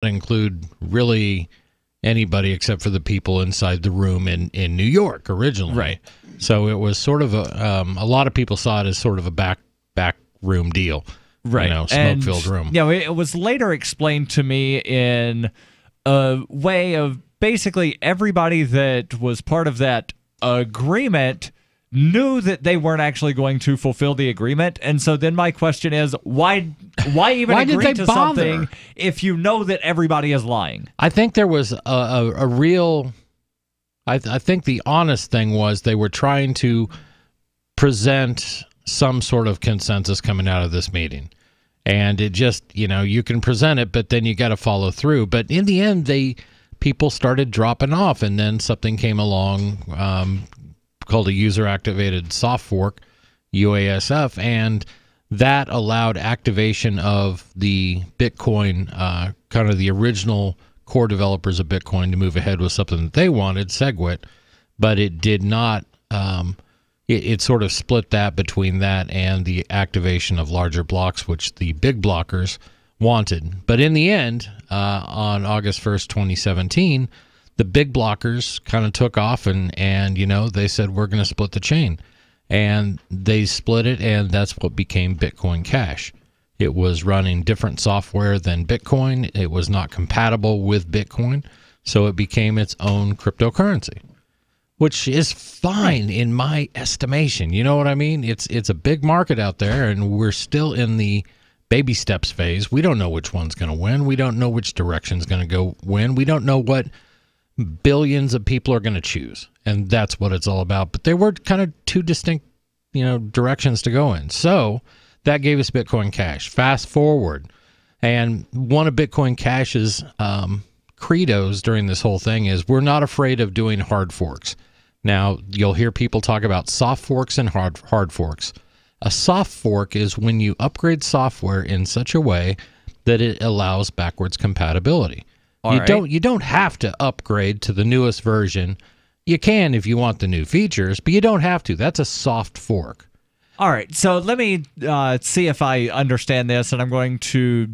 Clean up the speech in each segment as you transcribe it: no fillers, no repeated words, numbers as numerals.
include really anybody except for the people inside the room in New York originally. Right. So it was sort of a lot of people saw it as sort of a back room deal. Right. Smoke-filled room. It was later explained to me in a way of basically everybody that was part of that agreement knew that they weren't actually going to fulfill the agreement. And so then my question is, why even agree to something if you know that everybody is lying? I think there was a real... I think the honest thing was they were trying to present some sort of consensus coming out of this meeting. And it just, you can present it, but then you got to follow through. But in the end, people started dropping off, and then something came along called a user-activated soft fork, UASF, and that allowed activation of the Bitcoin, kind of the original core developers of Bitcoin, to move ahead with something that they wanted, SegWit, but it did not. It sort of split that between that and the activation of larger blocks, which the big blockers wanted. But in the end, on August 1st, 2017, the big blockers kind of took off and they said, we're going to split the chain. And they split it, and that's what became Bitcoin Cash. It was running different software than Bitcoin. It was not compatible with Bitcoin, so it became its own cryptocurrency, which is fine in my estimation. You know what I mean? It's a big market out there, and we're still in the baby steps phase. We don't know which one's going to win. We don't know which direction's going to win. We don't know what billions of people are going to choose, and that's what it's all about. But there were kind of two distinct, directions to go in. So that gave us Bitcoin Cash. Fast forward, and one of Bitcoin Cash's credos during this whole thing is we're not afraid of doing hard forks. Now, you'll hear people talk about soft forks and hard forks. A soft fork is when you upgrade software in such a way that it allows backwards compatibility. You don't have to upgrade to the newest version. You can if you want the new features, but you don't have to. That's a soft fork. All right, so let me see if I understand this, and I'm going to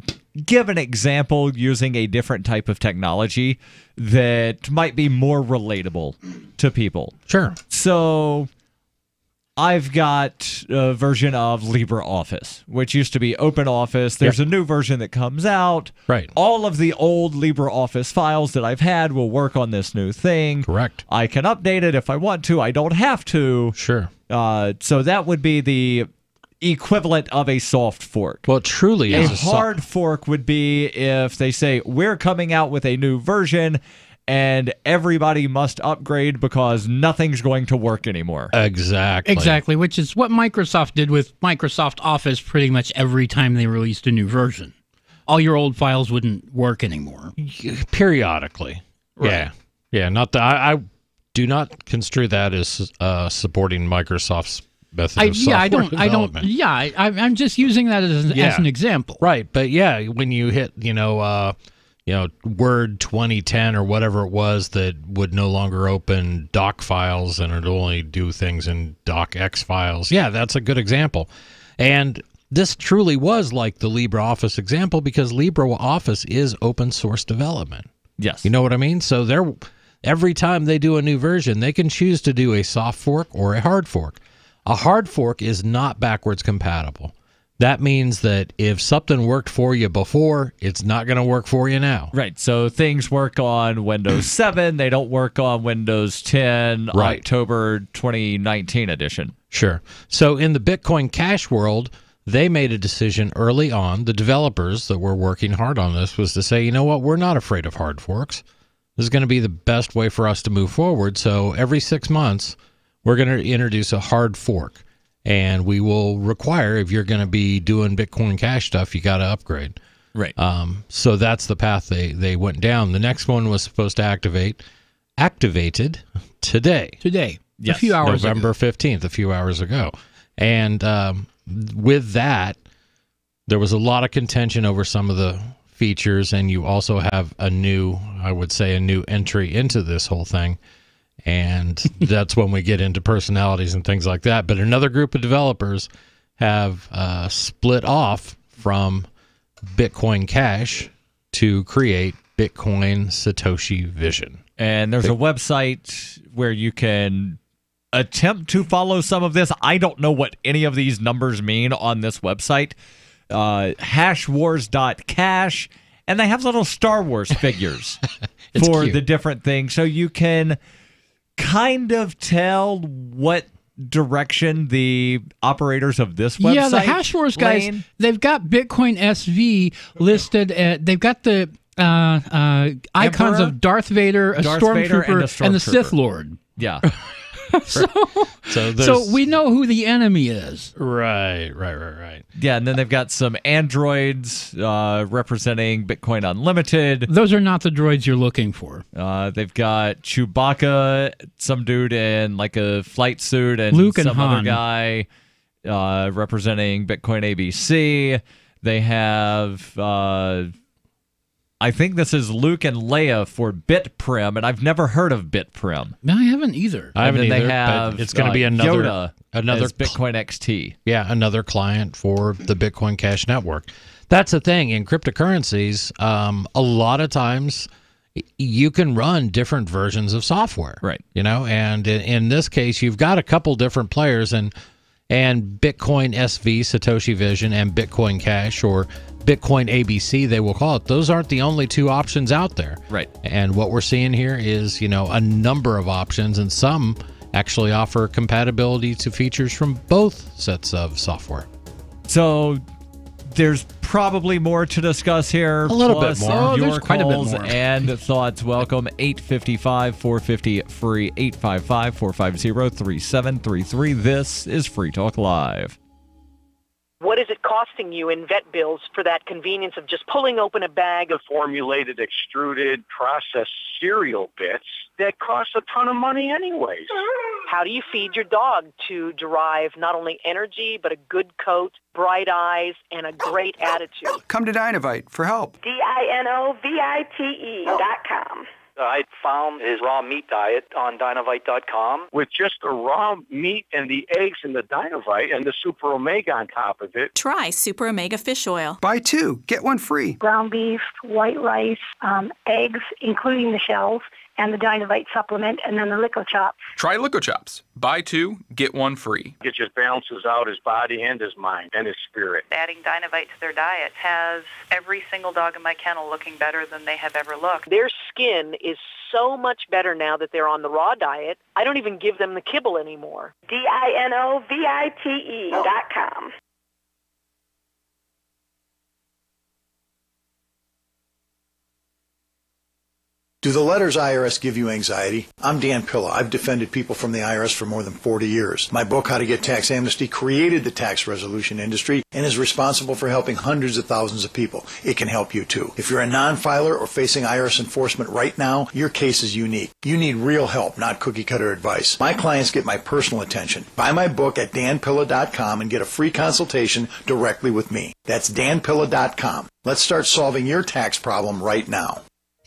give an example using a different type of technology that might be more relatable to people. Sure. So I've got a version of LibreOffice, which used to be OpenOffice. There's a new version that comes out. Right. All of the old LibreOffice files that I've had will work on this new thing. Correct. I can update it if I want to. I don't have to. Sure. So that would be the equivalent of a soft fork. Well, it truly is a hard fork would be if they say, we're coming out with a new version and everybody must upgrade because nothing's going to work anymore. Exactly, which is what Microsoft did with Microsoft Office pretty much every time they released a new version. All your old files wouldn't work anymore. Periodically. Right. Yeah. Not that I do not construe that as supporting Microsoft's method of software development. I'm just using that as an example. Right, but when you hit, Word 2010 or whatever it was that would no longer open doc files and it'd only do things in docx files. Yeah, that's a good example. And this truly was like the LibreOffice example because LibreOffice is open source development. Yes. You know what I mean? So every time they do a new version, they can choose to do a soft fork or a hard fork. A hard fork is not backwards compatible. That means that if something worked for you before, it's not going to work for you now. Right. So things work on Windows 7. They don't work on Windows 10 right. October 2019 edition. Sure. So in the Bitcoin Cash world, they made a decision early on. The developers that were working hard on this was to say, you know what, we're not afraid of hard forks. This is going to be the best way for us to move forward. So every 6 months, we're going to introduce a hard fork. And we will require, if you're going to be doing Bitcoin Cash stuff, you got to upgrade. Right. So that's the path they went down. The next one was supposed to activated today. Yes. A few hours November 15th, a few hours ago. And with that, there was a lot of contention over some of the features, and you also have a new entry into this whole thing. And that's when we get into personalities and things like that. But another group of developers have split off from Bitcoin Cash to create Bitcoin Satoshi Vision. And there's a website where you can attempt to follow some of this. I don't know what any of these numbers mean on this website. Hashwars.cash, and they have little Star Wars figures for cute. the different things. So you can kind of tell what direction the operators of this website Yeah, the Hashwars guys, lane. they've got Bitcoin SV listed at, they've got the icons Emperor, of Darth Vader, a Darth Vader, Stormtrooper, and the a Sith Stormtrooper. Lord. Yeah. So we know who the enemy is. Right. Yeah, and then they've got some androids representing Bitcoin Unlimited. Those are not the droids you're looking for. They've got Chewbacca, some dude in like a flight suit, and Luke and some other Han. guy representing Bitcoin ABC. They have, I think this is Luke and Leia for BitPrim, and I've never heard of BitPrim. No, I haven't either. I haven't And then either, they have but it's going to be another Yoda as Bitcoin XT. Yeah, another client for the Bitcoin Cash Network. That's the thing in cryptocurrencies. A lot of times, you can run different versions of software, Right. And in this case, you've got a couple different players, and Bitcoin SV, Satoshi Vision, and Bitcoin Cash, or Bitcoin ABC, they will call it. Those aren't the only two options out there. Right. And what we're seeing here is, a number of options, and some actually offer compatibility to features from both sets of software. So there's probably more to discuss here. A little bit plus more. Oh, Your there's quite a bit calls more. and thoughts. Welcome. 855-450-FREE, 855-450-3733. This is Free Talk Live. What is it costing you in vet bills for that convenience of just pulling open a bag of formulated, extruded, processed cereal bits that cost a ton of money anyways? how do you feed your dog to derive not only energy, but a good coat, bright eyes, and a great attitude? Come to Dynovite for help. DINOVITE.com. I found his raw meat diet on Dynovite.com. With just the raw meat and the eggs and the Dynovite and the Super Omega on top of it. Try Super Omega Fish Oil. Buy 2, get 1 free. Ground beef, white rice, eggs, including the shells, and the Dynovite supplement, and then the Lico Chops. Try Lico Chops. Buy 2, get 1 free. It just balances out his body and his mind and his spirit. Adding Dynovite to their diet has every single dog in my kennel looking better than they have ever looked. Their skin is so much better now that they're on the raw diet. I don't even give them the kibble anymore. DINOVITE.com. Do the letters IRS give you anxiety? I'm Dan Pilla. I've defended people from the IRS for more than 40 years. My book, How to Get Tax Amnesty, created the tax resolution industry and is responsible for helping hundreds of thousands of people. It can help you too. If you're a non-filer or facing IRS enforcement right now, your case is unique. You need real help, not cookie-cutter advice. My clients get my personal attention. Buy my book at danpilla.com and get a free consultation directly with me. That's danpilla.com. Let's start solving your tax problem right now.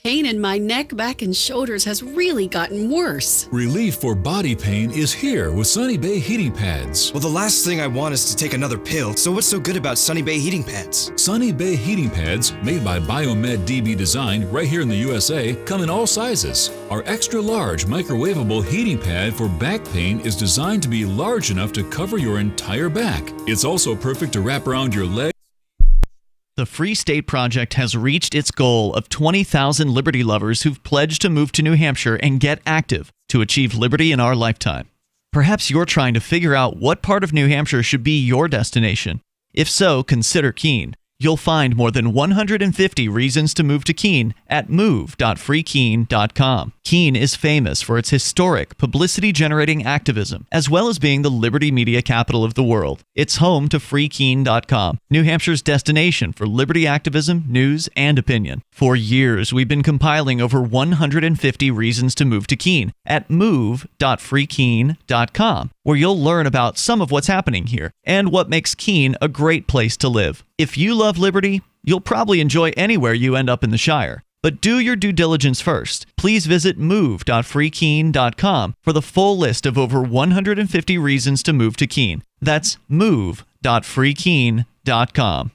Pain in my neck, back, and shoulders has really gotten worse. Relief for body pain is here with Sunny Bay heating pads. Well, the last thing I want is to take another pill, so what's so good about Sunny Bay heating pads? Sunny Bay heating pads, made by Biomed DB Design right here in the USA, come in all sizes. Our extra large microwavable heating pad for back pain is designed to be large enough to cover your entire back. It's also perfect to wrap around your legs. The Free State Project has reached its goal of 20,000 liberty lovers who've pledged to move to New Hampshire and get active to achieve liberty in our lifetime. Perhaps you're trying to figure out what part of New Hampshire should be your destination. If so, consider Keene. You'll find more than 150 reasons to move to Keene at move.freekeene.com. Keene is famous for its historic, publicity-generating activism, as well as being the liberty media capital of the world. It's home to freekeene.com, New Hampshire's destination for liberty activism, news, and opinion. For years, we've been compiling over 150 reasons to move to Keene at move.freekeene.com, where you'll learn about some of what's happening here and what makes Keene a great place to live. If you love liberty, you'll probably enjoy anywhere you end up in the Shire. But do your due diligence first. Please visit move.freekeene.com for the full list of over 150 reasons to move to Keene. That's move.freekeene.com.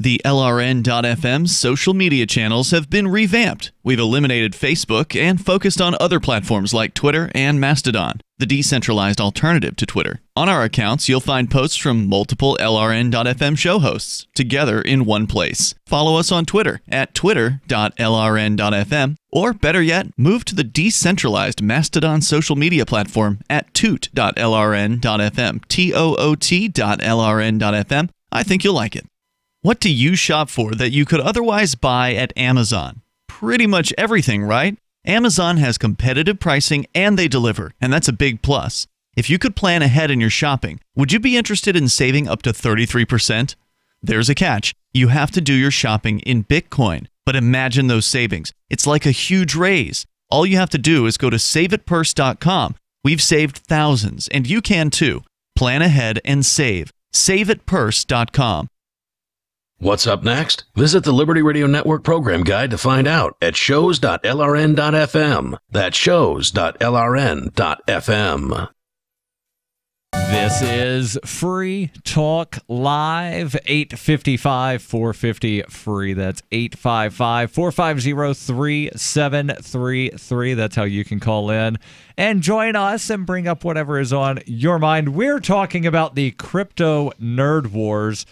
The LRN.FM social media channels have been revamped. We've eliminated Facebook and focused on other platforms like Twitter and Mastodon, the decentralized alternative to Twitter. On our accounts, you'll find posts from multiple LRN.FM show hosts together in one place. Follow us on Twitter at twitter.lrn.fm, or better yet, move to the decentralized Mastodon social media platform at toot.lrn.fm, toot.lrn.fm. I think you'll like it. What do you shop for that you could otherwise buy at Amazon? Pretty much everything, right? Amazon has competitive pricing and they deliver, and that's a big plus. If you could plan ahead in your shopping, would you be interested in saving up to 33%? There's a catch. You have to do your shopping in Bitcoin. But imagine those savings. It's like a huge raise. All you have to do is go to saveitpurse.com. We've saved thousands, and you can too. Plan ahead and save. Saveitpurse.com. What's up next? Visit the Liberty Radio Network program guide to find out at shows.lrn.fm. That's shows.lrn.fm. This is Free Talk Live, 855-450-FREE. That's 855-450-3733. That's how you can call in and join us and bring up whatever is on your mind. We're talking about the crypto nerd wars,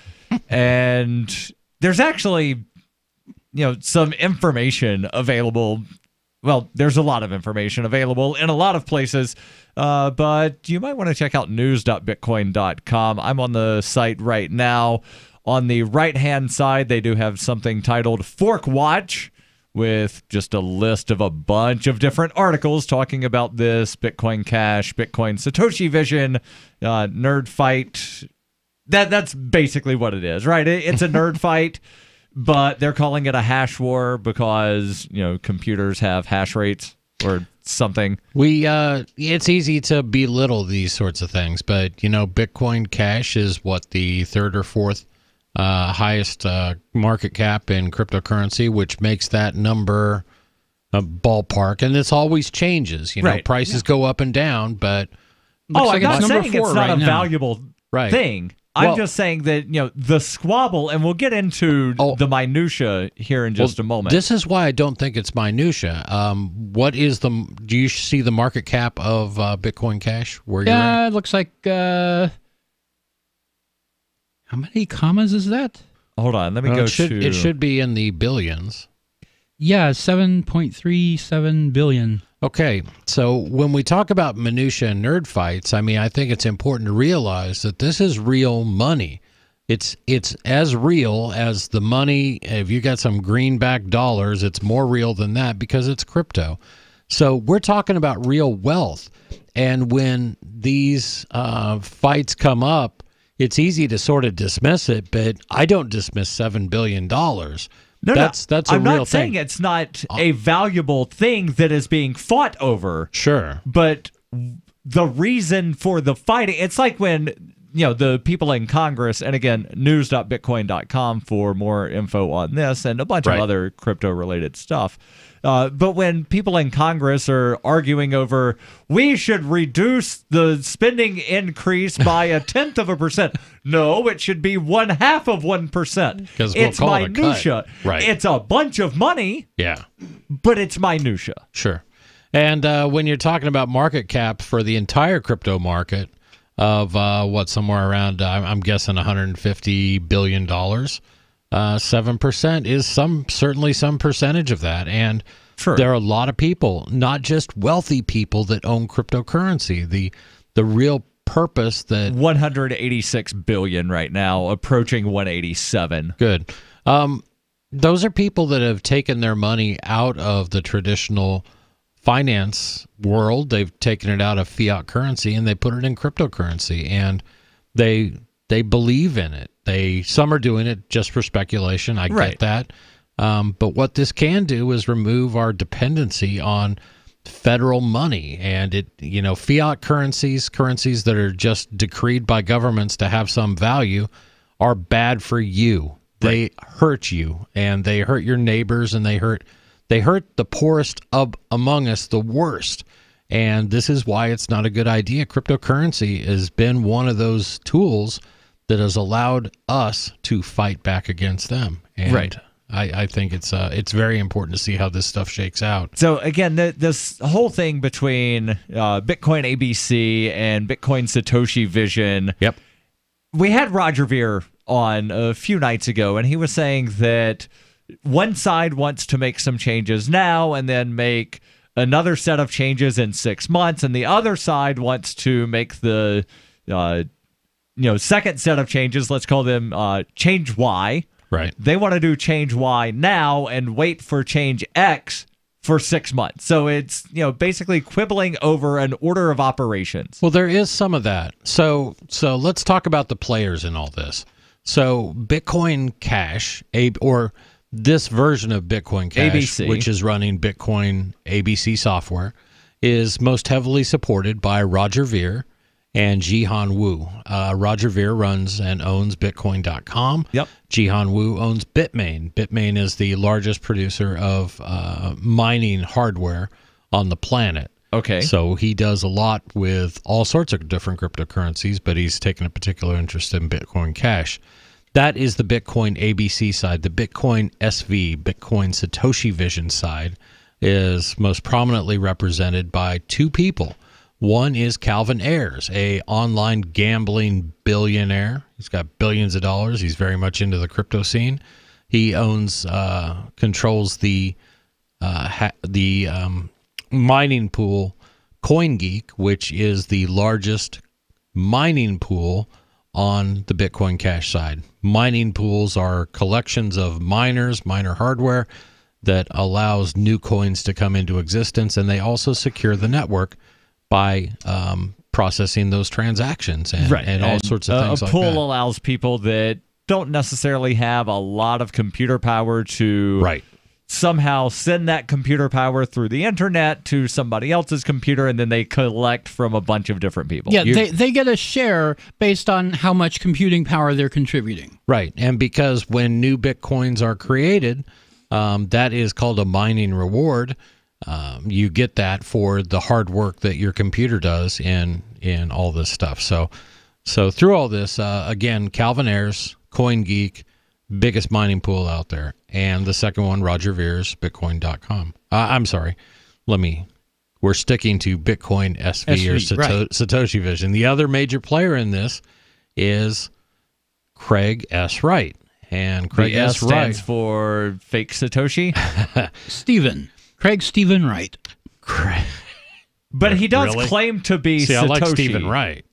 and there's actually, some information available. Well, there's a lot of information available in a lot of places, but you might want to check out news.bitcoin.com. I'm on the site right now. On the right-hand side, they do have something titled Fork Watch with just a list of a bunch of different articles talking about this, Bitcoin Cash, Bitcoin Satoshi Vision, nerd fight. That's basically what it is, right? It's a nerd fight. But they're calling it a hash war because, computers have hash rates or something. It's easy to belittle these sorts of things, but, Bitcoin Cash is what, the third or fourth highest market cap in cryptocurrency, which makes that number a ballpark. And this always changes. Right. Prices go up and down, but... I'm not saying it's not a valuable right. thing. I'm just saying that, the squabble, and we'll get into the minutia here in just a moment. This is why I don't think it's minutia. Do you see the market cap of Bitcoin Cash? Where you're at? It looks like, how many commas is that? Hold on, let me go to... It should be in the billions. Yeah, 7.37 billion. Okay, so when we talk about minutia and nerd fights, I think it's important to realize that this is real money. It's as real as the money. If you got some greenback dollars, it's more real than that because it's crypto. So we're talking about real wealth. And when these fights come up, it's easy to sort of dismiss it, but I don't dismiss $7 billion. No, that's a real thing. I'm not saying it's not a valuable thing that is being fought over. Sure. But the reason for the fighting, it's like when, the people in Congress, and again, news.bitcoin.com for more info on this and a bunch of other crypto-related stuff. But when people in Congress are arguing over, we should reduce the spending increase by 0.1%. No, it should be 0.5%. It's minutia. Right. It's a bunch of money. Yeah. But it's minutia. Sure. And when you're talking about market cap for the entire crypto market of somewhere around, I'm guessing $150 billion, 7% is certainly some percentage of that. And there are a lot of people, not just wealthy people, that own cryptocurrency. The real purpose that 186 billion right now, approaching 187. Good. Those are people that have taken their money out of the traditional finance world. They've taken it out of fiat currency and they put it in cryptocurrency, and they believe in it. Some are doing it just for speculation. I get that. But what this can do is remove our dependency on federal money, and fiat currencies that are just decreed by governments to have some value are bad for you. They hurt you, and they hurt your neighbors, and they hurt the poorest among us the worst. And this is why it's not a good idea. Cryptocurrency has been one of those tools that has allowed us to fight back against them. And right. I think it's very important to see how this stuff shakes out. So again, this whole thing between Bitcoin ABC and Bitcoin Satoshi Vision. Yep. We had Roger Ver on a few nights ago, and he was saying that one side wants to make some changes now and then make another set of changes in 6 months, and the other side wants to make the second set of changes. Let's call them change Y. Right. They want to do change Y now and wait for change X for 6 months. So it's, basically quibbling over an order of operations. Well, there is some of that. So let's talk about the players in all this. So Bitcoin Cash, or this version of Bitcoin Cash, ABC, which is running Bitcoin ABC software, is most heavily supported by Roger Ver and Jihan Wu. Roger Ver runs and owns Bitcoin.com. Yep. Jihan Wu owns Bitmain. Bitmain is the largest producer of mining hardware on the planet. Okay. So he does a lot with all sorts of different cryptocurrencies, but he's taken a particular interest in Bitcoin Cash. That is the Bitcoin ABC side. The Bitcoin SV, Bitcoin Satoshi Vision side, is most prominently represented by two people. One is Calvin Ayers, a online gambling billionaire. He's got billions of dollars. He's very much into the crypto scene. He controls the mining pool CoinGeek, which is the largest mining pool on the Bitcoin Cash side. Mining pools are collections of miner hardware that allows new coins to come into existence, and they also secure the network by processing those transactions and all sorts of things like that. A pool allows people that don't necessarily have a lot of computer power to somehow send that computer power through the internet to somebody else's computer, and then they collect from a bunch of different people. Yeah, they get a share based on how much computing power they're contributing. Right, and because when new Bitcoins are created, that is called a mining reward. You get that for the hard work that your computer does in all this stuff. So through all this, again, Calvin Ayers, CoinGeek, biggest mining pool out there, and the second one, Roger Ver's Bitcoin.com. I'm sorry, we're sticking to Bitcoin SV or Satoshi Vision. The other major player in this is Craig S. Wright, and Craig the S. S stands for fake Satoshi. Craig Stephen Wright. But he does claim to be Satoshi. I like Stephen Wright.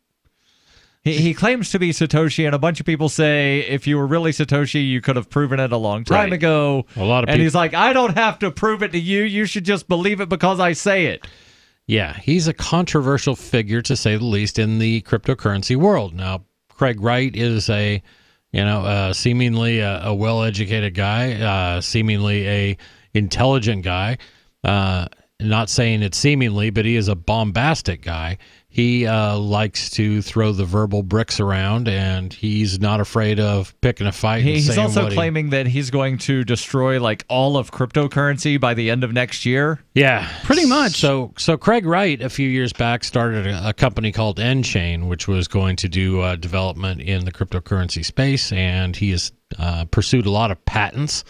He claims to be Satoshi, and a bunch of people say if you were really Satoshi, you could have proven it a long time ago. A lot of people, he's like, I don't have to prove it to you. You should just believe it because I say it. Yeah, he's a controversial figure, to say the least, in the cryptocurrency world. Now, Craig Wright is seemingly a well-educated guy, seemingly a intelligent guy. Not saying it's seemingly, but he is a bombastic guy. He likes to throw the verbal bricks around, and he's not afraid of picking a fight. He's also claiming that he's going to destroy all of cryptocurrency by the end of next year. Yeah, pretty much. So Craig Wright, a few years back, started a company called N-Chain, which was going to do development in the cryptocurrency space, and he has pursued a lot of patents.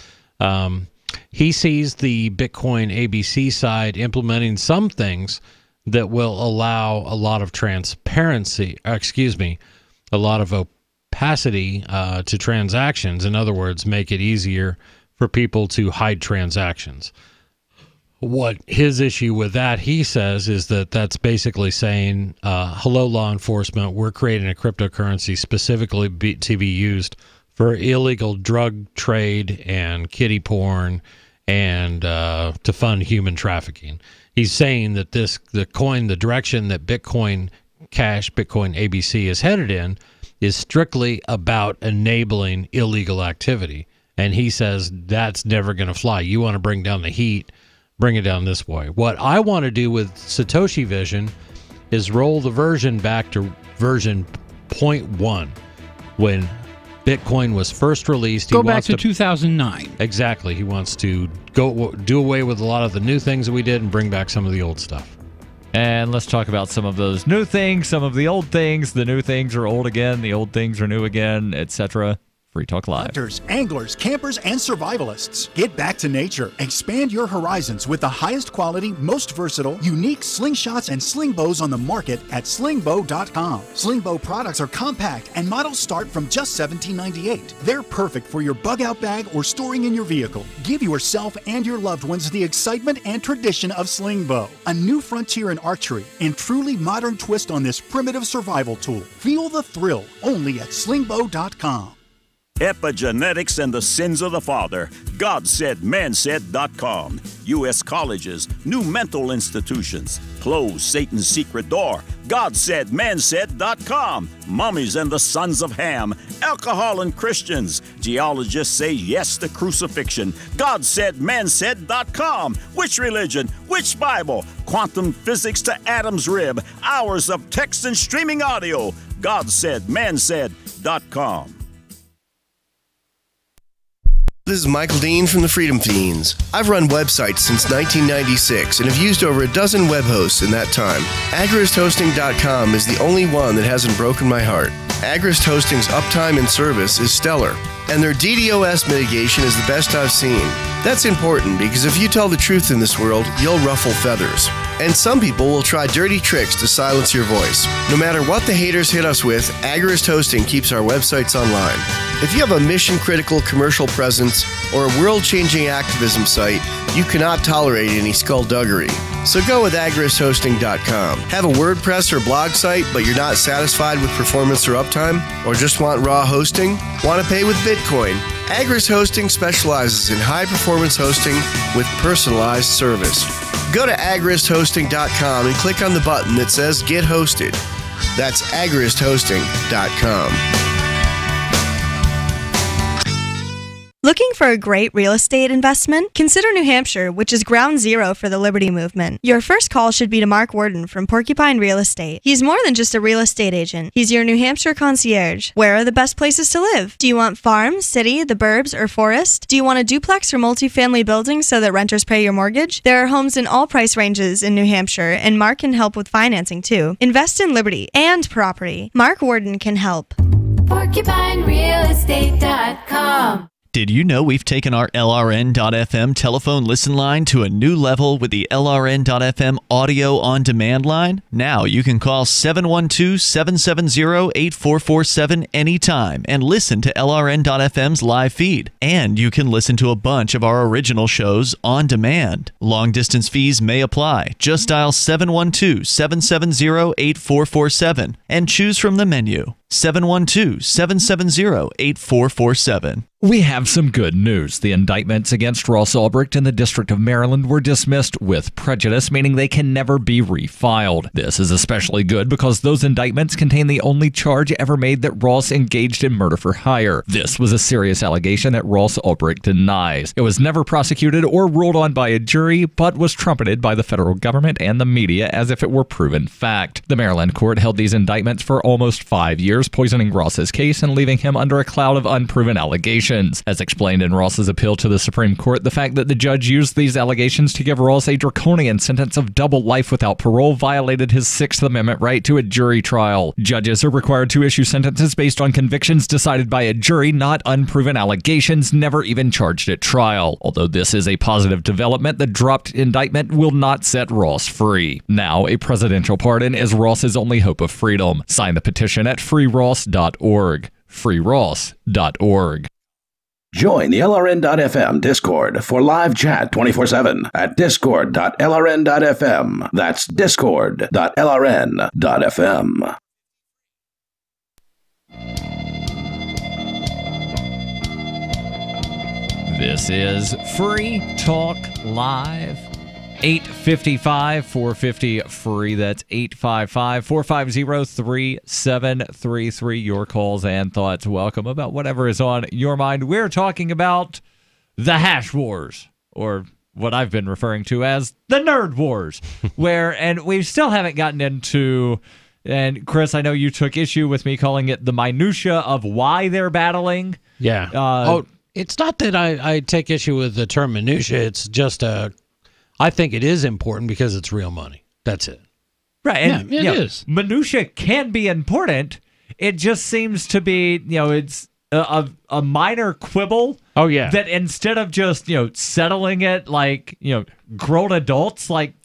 He sees the Bitcoin ABC side implementing some things that will allow a lot of transparency, a lot of opacity to transactions. In other words, make it easier for people to hide transactions. What his issue with that, he says, is that that's basically saying, hello, law enforcement, we're creating a cryptocurrency specifically to be used for illegal drug trade and kiddie porn and to fund human trafficking. He's saying that the direction that Bitcoin Cash, Bitcoin ABC is headed in is strictly about enabling illegal activity. And he says that's never going to fly. You want to bring down the heat, bring it down this way. What I want to do with Satoshi Vision is roll the version back to version 0.1 when Bitcoin was first released. Go back to 2009. Exactly. He wants to do away with a lot of the new things that we did and bring back some of the old stuff. And let's talk about some of those new things, some of the old things. The new things are old again, the old things are new again, etc. Free Talk Live. Hunters, anglers, campers, and survivalists. Get back to nature. Expand your horizons with the highest quality, most versatile, unique slingshots and sling bows on the market at slingbow.com. Slingbow products are compact and models start from just $17.98. They're perfect for your bug-out bag or storing in your vehicle. Give yourself and your loved ones the excitement and tradition of Slingbow, a new frontier in archery and truly modern twist on this primitive survival tool. Feel the thrill only at slingbow.com. Epigenetics and the Sins of the Father. GodSaidManSaid.com. U.S. colleges, new mental institutions. Close Satan's secret door. GodSaidManSaid.com. Mummies and the Sons of Ham. Alcohol and Christians. Geologists say yes to crucifixion. GodSaidManSaid.com. Which religion? Which Bible? Quantum physics to Adam's rib. Hours of text and streaming audio. GodSaidManSaid.com. This is Michael Dean from the Freedom Fiends. I've run websites since 1996 and have used over a dozen web hosts in that time. AgristHosting.com is the only one that hasn't broken my heart. Agrist Hosting's uptime and service is stellar, and their DDoS mitigation is the best I've seen. That's important because if you tell the truth in this world, you'll ruffle feathers. And some people will try dirty tricks to silence your voice. No matter what the haters hit us with, Agrist Hosting keeps our websites online. If you have a mission-critical commercial presence or a world-changing activism site, you cannot tolerate any skullduggery. So go with agristhosting.com. Have a WordPress or blog site, but you're not satisfied with performance or uptime? Or just want raw hosting? Want to pay with Bitcoin? Agrist Hosting specializes in high-performance hosting with personalized service. Go to agristhosting.com and click on the button that says Get Hosted. That's agristhosting.com. Looking for a great real estate investment? Consider New Hampshire, which is ground zero for the Liberty Movement. Your first call should be to Mark Worden from Porcupine Real Estate. He's more than just a real estate agent. He's your New Hampshire concierge. Where are the best places to live? Do you want farm, city, the burbs, or forest? Do you want a duplex or multifamily building so that renters pay your mortgage? There are homes in all price ranges in New Hampshire, and Mark can help with financing too. Invest in Liberty and property. Mark Worden can help. PorcupineRealEstate.com. Did you know we've taken our LRN.FM telephone listen line to a new level with the LRN.FM audio on demand line? Now you can call 712-770-8447 anytime and listen to LRN.FM's live feed. And you can listen to a bunch of our original shows on demand. Long distance fees may apply. Just dial 712-770-8447 and choose from the menu. 712-770-8447. We have some good news. The indictments against Ross Ulbricht in the District of Maryland were dismissed with prejudice, meaning they can never be refiled. This is especially good because those indictments contain the only charge ever made that Ross engaged in murder for hire. This was a serious allegation that Ross Ulbricht denies. It was never prosecuted or ruled on by a jury, but was trumpeted by the federal government and the media as if it were proven fact. The Maryland court held these indictments for almost 5 years, poisoning Ross's case and leaving him under a cloud of unproven allegations. As explained in Ross's appeal to the Supreme Court, the fact that the judge used these allegations to give Ross a draconian sentence of double life without parole violated his Sixth Amendment right to a jury trial. Judges are required to issue sentences based on convictions decided by a jury, not unproven allegations never even charged at trial. Although this is a positive development, the dropped indictment will not set Ross free. Now, a presidential pardon is Ross's only hope of freedom. Sign the petition at freeross.org. freeross.org. Join the LRN.FM Discord for live chat 24/7 at discord.lrn.fm. That's discord.lrn.fm. This is Free Talk Live. 855-450-FREE. That's 855-450-3733. Your calls and thoughts welcome about whatever is on your mind. We're talking about the hash wars, or what I've been referring to as the nerd wars, and we still haven't gotten into, and Chris, I know you took issue with me calling it the minutia of why they're battling. Yeah. It's not that I take issue with the term minutia. It's just I think it is important because it's real money. That's it. Right. And, Yeah, it is. Minutia can be important. It just seems to be, it's a minor quibble. Oh, yeah. That instead of just, settling it like, grown adults like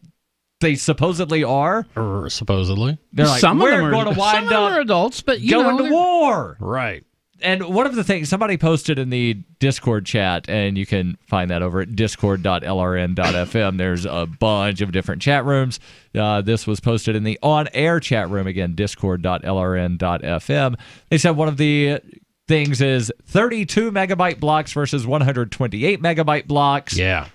they supposedly are. Supposedly. They're like, we're going to wind some of them up are adults, but going to war. Right. And one of the things somebody posted in the Discord chat, and you can find that over at discord.lrn.fm. There's a bunch of different chat rooms. This was posted in the on-air chat room, again, discord.lrn.fm. They said one of the things is 32 megabyte blocks versus 128 megabyte blocks. Yeah.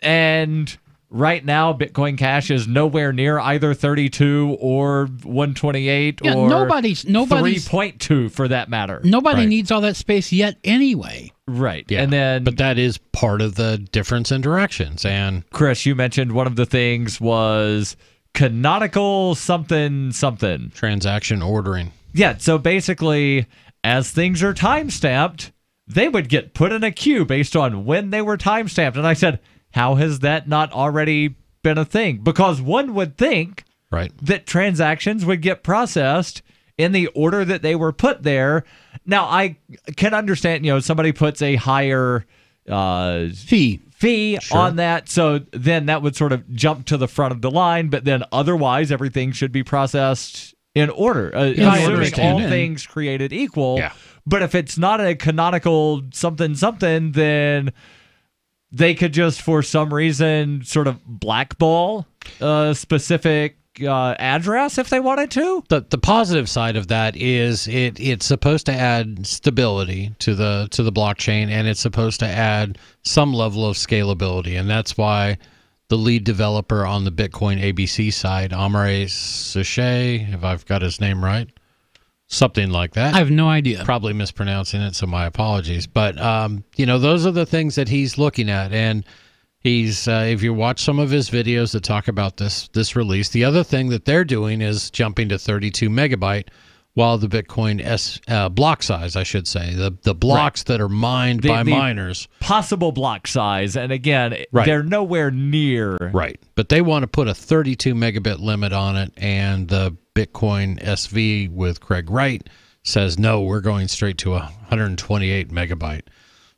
And right now, Bitcoin Cash is nowhere near either 32 or 128 or nobody's 3.2 for that matter. Nobody needs all that space yet anyway. Right. Yeah. And then, but that is part of the difference in directions. And Chris, you mentioned one of the things was canonical something. Transaction ordering. Yeah. So basically, as things are timestamped, they would get put in a queue based on when they were timestamped. And I said, how has that not already been a thing? Because one would think that transactions would get processed in the order that they were put there. Now, I can understand, somebody puts a higher fee on that, so then that would sort of jump to the front of the line, but then otherwise everything should be processed in order. Assuming all things created equal. Yeah. But if it's not a canonical something, then they could just, for some reason, sort of blackball a specific address if they wanted to. The positive side of that is it's supposed to add stability to the blockchain, and it's supposed to add some level of scalability, and that's why the lead developer on the Bitcoin ABC side, Amare Sachet, if I've got his name right, something like that. I have no idea. Probably mispronouncing it, so my apologies. But, those are the things that he's looking at. And he's, if you watch some of his videos that talk about this release, the other thing that they're doing is jumping to 32 megabyte, while the Bitcoin block size, I should say, the blocks that are mined by miners. Possible block size. And again, they're nowhere near. Right. But they want to put a 32 megabit limit on it, and the Bitcoin SV with Craig Wright says, no, we're going straight to 128 megabyte.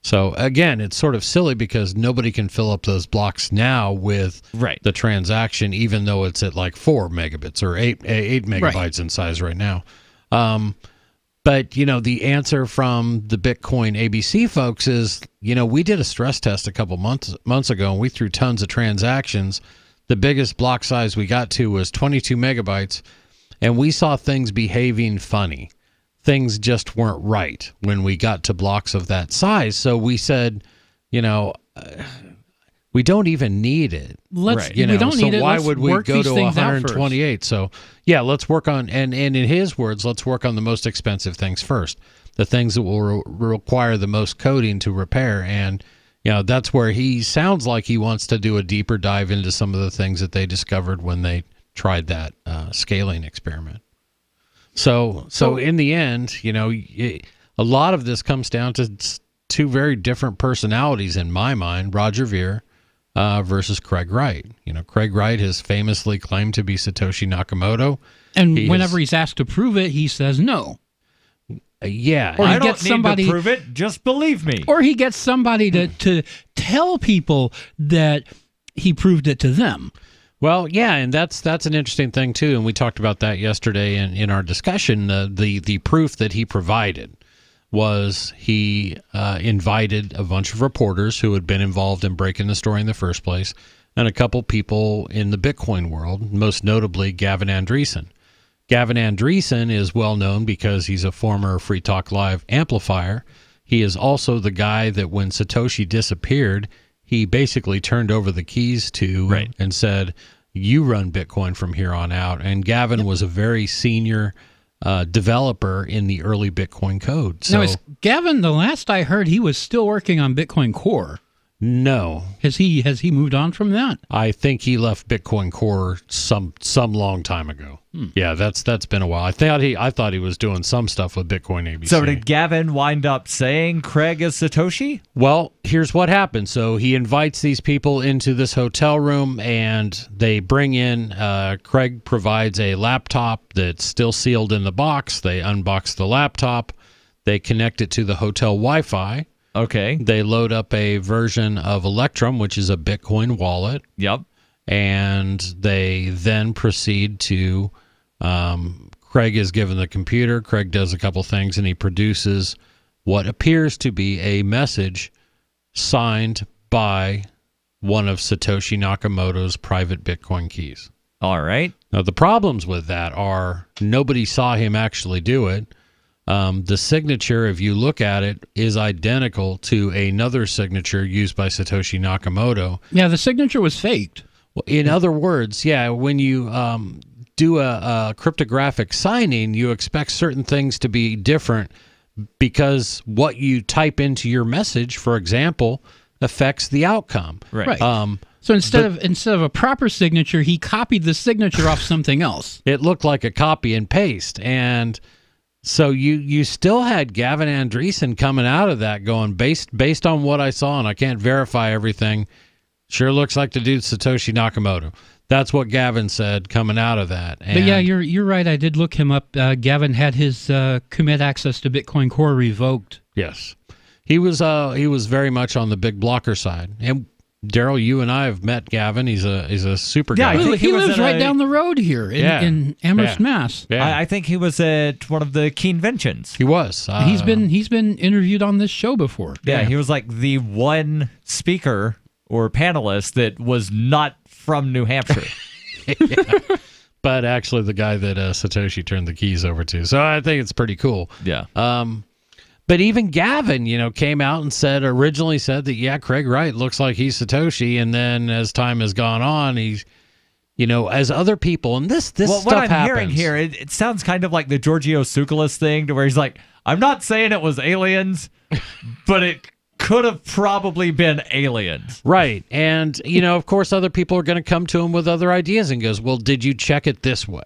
So again, it's sort of silly because nobody can fill up those blocks now with the transaction, even though it's at like 4 megabits or 8 megabytes in size right now. But, the answer from the Bitcoin ABC folks is, we did a stress test a couple months ago, and we threw tons of transactions. The biggest block size we got to was 22 megabytes. And we saw things behaving funny. Things just weren't right when we got to blocks of that size. So we said, we don't even need it. We don't need it. Why would we go to 128? So, let's work on, and in his words, let's work on the most expensive things first. The things that will require the most coding to repair. And, that's where he sounds like he wants to do a deeper dive into some of the things that they discovered when they tried that scaling experiment. So in the end, a lot of this comes down to two very different personalities in my mind, Roger Ver versus Craig Wright. Craig Wright has famously claimed to be Satoshi Nakamoto. And whenever he's asked to prove it, he says no. Yeah. Or I don't need to prove it, just believe me. Or he gets somebody to tell people that he proved it to them. Well, yeah, and that's an interesting thing too, and we talked about that yesterday in our discussion. The proof that he provided was he invited a bunch of reporters who had been involved in breaking the story in the first place, and a couple people in the Bitcoin world, most notably Gavin Andresen. Gavin Andresen is well known because he's a former Free Talk Live amplifier. He is also the guy that when Satoshi disappeared, he basically turned over the keys to and said, you run Bitcoin from here on out. And Gavin was a very senior developer in the early Bitcoin code. So now, is Gavin, the last I heard, he was still working on Bitcoin Core. No. Has he moved on from that? I think he left Bitcoin Core some long time ago. Yeah, that's been a while. I thought he was doing some stuff with Bitcoin ABC. So did Gavin wind up saying Craig is Satoshi? Well, here's what happened. So he invites these people into this hotel room, and they bring in, Craig provides a laptop that's still sealed in the box. They unbox the laptop. They connect it to the hotel Wi-Fi. Okay. They load up a version of Electrum, which is a Bitcoin wallet. Yep. And they then proceed to... Craig is given the computer. Craig does a couple things, and he produces what appears to be a message signed by one of Satoshi Nakamoto's private Bitcoin keys. All right. Now, the problems with that are nobody saw him actually do it. The signature, if you look at it, is identical to another signature used by Satoshi Nakamoto. Yeah, the signature was faked. Well, in other words, yeah, when you do a cryptographic signing, you expect certain things to be different because what you type into your message, for example, affects the outcome. Right. So instead of a proper signature, he copied the signature off something else. It looked like a copy and paste, and so you still had Gavin Andresen coming out of that going, based on what I saw, and I can't verify everything, sure looks like the dude Satoshi Nakamoto. That's what Gavin said coming out of that. But yeah, you're right. I did look him up. Gavin had his commit access to Bitcoin Core revoked. Yes, he was very much on the big blocker side. And Darryl, you and I have met Gavin. He's a super guy. Yeah, he lives right down the road here in Amherst, Mass. Yeah. I think he was at one of the conventions. He was. He's been interviewed on this show before. Yeah, he was like the one speaker or panelist that was not from New Hampshire. Yeah. But actually the guy that Satoshi turned the keys over to. So I think it's pretty cool. Yeah. But even Gavin, came out and originally said that, yeah, Craig Wright looks like he's Satoshi. And then as time has gone on, he's, as other people, and this stuff happens. What I'm hearing here, it sounds kind of like the Giorgio Tsoukalos thing, to where he's like, I'm not saying it was aliens, but it could have probably been aliens. Right. And, of course, other people are going to come to him with other ideas and goes, well, did you check it this way?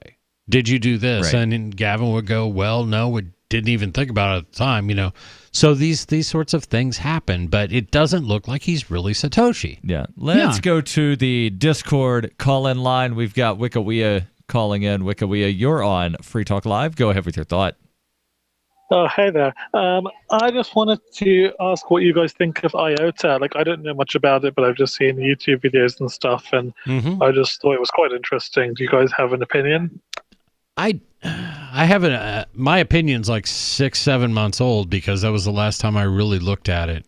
Did you do this? Right. And Gavin would go, well, no, we didn't even think about it at the time, So these sorts of things happen, but it doesn't look like he's really Satoshi. Yeah. Let's go to the Discord call-in line. We've got Wikiwea calling in. Wikiwea, you're on Free Talk Live. Go ahead with your thought. Oh, hey there. I just wanted to ask what you guys think of IOTA. I don't know much about it, but I've just seen YouTube videos and stuff, and I just thought it was quite interesting. Do you guys have an opinion? I haven't. My opinion's like 6-7 months old because that was the last time I really looked at it.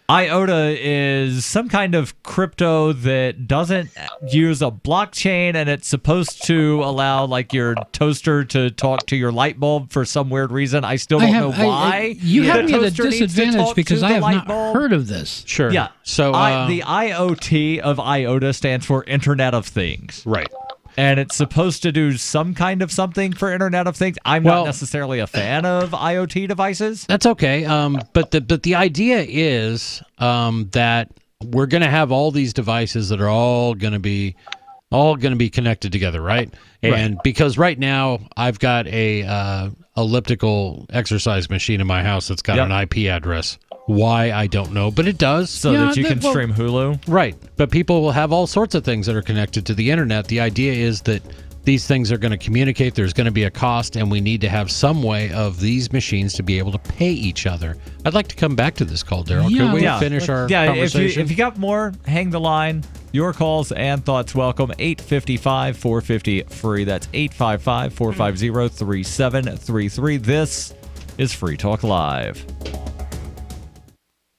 IOTA is some kind of crypto that doesn't use a blockchain, and it's supposed to allow your toaster to talk to your light bulb for some weird reason. I still don't know why. You have me at a disadvantage because I have not heard of this. Sure. Yeah. So the IoT of IOTA stands for Internet of Things. Right. And it's supposed to do some kind of something for Internet of Things. I'm not necessarily a fan of IoT devices. That's okay. But the idea is that we're going to have all these devices that are all going to be connected together, right? And because right now I've got a elliptical exercise machine in my house that's got an IP address. Why, I don't know, but it does. So that you can stream Hulu? Right. But people will have all sorts of things that are connected to the internet. The idea is that these things are going to communicate. There's going to be a cost, and we need to have some way of these machines to be able to pay each other. I'd like to come back to this call, Darryl. Could we finish our conversation? If you got more, hang the line. Your calls and thoughts welcome. 855-450-FREE. That's 855-450-3733. This is Free Talk Live.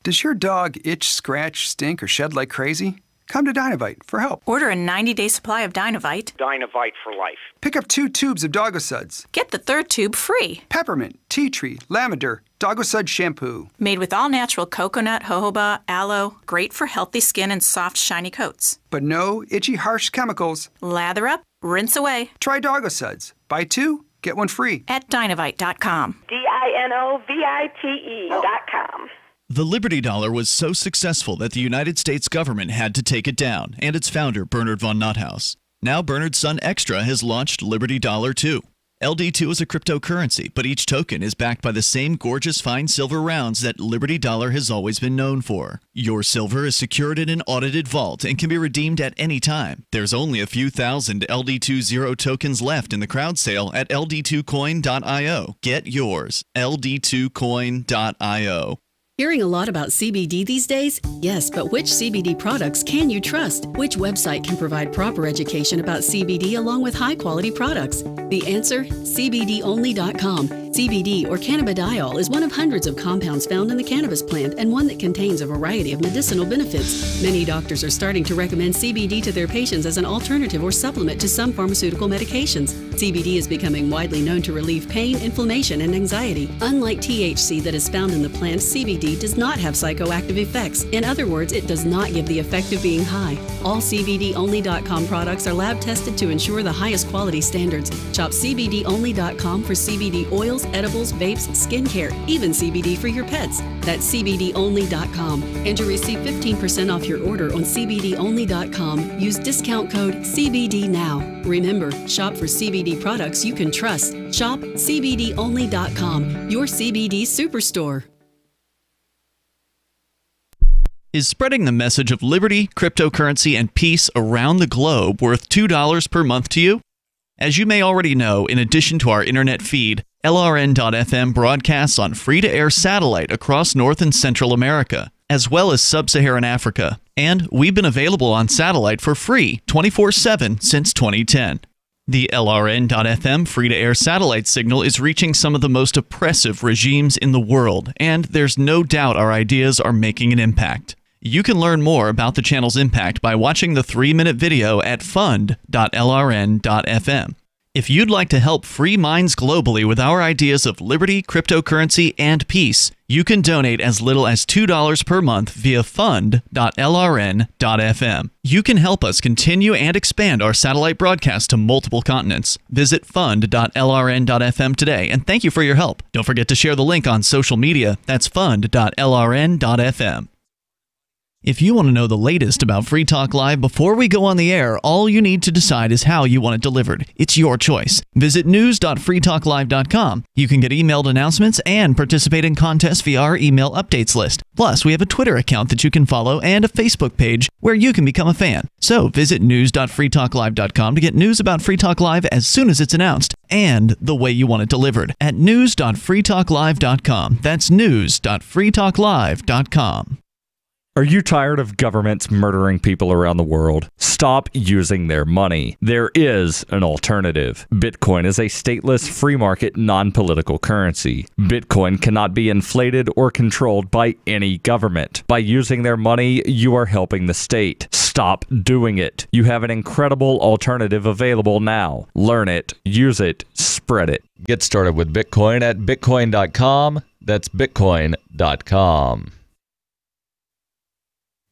Does your dog itch, scratch, stink, or shed like crazy? Come to Dynavite for help. Order a 90-day supply of Dynavite. Dynavite for life. Pick up 2 tubes of Doggo Suds. Get the 3rd tube free. Peppermint, tea tree, lavender, Doggo Sud shampoo. Made with all-natural coconut, jojoba, aloe. Great for healthy skin and soft, shiny coats. But no itchy, harsh chemicals. Lather up, rinse away. Try Doggo Suds. Buy 2, get 1 free. At Dynavite.com. DINOVITE.com. The Liberty Dollar was so successful that the United States government had to take it down, and its founder, Bernard von Nothaus. Now Bernard's son Extra has launched Liberty Dollar 2. LD2 is a cryptocurrency, but each token is backed by the same gorgeous fine silver rounds that Liberty Dollar has always been known for. Your silver is secured in an audited vault and can be redeemed at any time. There's only a few thousand LD2 Zero tokens left in the crowd sale at ld2coin.io. Get yours. ld2coin.io. Hearing a lot about CBD these days? Yes, but which CBD products can you trust? Which website can provide proper education about CBD along with high-quality products? The answer? CBDonly.com. CBD, or cannabidiol, is one of hundreds of compounds found in the cannabis plant and one that contains a variety of medicinal benefits. Many doctors are starting to recommend CBD to their patients as an alternative or supplement to some pharmaceutical medications. CBD is becoming widely known to relieve pain, inflammation, and anxiety. Unlike THC that is found in the plant, CBD does not have psychoactive effects. In other words, it does not give the effect of being high. All CBDonly.com products are lab tested to ensure the highest quality standards. Shop CBDonly.com for CBD oils, edibles, vapes, skincare, even CBD for your pets. That's CBDonly.com. And to receive 15% off your order on CBDonly.com, use discount code CBDNOW. Remember, shop for CBD products you can trust. Shop CBDonly.com, your CBD superstore. Is spreading the message of liberty, cryptocurrency, and peace around the globe worth $2 per month to you? As you may already know, in addition to our internet feed, LRN.FM broadcasts on free-to-air satellite across North and Central America, as well as Sub-Saharan Africa. And we've been available on satellite for free 24/7 since 2010. The LRN.FM free-to-air satellite signal is reaching some of the most oppressive regimes in the world, and there's no doubt our ideas are making an impact. You can learn more about the channel's impact by watching the 3-minute video at fund.lrn.fm. If you'd like to help free minds globally with our ideas of liberty, cryptocurrency, and peace, you can donate as little as $2 per month via fund.lrn.fm. You can help us continue and expand our satellite broadcast to multiple continents. Visit fund.lrn.fm today, and thank you for your help. Don't forget to share the link on social media. That's fund.lrn.fm. If you want to know the latest about Free Talk Live before we go on the air, all you need to decide is how you want it delivered. It's your choice. Visit news.freetalklive.com. You can get emailed announcements and participate in contests via our email updates list. Plus, we have a Twitter account that you can follow and a Facebook page where you can become a fan. So visit news.freetalklive.com to get news about Free Talk Live as soon as it's announced and the way you want it delivered at news.freetalklive.com. That's news.freetalklive.com. Are you tired of governments murdering people around the world? Stop using their money. There is an alternative. Bitcoin is a stateless, free market, non-political currency. Bitcoin cannot be inflated or controlled by any government. By using their money, you are helping the state. Stop doing it. You have an incredible alternative available now. Learn it, use it, spread it. Get started with Bitcoin at bitcoin.com. That's bitcoin.com.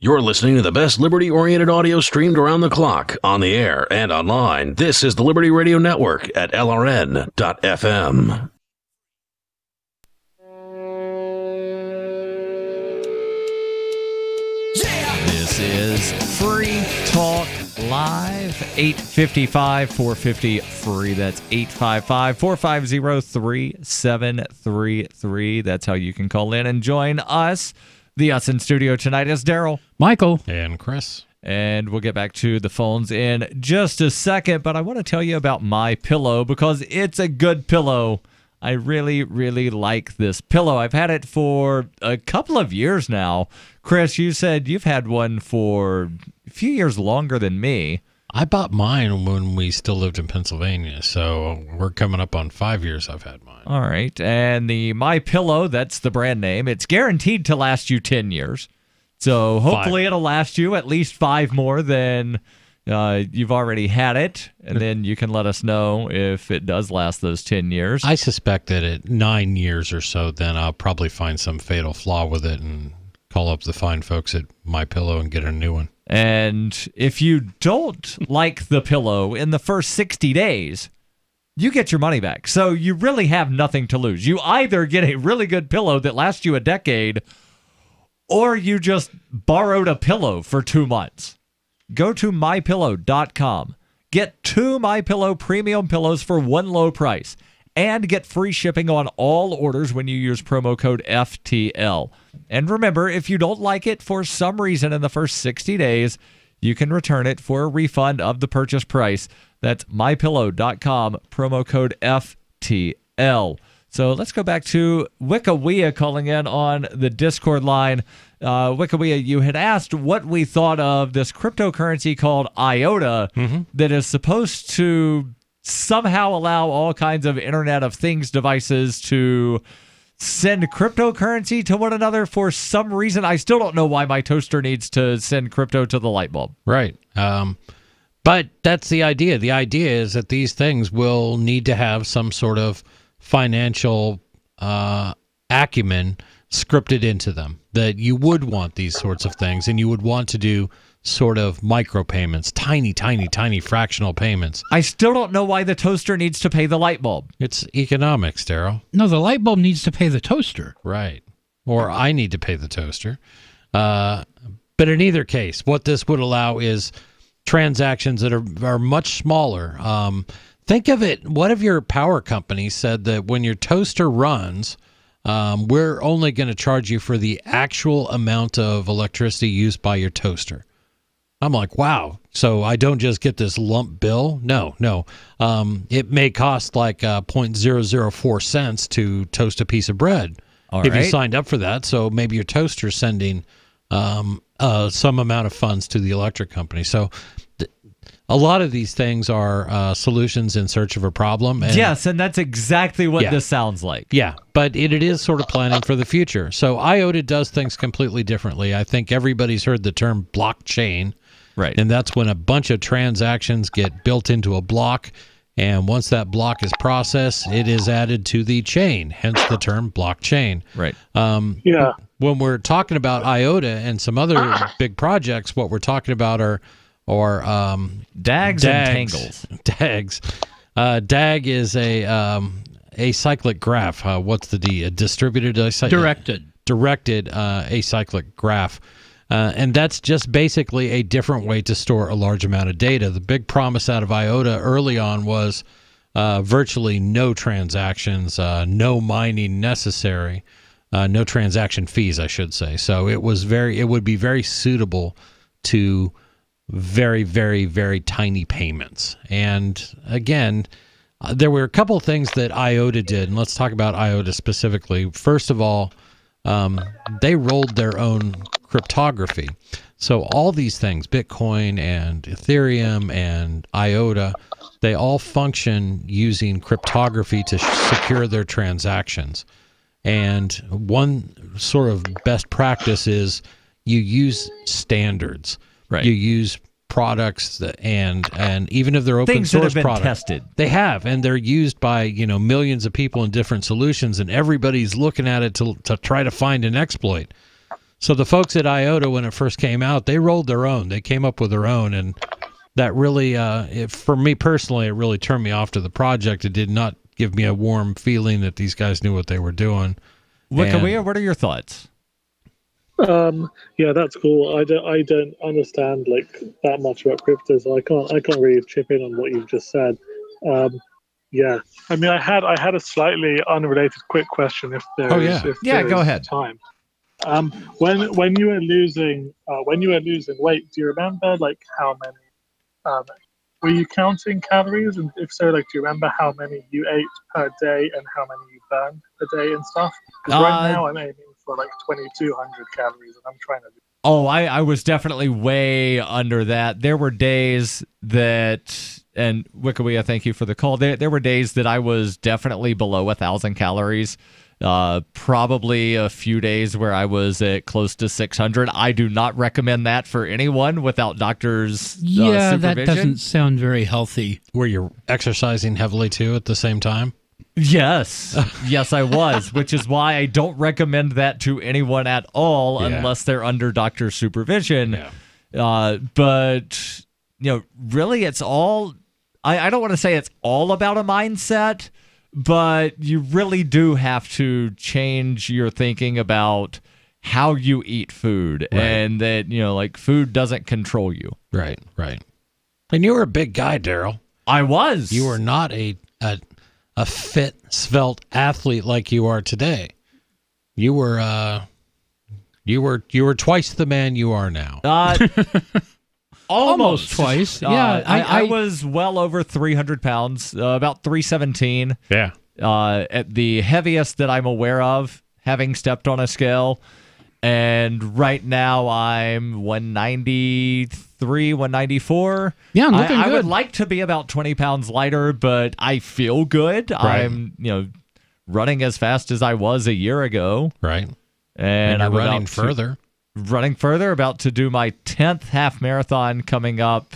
You're listening to the best liberty-oriented audio streamed around the clock, on the air, and online. This is the Liberty Radio Network at LRN.FM. This is Free Talk Live, 855-450-FREE. That's 855-450-3733. That's how you can call in and join us. The us in studio tonight is Darryl, Michael, and Chris. And we'll get back to the phones in just a second, but I want to tell you about my pillow because it's a good pillow. I really, really like this pillow. I've had it for a couple of years now. Chris, you said you've had one for a few years longer than me. I bought mine when we still lived in Pennsylvania, so we're coming up on 5 years I've had mine. All right, and the My Pillow, that's the brand name. It's guaranteed to last you 10 years. So hopefully it'll last you at least 5 more than you've already had it, and then you can let us know if it does last those 10 years. I suspect that at 9 years or so, then I'll probably find some fatal flaw with it and call up the fine folks at My Pillow and get a new one. And if you don't like the pillow in the first 60 days, you get your money back. So you really have nothing to lose. You either get a really good pillow that lasts you a decade, or you just borrowed a pillow for 2 months. Go to mypillow.com. Get 2 MyPillow premium pillows for one low price and get free shipping on all orders when you use promo code FTL. And remember, if you don't like it for some reason in the first 60 days, you can return it for a refund of the purchase price. That's mypillow.com, promo code FTL. So let's go back to Wikiwea calling in on the Discord line. Wikiwea, you had asked what we thought of this cryptocurrency called IOTA that is supposed to somehow allow all kinds of Internet of Things devices to send cryptocurrency to one another for some reason. I still don't know why my toaster needs to send crypto to the light bulb. Right. But that's the idea. The idea is that these things will need to have some sort of financial acumen scripted into them, that you would want these sorts of things, and you would want to do sort of micropayments, tiny fractional payments. I still don't know why the toaster needs to pay the light bulb. It's economics, Darryl. No, the light bulb needs to pay the toaster. Right. Or I need to pay the toaster. But in either case, what this would allow is transactions that are much smaller. Think of it, what if your power company said that when your toaster runs, we're only going to charge you for the actual amount of electricity used by your toaster? I'm like, wow. So I don't just get this lump bill? No. It may cost like 0.004 cents to toast a piece of bread if you signed up for that. So maybe your toaster's sending some amount of funds to the electric company. So a lot of these things are solutions in search of a problem. And yes, and that's exactly what this sounds like. Yeah, but it is sort of planning for the future. So IOTA does things completely differently. I think everybody's heard the term blockchain. Right. And that's when a bunch of transactions get built into a block. And once that block is processed, it is added to the chain, hence the term blockchain. Right. When we're talking about IOTA and some other big projects, what we're talking about are DAGs and tangles. DAGs. DAG is a acyclic graph. What's the D? A distributed directed acyclic graph. And that's just basically a different way to store a large amount of data. The big promise out of IOTA early on was virtually no transactions, no mining necessary, no transaction fees, I should say. So it would be very suitable to very, very, very tiny payments. And again, there were a couple of things that IOTA did, and let's talk about IOTA specifically. First of all, they rolled their own cryptography. So all these things, Bitcoin and Ethereum and IOTA, they all function using cryptography to secure their transactions. And one sort of best practice is you use standards. Right. You use products that, and even if they're open things source that have been products, tested. they have, and they're used by millions of people in different solutions, and everybody's looking at it to try to find an exploit. So the folks at IOTA, when it first came out, they rolled their own. They came up with their own, and that really, for me personally, it really turned me off to the project. It did not give me a warm feeling that these guys knew what they were doing. Wikiwea, what are your thoughts? Yeah, that's cool. I don't understand that much about crypto, so I can't really chip in on what you've just said. Yeah, I mean, I had a slightly unrelated quick question. If there go ahead. Time. When you were losing weight, do you remember how many? Were you counting calories? And if so, do you remember how many you ate per day and how many you burned per day and stuff? Because right now I'm aiming for 2,200 calories, and I'm trying to do. Oh, I was definitely way under that. There were days that, and Wikiwea, thank you for the call. There were days that I was definitely below 1,000 calories. Probably a few days where I was at close to 600. I do not recommend that for anyone without doctor's supervision. That doesn't sound very healthy. Were you exercising heavily too at the same time? Yes. Yes, I was, which is why I don't recommend that to anyone at all unless they're under doctor's supervision. Yeah. But, really it's all, I don't want to say it's all about a mindset, but you really do have to change your thinking about how you eat food, and that, like, food doesn't control you. Right. And you were a big guy, Darryl. I was. You were not a fit, svelte athlete like you are today. You were twice the man you are now. Almost twice. Yeah, I was well over 300 pounds, about 317. Yeah. At the heaviest that I'm aware of, having stepped on a scale. And right now I'm 193, 194. Yeah, I'm looking good. I would like to be about 20 pounds lighter, but I feel good. Right. I'm, running as fast as I was a year ago. Right. And I'm running further. Running further, about to do my 10th half marathon coming up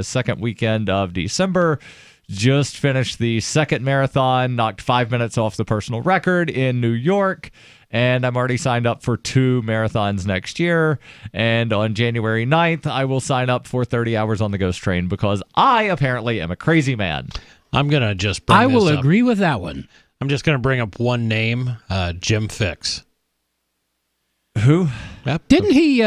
second weekend of December. Just finished the second marathon, knocked 5 minutes off the personal record in New York, and I'm already signed up for 2 marathons next year. And on January 9th, I will sign up for 30 hours on the Ghost Train because I apparently am a crazy man. I'm going to just bring I this will up. agree with that one. I'm just going to bring up one name, Jim Fix. Who? Yep. Didn't he?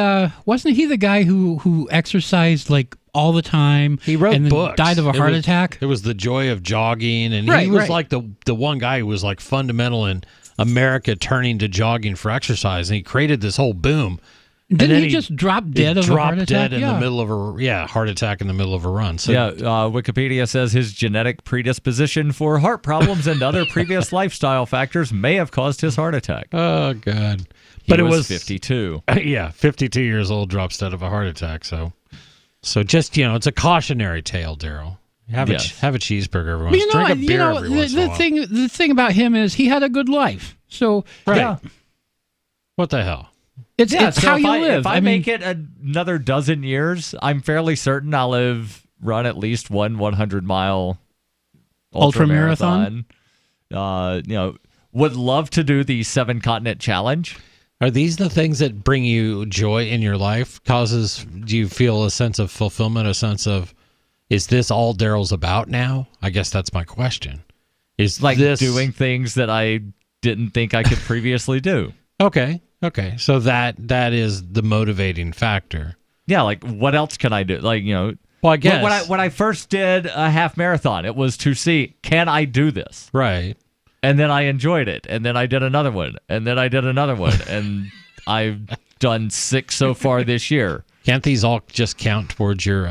Wasn't he the guy who exercised like all the time? He wrote and then books. Died of a heart attack. It was The Joy of Jogging, and he was like the one guy who was like fundamental in America turning to jogging for exercise, and he created this whole boom. Didn't he just drop dead of a heart attack? Dead in the middle of heart attack in the middle of a run. So, Wikipedia says his genetic predisposition for heart problems and other previous lifestyle factors may have caused his heart attack. Oh, God. But it was 52. 52 years old, drops dead of a heart attack. So just, it's a cautionary tale, Darryl. Have a cheeseburger every once. Drink a beer every once in a while. The thing about him is he had a good life. So, what the hell? It's so how you live. If I make it another dozen years, I'm fairly certain I'll have run at least one 100-mile ultra marathon. Would love to do the 7-continent challenge. Are these the things that bring you joy in your life? Do you feel a sense of fulfillment, a sense of, is this all Darryl's about now? I guess that's my question. Is like this doing things that I didn't think I could previously do? Okay. So that is the motivating factor. Yeah, like what else can I do? Like, well, I guess when I first did a half marathon, it was to see, can I do this? Right. And then I enjoyed it. And then I did another one. And then I did another one. And I've done 6 so far this year. Can't these all just count towards your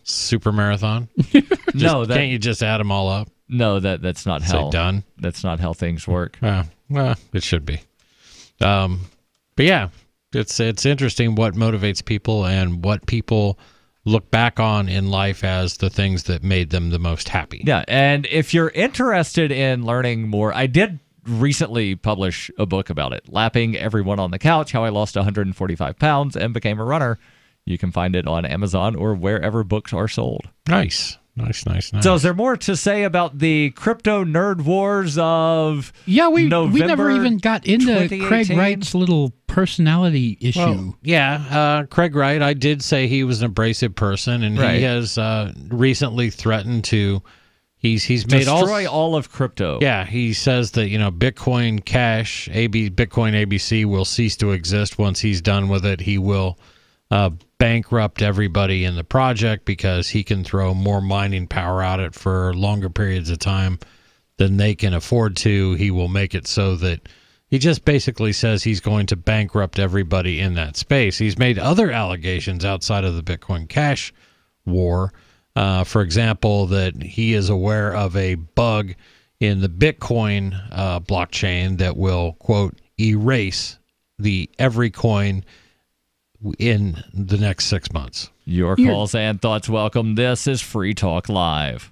super marathon? No. Can't you just add them all up? No, that's not how. Done? That's not how things work. Well, it should be. But yeah, it's interesting what motivates people and what people look back on in life as the things that made them the most happy. Yeah, and if you're interested in learning more, I did recently publish a book about it, Lapping Everyone on the Couch, How I Lost 145 Pounds and Became a Runner. You can find it on Amazon or wherever books are sold. Nice. So is there more to say about the crypto nerd wars of November we never even got into Craig Wright's little personality issue. Well, Craig Wright, I did say he was an abrasive person, and he has recently threatened to he's made destroy all of crypto. Yeah, he says that Bitcoin Cash, Bitcoin ABC will cease to exist once he's done with it. He will bankrupt everybody in the project because he can throw more mining power at it for longer periods of time than they can afford to. He will make it so that he just basically says he's going to bankrupt everybody in that space. He's made other allegations outside of the Bitcoin Cash war. For example, that he is aware of a bug in the Bitcoin blockchain that will, quote, erase every coin in the next 6 months. Your calls and thoughts welcome. This is Free Talk Live.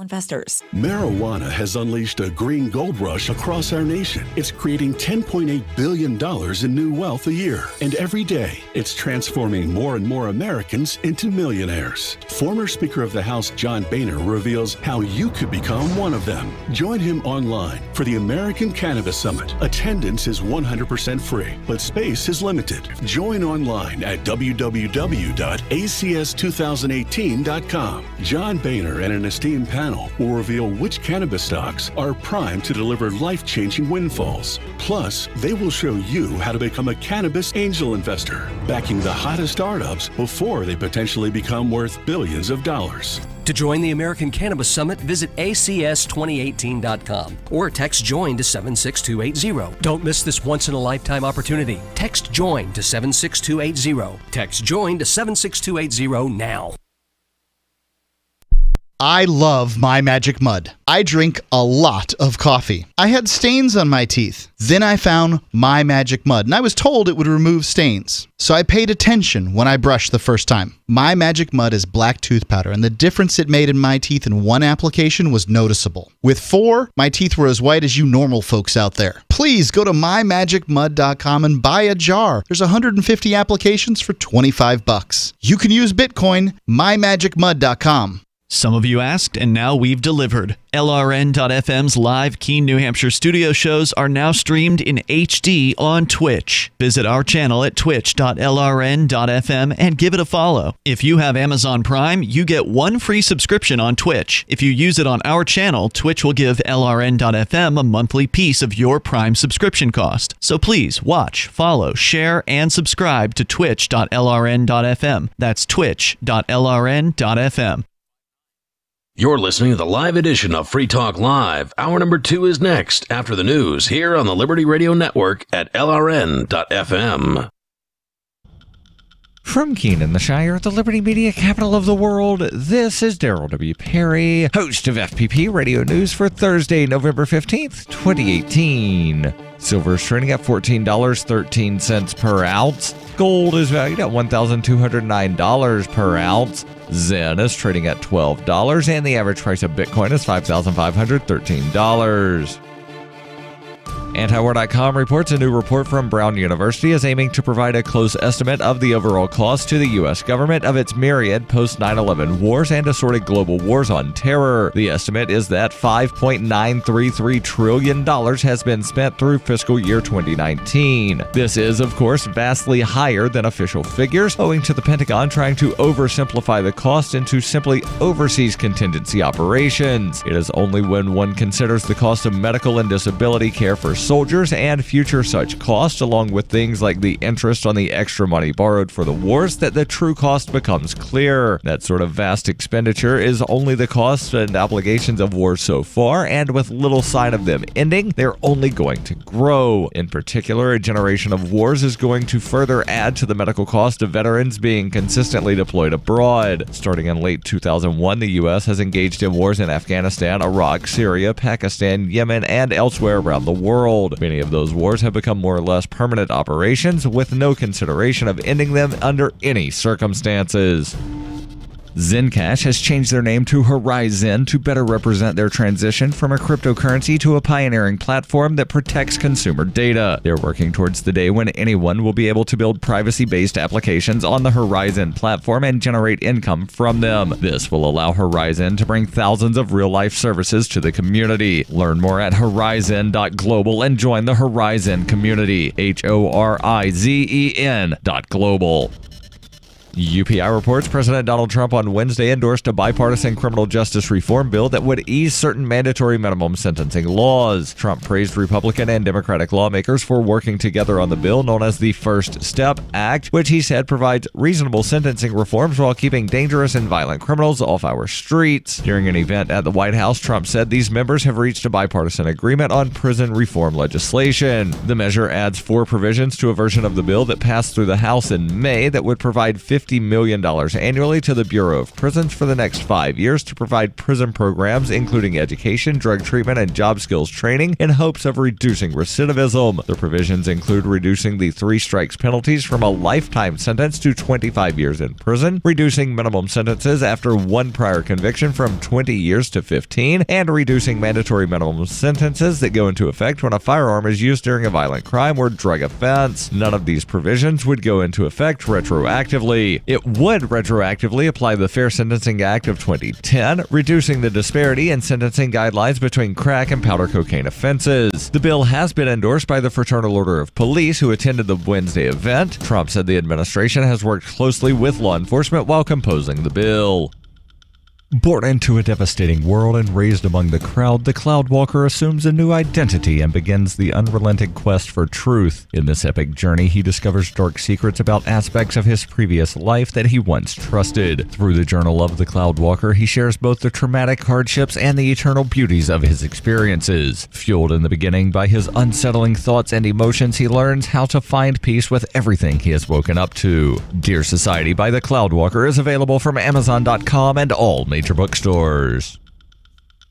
Investors. Marijuana has unleashed a green gold rush across our nation. It's creating $10.8 billion in new wealth a year. And every day, it's transforming more and more Americans into millionaires. Former Speaker of the House John Boehner reveals how you could become one of them. Join him online for the American Cannabis Summit. Attendance is 100% free, but space is limited. Join online at www.acs2018.com. John Boehner and an esteemed panel channel will reveal which cannabis stocks are primed to deliver life-changing windfalls. Plus, they will show you how to become a cannabis angel investor, backing the hottest startups before they potentially become worth billions of dollars. To join the American Cannabis Summit, visit acs2018.com or text JOIN to 76280. Don't miss this once-in-a-lifetime opportunity. Text JOIN to 76280. Text JOIN to 76280 now. I love My Magic Mud. I drink a lot of coffee. I had stains on my teeth. Then I found My Magic Mud, and I was told it would remove stains. So I paid attention when I brushed the first time. My Magic Mud is black tooth powder, and the difference it made in my teeth in one application was noticeable. With 4, my teeth were as white as you normal folks out there. Please go to mymagicmud.com and buy a jar. There's 150 applications for $25. You can use Bitcoin, mymagicmud.com. Some of you asked, and now we've delivered. LRN.FM's live Keene, New Hampshire studio shows are now streamed in HD on Twitch. Visit our channel at twitch.lrn.fm and give it a follow. If you have Amazon Prime, you get 1 free subscription on Twitch. If you use it on our channel, Twitch will give LRN.FM a monthly piece of your Prime subscription cost. So please watch, follow, share, and subscribe to twitch.lrn.fm. That's twitch.lrn.fm. You're listening to the live edition of Free Talk Live. Hour number 2 is next after the news here on the Liberty Radio Network at LRN.FM. From Keene in the Shire, the Liberty Media capital of the world, this is Darryl W. Perry, host of FPP Radio News for Thursday, November 15th, 2018. Silver is trading at $14.13 per ounce. Gold is valued at $1,209 per ounce. Zen is trading at $12, and the average price of Bitcoin is $5,513. Antiwar.com reports a new report from Brown University is aiming to provide a close estimate of the overall cost to the U.S. government of its myriad post-9/11 wars and assorted global wars on terror. The estimate is that $5.933 trillion has been spent through fiscal year 2019. This is, of course, vastly higher than official figures, owing to the Pentagon trying to oversimplify the cost into simply overseas contingency operations. It is only when one considers the cost of medical and disability care for soldiers and future such costs, along with things like the interest on the extra money borrowed for the wars, that the true cost becomes clear. That sort of vast expenditure is only the costs and obligations of wars so far, and with little sign of them ending, they're only going to grow. In particular, a generation of wars is going to further add to the medical cost of veterans being consistently deployed abroad. Starting in late 2001, the U.S. has engaged in wars in Afghanistan, Iraq, Syria, Pakistan, Yemen, and elsewhere around the world. Many of those wars have become more or less permanent operations with no consideration of ending them under any circumstances. Zencash has changed their name to Horizon to better represent their transition from a cryptocurrency to a pioneering platform that protects consumer data. They're working towards the day when anyone will be able to build privacy-based applications on the Horizon platform and generate income from them. This will allow Horizon to bring thousands of real-life services to the community. Learn more at horizon.global and join the Horizon community. HORIZEN.global. UPI reports President Donald Trump on Wednesday endorsed a bipartisan criminal justice reform bill that would ease certain mandatory minimum sentencing laws. Trump praised Republican and Democratic lawmakers for working together on the bill known as the First Step Act, which he said provides reasonable sentencing reforms while keeping dangerous and violent criminals off our streets. During an event at the White House, Trump said these members have reached a bipartisan agreement on prison reform legislation. The measure adds 4 provisions to a version of the bill that passed through the House in May that would provide $50 million annually to the Bureau of Prisons for the next 5 years to provide prison programs including education, drug treatment, and job skills training in hopes of reducing recidivism. The provisions include reducing the 3 strikes penalties from a lifetime sentence to 25 years in prison, reducing minimum sentences after 1 prior conviction from 20 years to 15, and reducing mandatory minimum sentences that go into effect when a firearm is used during a violent crime or drug offense. None of these provisions would go into effect retroactively. It would retroactively apply the Fair Sentencing Act of 2010, reducing the disparity in sentencing guidelines between crack and powder cocaine offenses. The bill has been endorsed by the Fraternal Order of Police, who attended the Wednesday event. Trump said the administration has worked closely with law enforcement while composing the bill. Born into a devastating world and raised among the crowd, the Cloudwalker assumes a new identity and begins the unrelenting quest for truth. In this epic journey, he discovers dark secrets about aspects of his previous life that he once trusted. Through the Journal of the Cloudwalker, he shares both the traumatic hardships and the eternal beauties of his experiences. Fueled in the beginning by his unsettling thoughts and emotions, he learns how to find peace with everything he has woken up to. Dear Society by the Cloudwalker is available from Amazon.com and all major bookstores.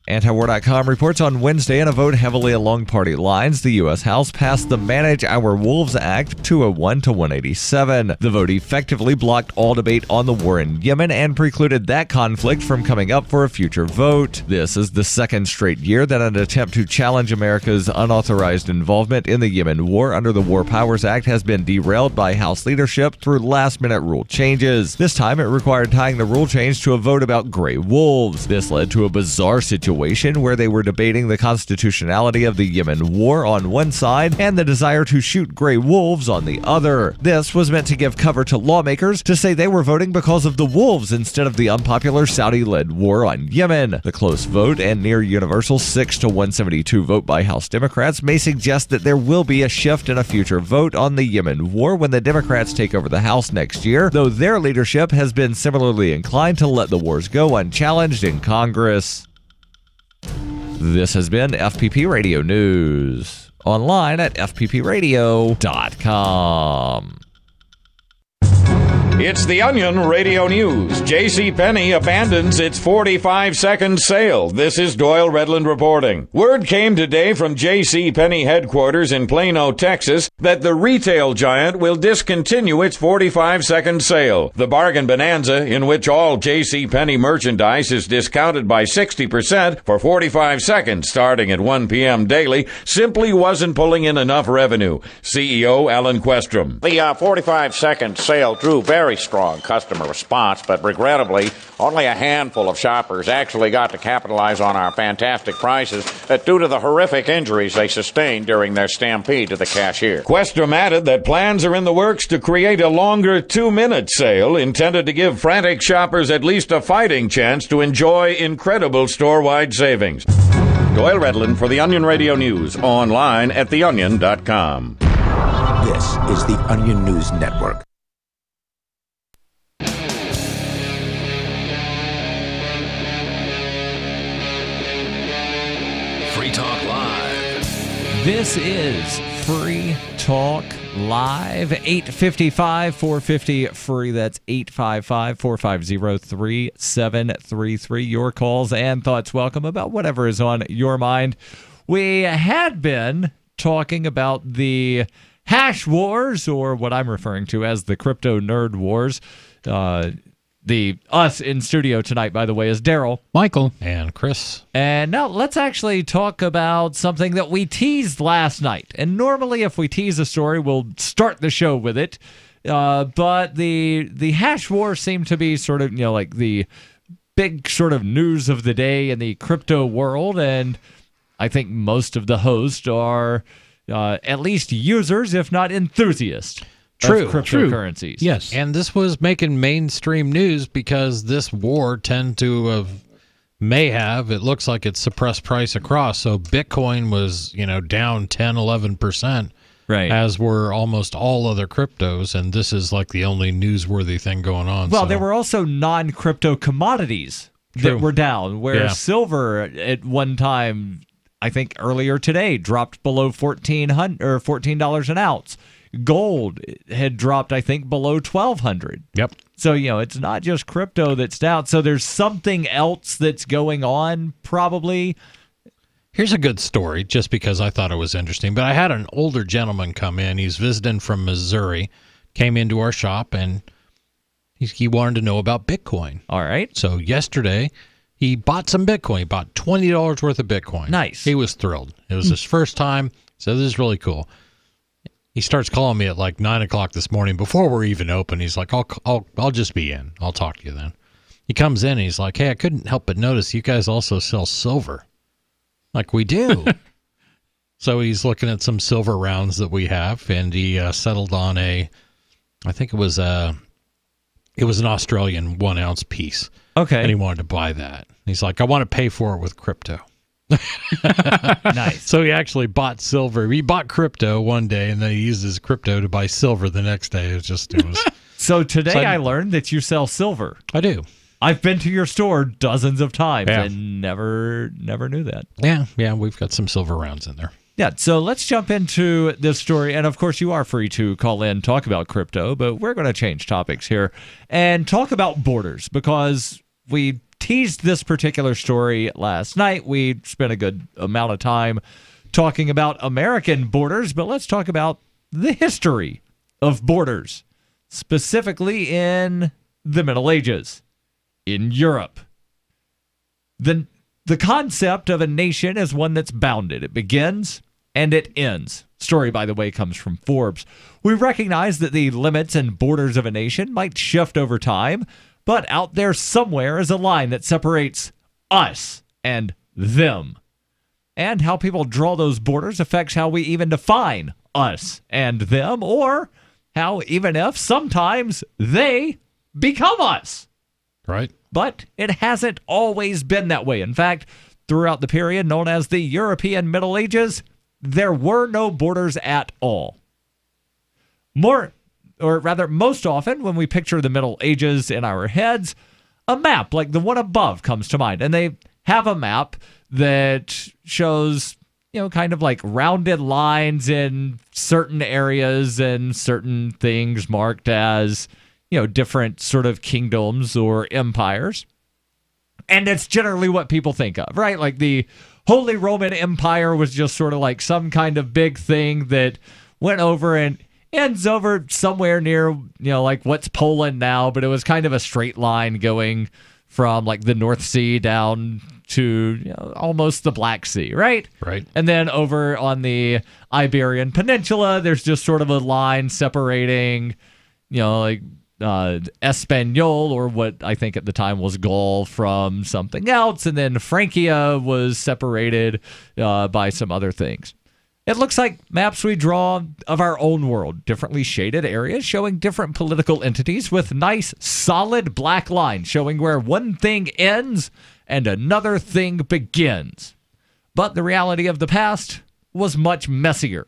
Antiwar.com reports on Wednesday, in a vote heavily along party lines, the U.S. House passed the Manage Our Wolves Act 201 to 187. The vote effectively blocked all debate on the war in Yemen and precluded that conflict from coming up for a future vote. This is the second straight year that an attempt to challenge America's unauthorized involvement in the Yemen war under the War Powers Act has been derailed by House leadership through last-minute rule changes. This time, it required tying the rule change to a vote about gray wolves. This led to a bizarre situation where they were debating the constitutionality of the Yemen war on one side and the desire to shoot gray wolves on the other. This was meant to give cover to lawmakers to say they were voting because of the wolves instead of the unpopular Saudi-led war on Yemen. The close vote and near universal 6 to 172 vote by House Democrats may suggest that there will be a shift in a future vote on the Yemen war when the Democrats take over the House next year, though their leadership has been similarly inclined to let the wars go unchallenged in Congress. This has been FPP Radio News. Online at fppradio.com. It's the Onion Radio News. JCPenney abandons its 45-second sale. This is Doyle Redland reporting. Word came today from JCPenney headquarters in Plano, Texas, that the retail giant will discontinue its 45-second sale. The bargain bonanza, in which all JCPenney merchandise is discounted by 60% for 45 seconds starting at 1 p.m. daily, simply wasn't pulling in enough revenue. CEO Alan Questrom. The 45-second sale drew very strong customer response, but regrettably, only a handful of shoppers actually got to capitalize on our fantastic prices due to the horrific injuries they sustained during their stampede to the cashier. Questrom added that plans are in the works to create a longer 2-minute sale intended to give frantic shoppers at least a fighting chance to enjoy incredible store-wide savings. Doyle Redland for the Onion Radio News, online at theonion.com. This is the Onion News Network. Free Talk Live. This is Free Talk Live. 855-450-FREE. That's 855-450-3733. Your calls and thoughts welcome about whatever is on your mind. We had been talking about the hash wars, or what I'm referring to as the crypto nerd wars. Us in studio tonight, by the way, is Darryl, Michael, and Chris. And now let's actually talk about something that we teased last night. And normally, if we tease a story, we'll start the show with it. But the hash war seemed to be sort of, like the big sort of news of the day in the crypto world. And I think most of the hosts are at least users, if not enthusiasts. True. Of cryptocurrencies. True. Yes. And this was making mainstream news because this war may have, it looks like it's suppressed price across. So Bitcoin was, down 10, 11%. Right. As were almost all other cryptos. And this is like the only newsworthy thing going on. Well, there were also non-crypto commodities that were down, where silver at one time, I think earlier today, dropped below $14 an ounce. Gold had dropped, I think, below $1,200. Yep. So, it's not just crypto that's down. So there's something else that's going on, probably. Here's a good story, just because I thought it was interesting. But I had an older gentleman come in. He's visiting from Missouri, came into our shop, and he wanted to know about Bitcoin. All right. So yesterday, he bought some Bitcoin. He bought $20 worth of Bitcoin. Nice. He was thrilled. It was his first time, so this is really cool. He starts calling me at like 9 o'clock this morning before we're even open. He's like, I'll just be in. I'll talk to you then. He comes in and he's like, hey, I couldn't help but notice you guys also sell silver. Like, we do. So he's looking at some silver rounds that we have, and he settled on I think it was a It was an Australian 1 ounce piece. Okay. And he wanted to buy that. He's like, I want to pay for it with crypto. Nice. So he actually bought silver. He bought crypto one day, and then he used his crypto to buy silver the next day. It was. So today I learned that you sell silver. I do. I've been to your store dozens of times and never knew that. Yeah, we've got some silver rounds in there. Yeah, so let's jump into this story. And of course, you are free to call in, talk about crypto, but we're going to change topics here and talk about borders, because we teased this particular story last night. We spent a good amount of time talking about American borders, but let's talk about the history of borders, specifically in the Middle Ages, in Europe. The concept of a nation is one that's bounded. It begins and it ends. Story, by the way, comes from Forbes. We recognize that the limits and borders of a nation might shift over time, but out there somewhere is a line that separates us and them. And how people draw those borders affects how we even define us and them, or how, even if sometimes they become us. Right. But it hasn't always been that way. In fact, throughout the period known as the European Middle Ages, there were no borders at all. Most often, when we picture the Middle Ages in our heads, a map like the one above comes to mind. And they have a map that shows, kind of like rounded lines in certain areas and certain things marked as, different sort of kingdoms or empires. And it's generally what people think of, right? Like the Holy Roman Empire was just sort of like some kind of big thing that went over and ends over somewhere near, like what's Poland now, but it was kind of a straight line going from like the North Sea down to almost the Black Sea, right? Right. And then over on the Iberian Peninsula, there's just sort of a line separating, Espanol, or what I think at the time was Gaul, from something else, and then Francia was separated by some other things. It looks like maps we draw of our own world, differently shaded areas showing different political entities with nice, solid black lines showing where one thing ends and another thing begins. But the reality of the past was much messier.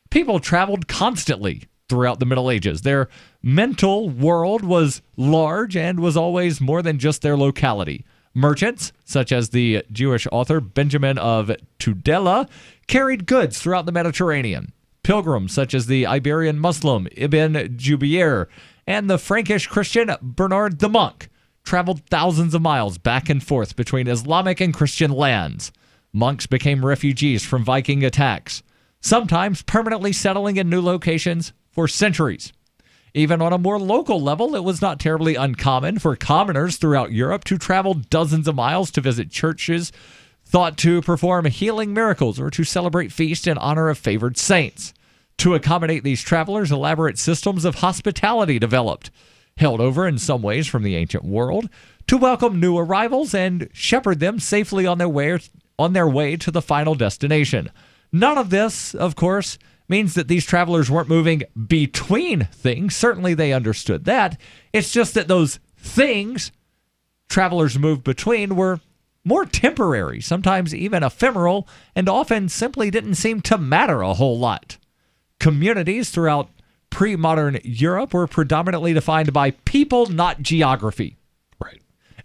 People traveled constantly throughout the Middle Ages. Their mental world was large and was always more than just their locality. Merchants, such as the Jewish author Benjamin of Tudela, carried goods throughout the Mediterranean. Pilgrims, such as the Iberian Muslim Ibn Jubayr and the Frankish Christian Bernard the Monk, traveled thousands of miles back and forth between Islamic and Christian lands. Monks became refugees from Viking attacks, sometimes permanently settling in new locations for centuries. Even on a more local level, it was not terribly uncommon for commoners throughout Europe to travel dozens of miles to visit churches thought to perform healing miracles or to celebrate feasts in honor of favored saints. To accommodate these travelers, elaborate systems of hospitality developed, held over in some ways from the ancient world, to welcome new arrivals and shepherd them safely on their way to the final destination. None of this, of course, means that these travelers weren't moving between things. Certainly they understood that. It's just that those things travelers moved between were more temporary, sometimes even ephemeral, and often simply didn't seem to matter a whole lot. Communities throughout pre-modern Europe were predominantly defined by people, not geography. Right.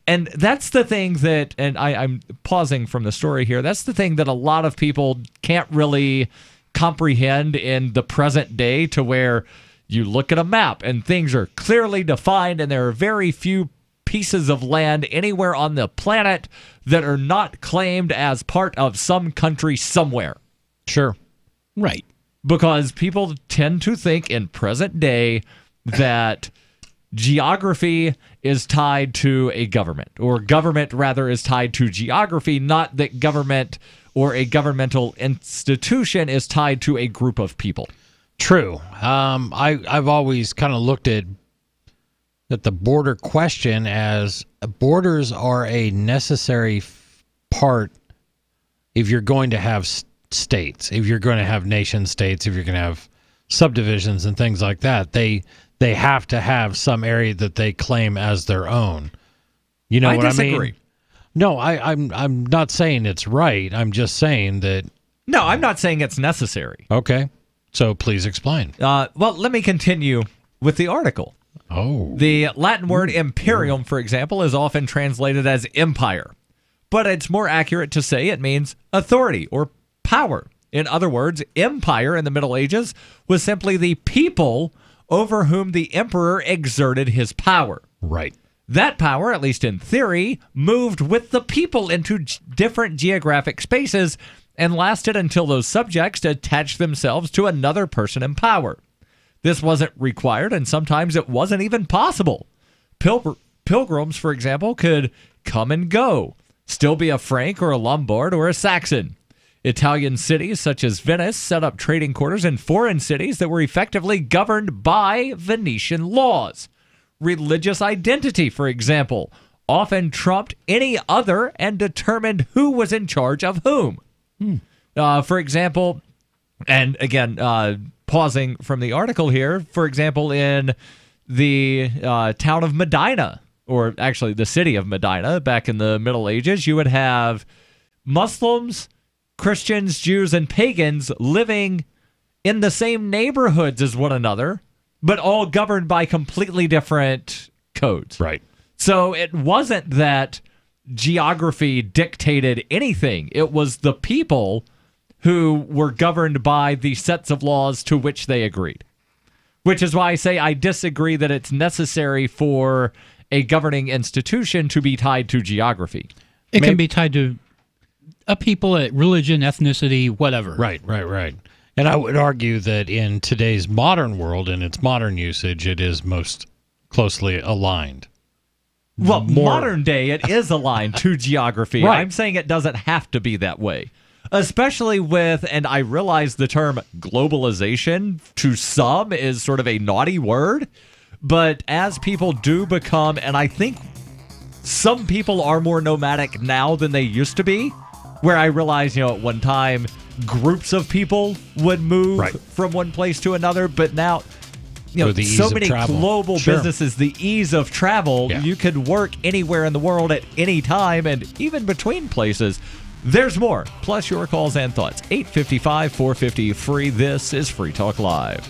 And that's the thing that, and I'm pausing from the story here, that's the thing that a lot of people can't really comprehend in the present day, to where you look at a map and things are clearly defined and there are very few pieces of land anywhere on the planet that are not claimed as part of some country somewhere. Sure. Right. Because people tend to think in present day that geography is tied to a government, or government rather is tied to geography, not that government or a governmental institution is tied to a group of people. True. I've always kind of looked at the border question as borders are a necessary part if you're going to have states, if you're going to have nation states, if you're going to have subdivisions and things like that. They they have to have some area that they claim as their own. You know what I mean? I disagree. No, I'm not saying it's right. I'm just saying that... No, I'm not saying it's necessary. Okay. So please explain. Well, let me continue with the article. Oh. The Latin word imperium, for example, is often translated as empire. But it's more accurate to say it means authority or power. In other words, empire in the Middle Ages was simply the people over whom the emperor exerted his power. Right. That power, at least in theory, moved with the people into different geographic spaces and lasted until those subjects attached themselves to another person in power. This wasn't required, and sometimes it wasn't even possible. Pilgrims, for example, could come and go, still be a Frank or a Lombard or a Saxon. Italian cities such as Venice set up trading quarters in foreign cities that were effectively governed by Venetian laws. Religious identity, for example, often trumped any other and determined who was in charge of whom. For example, and again, pausing from the article here, for example, in the town of Medina, or actually the city of Medina, back in the Middle Ages, you would have Muslims, Christians, Jews, and pagans living in the same neighborhoods as one another, but all governed by completely different codes. Right. So it wasn't that geography dictated anything. It was the people who were governed by the sets of laws to which they agreed. Which is why I say I disagree that it's necessary for a governing institution to be tied to geography. It can be tied to a people, religion, ethnicity, whatever. Right. And I would argue that in today's modern world, in its modern usage, it is most closely aligned. Well, modern day, it is aligned to geography. Right. I'm saying it doesn't have to be that way. Especially with, and I realize the term globalization to some is sort of a naughty word, but as people do become, and I think some people are more nomadic now than they used to be, where I realize, at one time, groups of people would move from one place to another, but now, so many global businesses, the ease of travel, you could work anywhere in the world at any time, and even between places. There's more, plus your calls and thoughts. 855-450-FREE. This is Free Talk Live.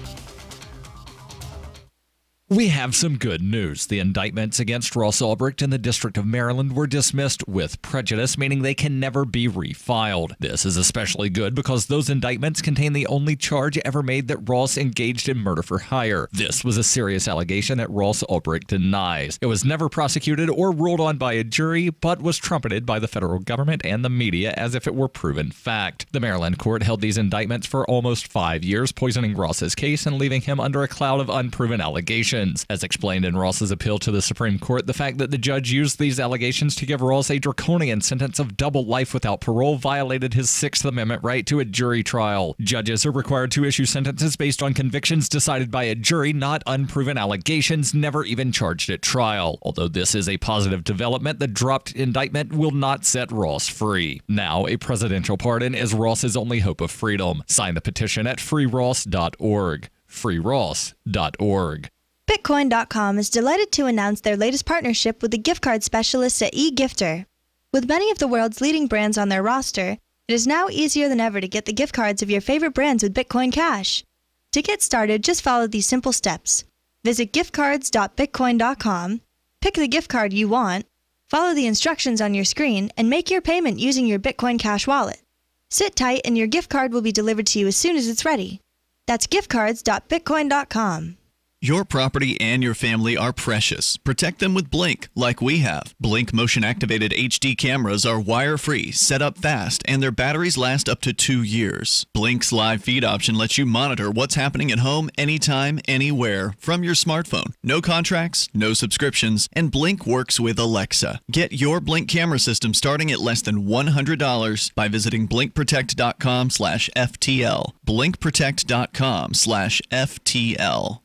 We have some good news. The indictments against Ross Ulbricht in the District of Maryland were dismissed with prejudice, meaning they can never be refiled. This is especially good because those indictments contain the only charge ever made that Ross engaged in murder for hire. This was a serious allegation that Ross Ulbricht denies. It was never prosecuted or ruled on by a jury, but was trumpeted by the federal government and the media as if it were proven fact. The Maryland court held these indictments for almost 5 years, poisoning Ross's case and leaving him under a cloud of unproven allegations. As explained in Ross's appeal to the Supreme Court, the fact that the judge used these allegations to give Ross a draconian sentence of double life without parole violated his Sixth Amendment right to a jury trial. Judges are required to issue sentences based on convictions decided by a jury, not unproven allegations never even charged at trial. Although this is a positive development, the dropped indictment will not set Ross free. Now, a presidential pardon is Ross's only hope of freedom. Sign the petition at freeross.org. freeross.org. Bitcoin.com is delighted to announce their latest partnership with the gift card specialists at eGifter. With many of the world's leading brands on their roster, it is now easier than ever to get the gift cards of your favorite brands with Bitcoin Cash. To get started, just follow these simple steps. Visit giftcards.bitcoin.com, pick the gift card you want, follow the instructions on your screen, and make your payment using your Bitcoin Cash wallet. Sit tight and your gift card will be delivered to you as soon as it's ready. That's giftcards.bitcoin.com. Your property and your family are precious. Protect them with Blink, like we have. Blink motion-activated HD cameras are wire-free, set up fast, and their batteries last up to 2 years. Blink's live feed option lets you monitor what's happening at home anytime, anywhere, from your smartphone. No contracts, no subscriptions, and Blink works with Alexa. Get your Blink camera system starting at less than $100 by visiting blinkprotect.com/FTL. blinkprotect.com/FTL.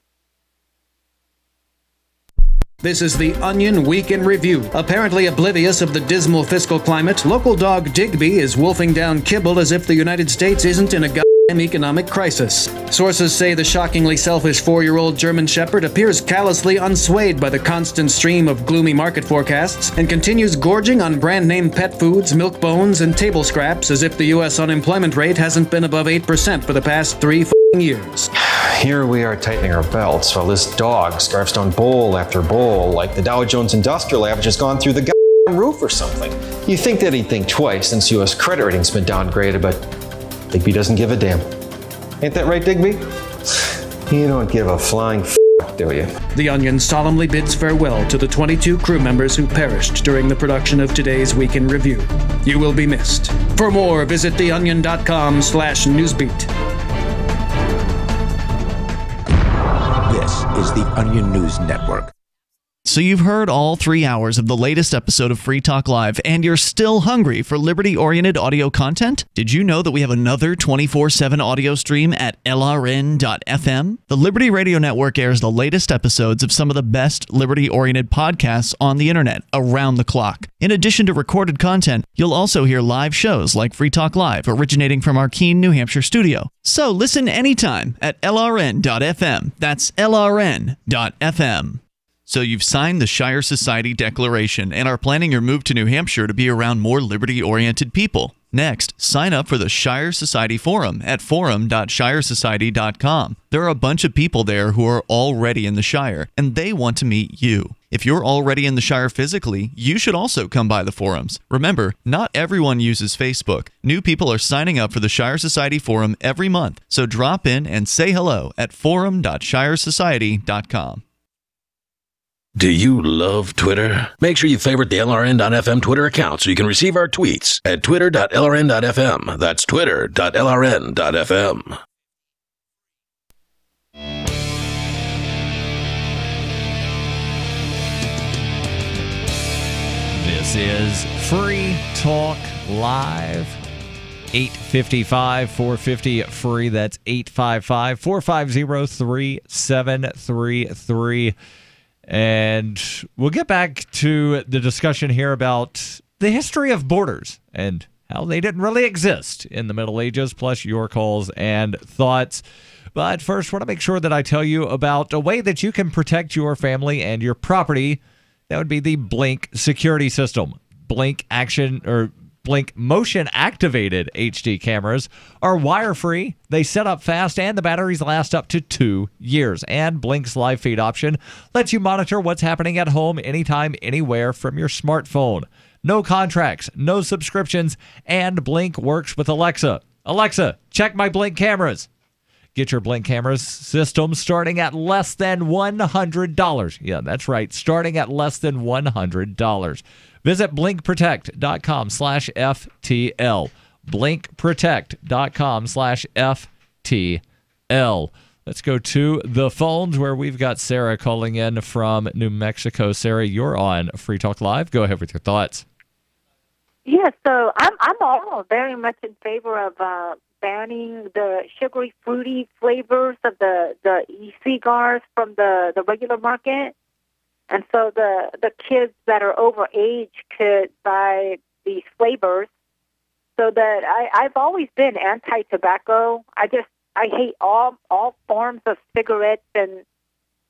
This is the Onion Week in Review. Apparently oblivious of the dismal fiscal climate, local dog Digby is wolfing down kibble as if the United States isn't in a economic crisis. Sources say the shockingly selfish 4-year-old German Shepherd appears callously unswayed by the constant stream of gloomy market forecasts and continues gorging on brand-name pet foods, milk bones, and table scraps as if the U.S. unemployment rate hasn't been above 8% for the past 3 years. Here we are tightening our belts while this dog scarfs down bowl after bowl like the Dow Jones Industrial Average has gone through the roof or something. You think that he'd think twice since U.S. credit rating's been downgraded, but Digby doesn't give a damn. Ain't that right, Digby? You don't give a flying do you? The Onion solemnly bids farewell to the 22 crew members who perished during the production of today's Week in Review. You will be missed. For more, visit theonion.com/newsbeat. This is the Onion News Network. So you've heard all 3 hours of the latest episode of Free Talk Live, and you're still hungry for liberty-oriented audio content? Did you know that we have another 24/7 audio stream at LRN.FM? The Liberty Radio Network airs the latest episodes of some of the best liberty-oriented podcasts on the internet around the clock. In addition to recorded content, you'll also hear live shows like Free Talk Live, originating from our Keene, New Hampshire studio. So listen anytime at LRN.FM. That's LRN.FM. So you've signed the Shire Society Declaration and are planning your move to New Hampshire to be around more liberty-oriented people. Next, sign up for the Shire Society Forum at forum.shiresociety.com. There are a bunch of people there who are already in the Shire, and they want to meet you. If you're already in the Shire physically, you should also come by the forums. Remember, not everyone uses Facebook. New people are signing up for the Shire Society Forum every month, so drop in and say hello at forum.shiresociety.com. Do you love Twitter? Make sure you favorite the LRN.FM Twitter account so you can receive our tweets at twitter.lrn.fm. That's twitter.lrn.fm. This is Free Talk Live. 855-450-FREE. That's 855-450-3733. And we'll get back to the discussion here about the history of borders and how they didn't really exist in the Middle Ages, plus your calls and thoughts. But first, I want to make sure that I tell you about a way that you can protect your family and your property. That would be the Blink security system. Blink motion activated HD cameras are wire-free, they set up fast, and the batteries last up to 2 years. And Blink's live feed option lets you monitor what's happening at home anytime, anywhere from your smartphone. No contracts, no subscriptions, and Blink works with Alexa. Alexa, check my Blink cameras. Get your Blink cameras system starting at less than $100. Yeah, that's right, starting at less than $100. Visit blinkprotect.com/FTL. blinkprotect.com/FTL. Let's go to the phones where we've got Sarah calling in from New Mexico. Sarah, you're on Free Talk Live. Go ahead with your thoughts. Yeah, so I'm all very much in favor of banning the sugary, fruity flavors of the e-cigars from the regular market. And so the kids that are over age could buy these flavors. So that I've always been anti-tobacco. I hate all forms of cigarettes and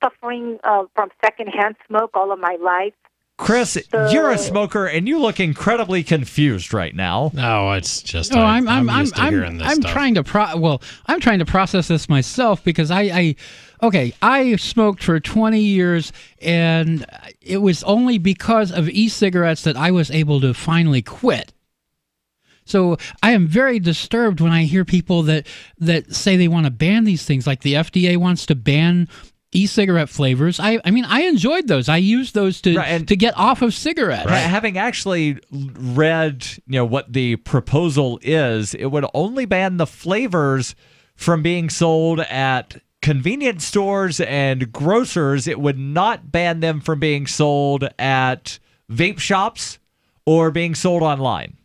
suffering from secondhand smoke all of my life. Chris, you're a smoker, and you look incredibly confused right now. No, it's just I'm used to hearing this stuff. trying to I'm trying to process this myself because I smoked for 20 years, and it was only because of e-cigarettes that I was able to finally quit. So I am very disturbed when I hear people that say they want to ban these things, like the FDA wants to ban e-cigarette flavors. I mean, I enjoyed those. I used those to get off of cigarettes. Right. Having actually read, what the proposal is, it would only ban the flavors from being sold at convenience stores and grocers. It would not ban them from being sold at vape shops or being sold online.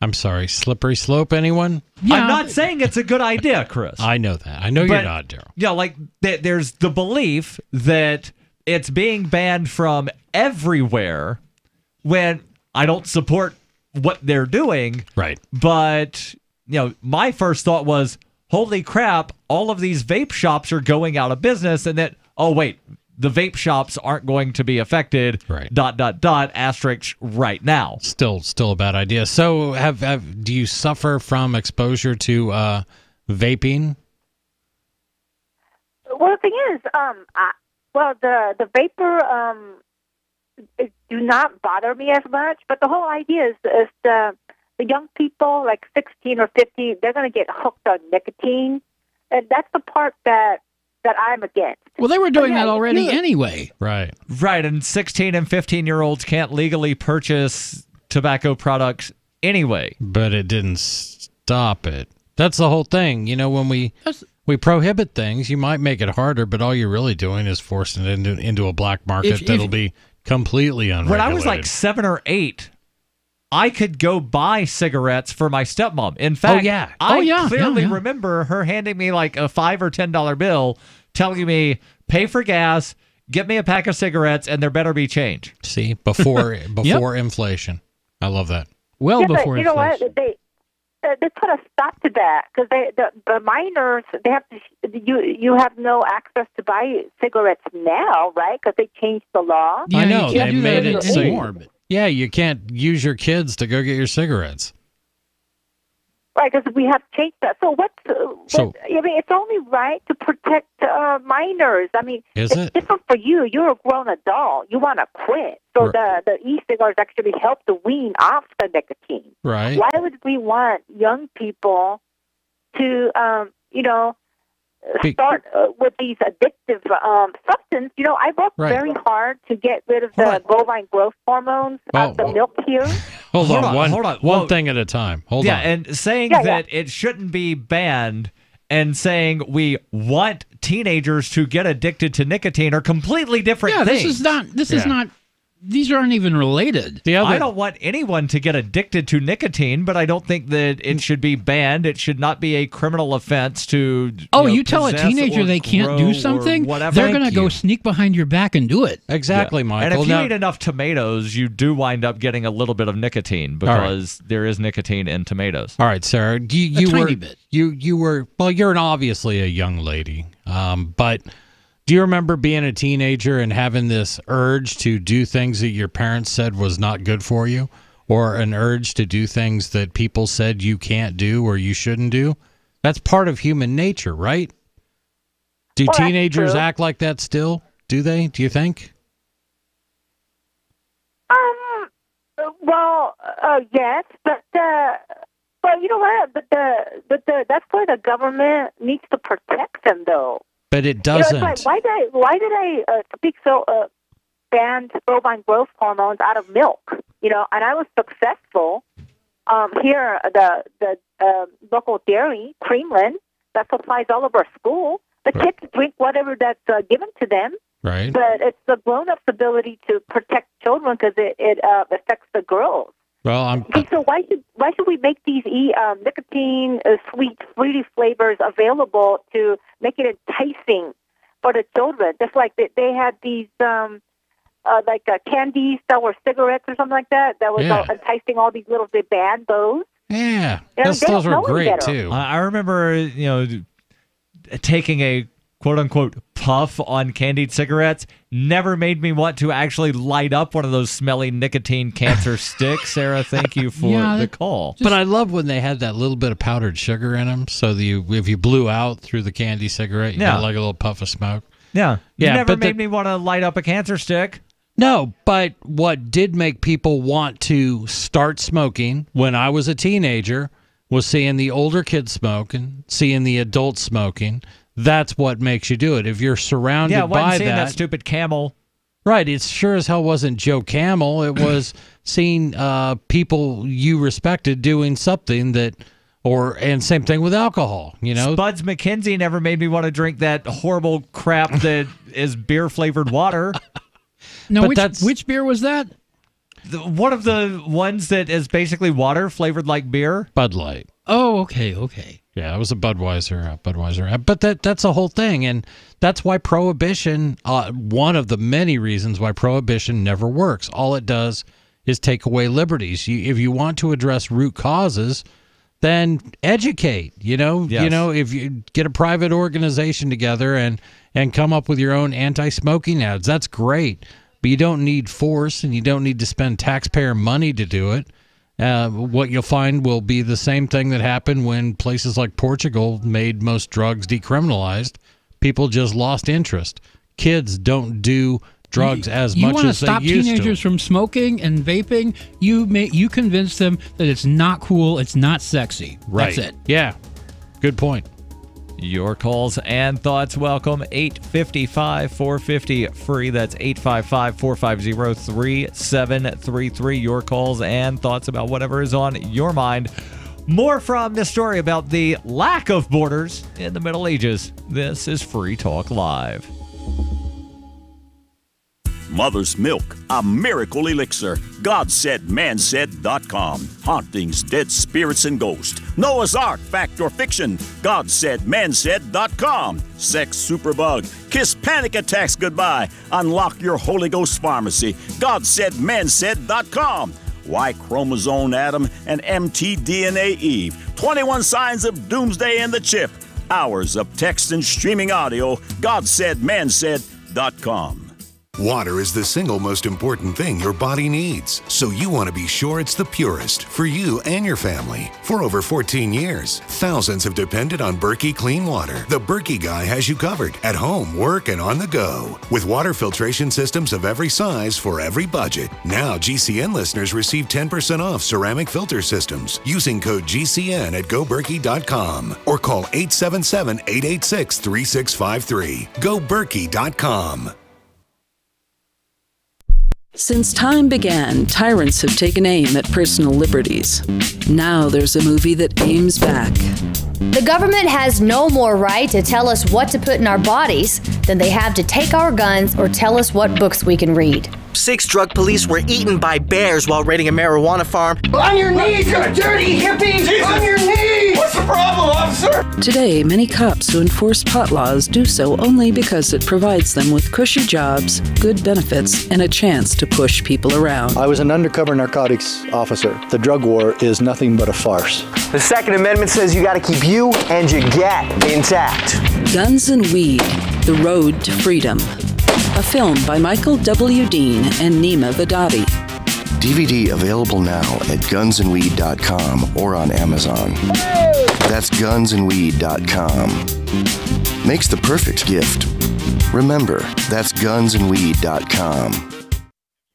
I'm sorry, slippery slope, anyone? Yeah. I'm not saying it's a good idea, Chris. I know that. I know you're not, Darryl. Yeah, there's the belief that it's being banned from everywhere when I don't support what they're doing. Right. But, my first thought was, holy crap, all of these vape shops are going out of business, and that, oh, wait, the vape shops aren't going to be affected, right. ... asterisk right now. Still a bad idea. So do you suffer from exposure to vaping? Well, the thing is, the vapor it do not bother me as much, but the whole idea is the young people, like 16 or 15, they're going to get hooked on nicotine, and that's the part that I'm against. Well, they were doing that already anyway. Right. Right, and 16 and 15-year-olds can't legally purchase tobacco products anyway. But it didn't stop it. That's the whole thing. You know, when we prohibit things, you might make it harder, but all you're really doing is forcing it into a black market that'll be completely unregulated. When I was like 7 or 8, I could go buy cigarettes for my stepmom. In fact, I clearly remember her handing me like a $5 or $10 bill, telling me, pay for gas, get me a pack of cigarettes, and there better be change. See, before inflation. I love that. Before inflation. You know what? They put a stop to that because the minors, they have to. You have no access to buy cigarettes now, right? Because they changed the law. I know they made it so. anymore. Yeah, you can't use your kids to go get your cigarettes. Right, because we have changed that. So I mean, it's only right to protect minors. I mean, it's different for you. You're a grown adult. You want to quit. So the e-cigars actually help to wean off the nicotine. Right. Why would we want young people to, start with these addictive substances? You know, I worked very hard to get rid of the bovine growth hormones out of the milk here. Hold on. One thing at a time. Hold on. And saying that it shouldn't be banned and saying we want teenagers to get addicted to nicotine are completely different things. This is not. These aren't even related. I don't want anyone to get addicted to nicotine, but I don't think that it should be banned. It should not be a criminal offense to. You tell a teenager they can't do something, they're going to go sneak behind your back and do it. Exactly, Michael. And if you eat enough tomatoes, you do wind up getting a little bit of nicotine because there is nicotine in tomatoes. All right, Sarah. A tiny bit. You were you're obviously a young lady, but. Do you remember being a teenager and having this urge to do things that your parents said was not good for you, or an urge to do things that people said you can't do or you shouldn't do? That's part of human nature, right? Do teenagers act like that still? Do they? Do you think? Yes, but you know what? But that's where the government needs to protect them, though. But it doesn't. It's like, why did I speak so ban bovine growth hormones out of milk? You know, and I was successful. Here, the local dairy, Creamland, that supplies all of our school. The kids drink whatever that's given to them. Right. But it's the grown-ups' ability to protect children because it affects the girls. Well, so why should we make these nicotine sweet fruity flavors available to make it enticing for the children? Just like they had these candies that were cigarettes or something like that was enticing all these little. They banned those. Yeah, those were great too. I remember taking a quote-unquote puff on candied cigarettes never made me want to actually light up one of those smelly nicotine cancer sticks. Sarah, thank you for the call. But I love when they had that little bit of powdered sugar in them, so that if you blew out through the candy cigarette, you got like a little puff of smoke. Yeah. Never made me want to light up a cancer stick. No, but what did make people want to start smoking when I was a teenager was seeing the older kids smoking, seeing the adults smoking. That's what makes you do it. If you're surrounded by that stupid Camel. Right. It sure as hell wasn't Joe Camel. It was seeing people you respected doing something that, and same thing with alcohol, you know. Spuds McKenzie never made me want to drink that horrible crap that is beer-flavored water. No, which beer was that? One of the ones that is basically water flavored like beer. Bud Light. Oh, okay. Yeah, it was a Budweiser. But that's the whole thing, and that's why Prohibition, one of the many reasons why Prohibition never works. All it does is take away liberties. If you want to address root causes, then educate. Yes. If you get a private organization together and come up with your own anti-smoking ads, that's great. But you don't need force, and you don't need to spend taxpayer money to do it. What you'll find will be the same thing that happened when places like Portugal made most drugs decriminalized. People just lost interest. Kids don't do drugs as much as they used to. You want to stop teenagers from smoking and vaping? You convince them that it's not cool, it's not sexy. Right. That's it. Yeah. Good point. Your calls and thoughts welcome. 855-450-FREE. That's 855-450-3733. Your calls and thoughts about whatever is on your mind. More from this story about the lack of borders in the Middle Ages. This is Free Talk Live. Mother's Milk, a miracle elixir. GodSaidManSaid.com. Hauntings, dead spirits, and ghosts. Noah's Ark, fact or fiction. GodSaidManSaid.com. Sex superbug. Kiss panic attacks goodbye. Unlock your Holy Ghost pharmacy. GodSaidManSaid.com. Y chromosome Adam and mtDNA Eve. 21 signs of doomsday in the chip. Hours of text and streaming audio. GodSaidManSaid.com. Water is the single most important thing your body needs, so you want to be sure it's the purest for you and your family. For over 14 years, thousands have depended on Berkey Clean Water. The Berkey guy has you covered at home, work, and on the go. With water filtration systems of every size for every budget. Now GCN listeners receive 10% off ceramic filter systems using code GCN at GoBerkey.com or call 877-886-3653. GoBerkey.com. Since time began, tyrants have taken aim at personal liberties. Now there's a movie that aims back. The government has no more right to tell us what to put in our bodies than they have to take our guns or tell us what books we can read. 6 drug police were eaten by bears while raiding a marijuana farm. On your knees, you dirty hippie! Jesus. On your knees! What's the problem, officer? Today, many cops who enforce pot laws do so only because it provides them with cushy jobs, good benefits, and a chance to push people around. I was an undercover narcotics officer. The drug war is nothing but a farce. The Second Amendment says you gotta keep you and your gat intact. Guns and Weed, The Road to Freedom. A film by Michael W. Dean and Nima Vadadi. DVD available now at gunsandweed.com or on Amazon. That's gunsandweed.com. Makes the perfect gift. Remember, that's gunsandweed.com.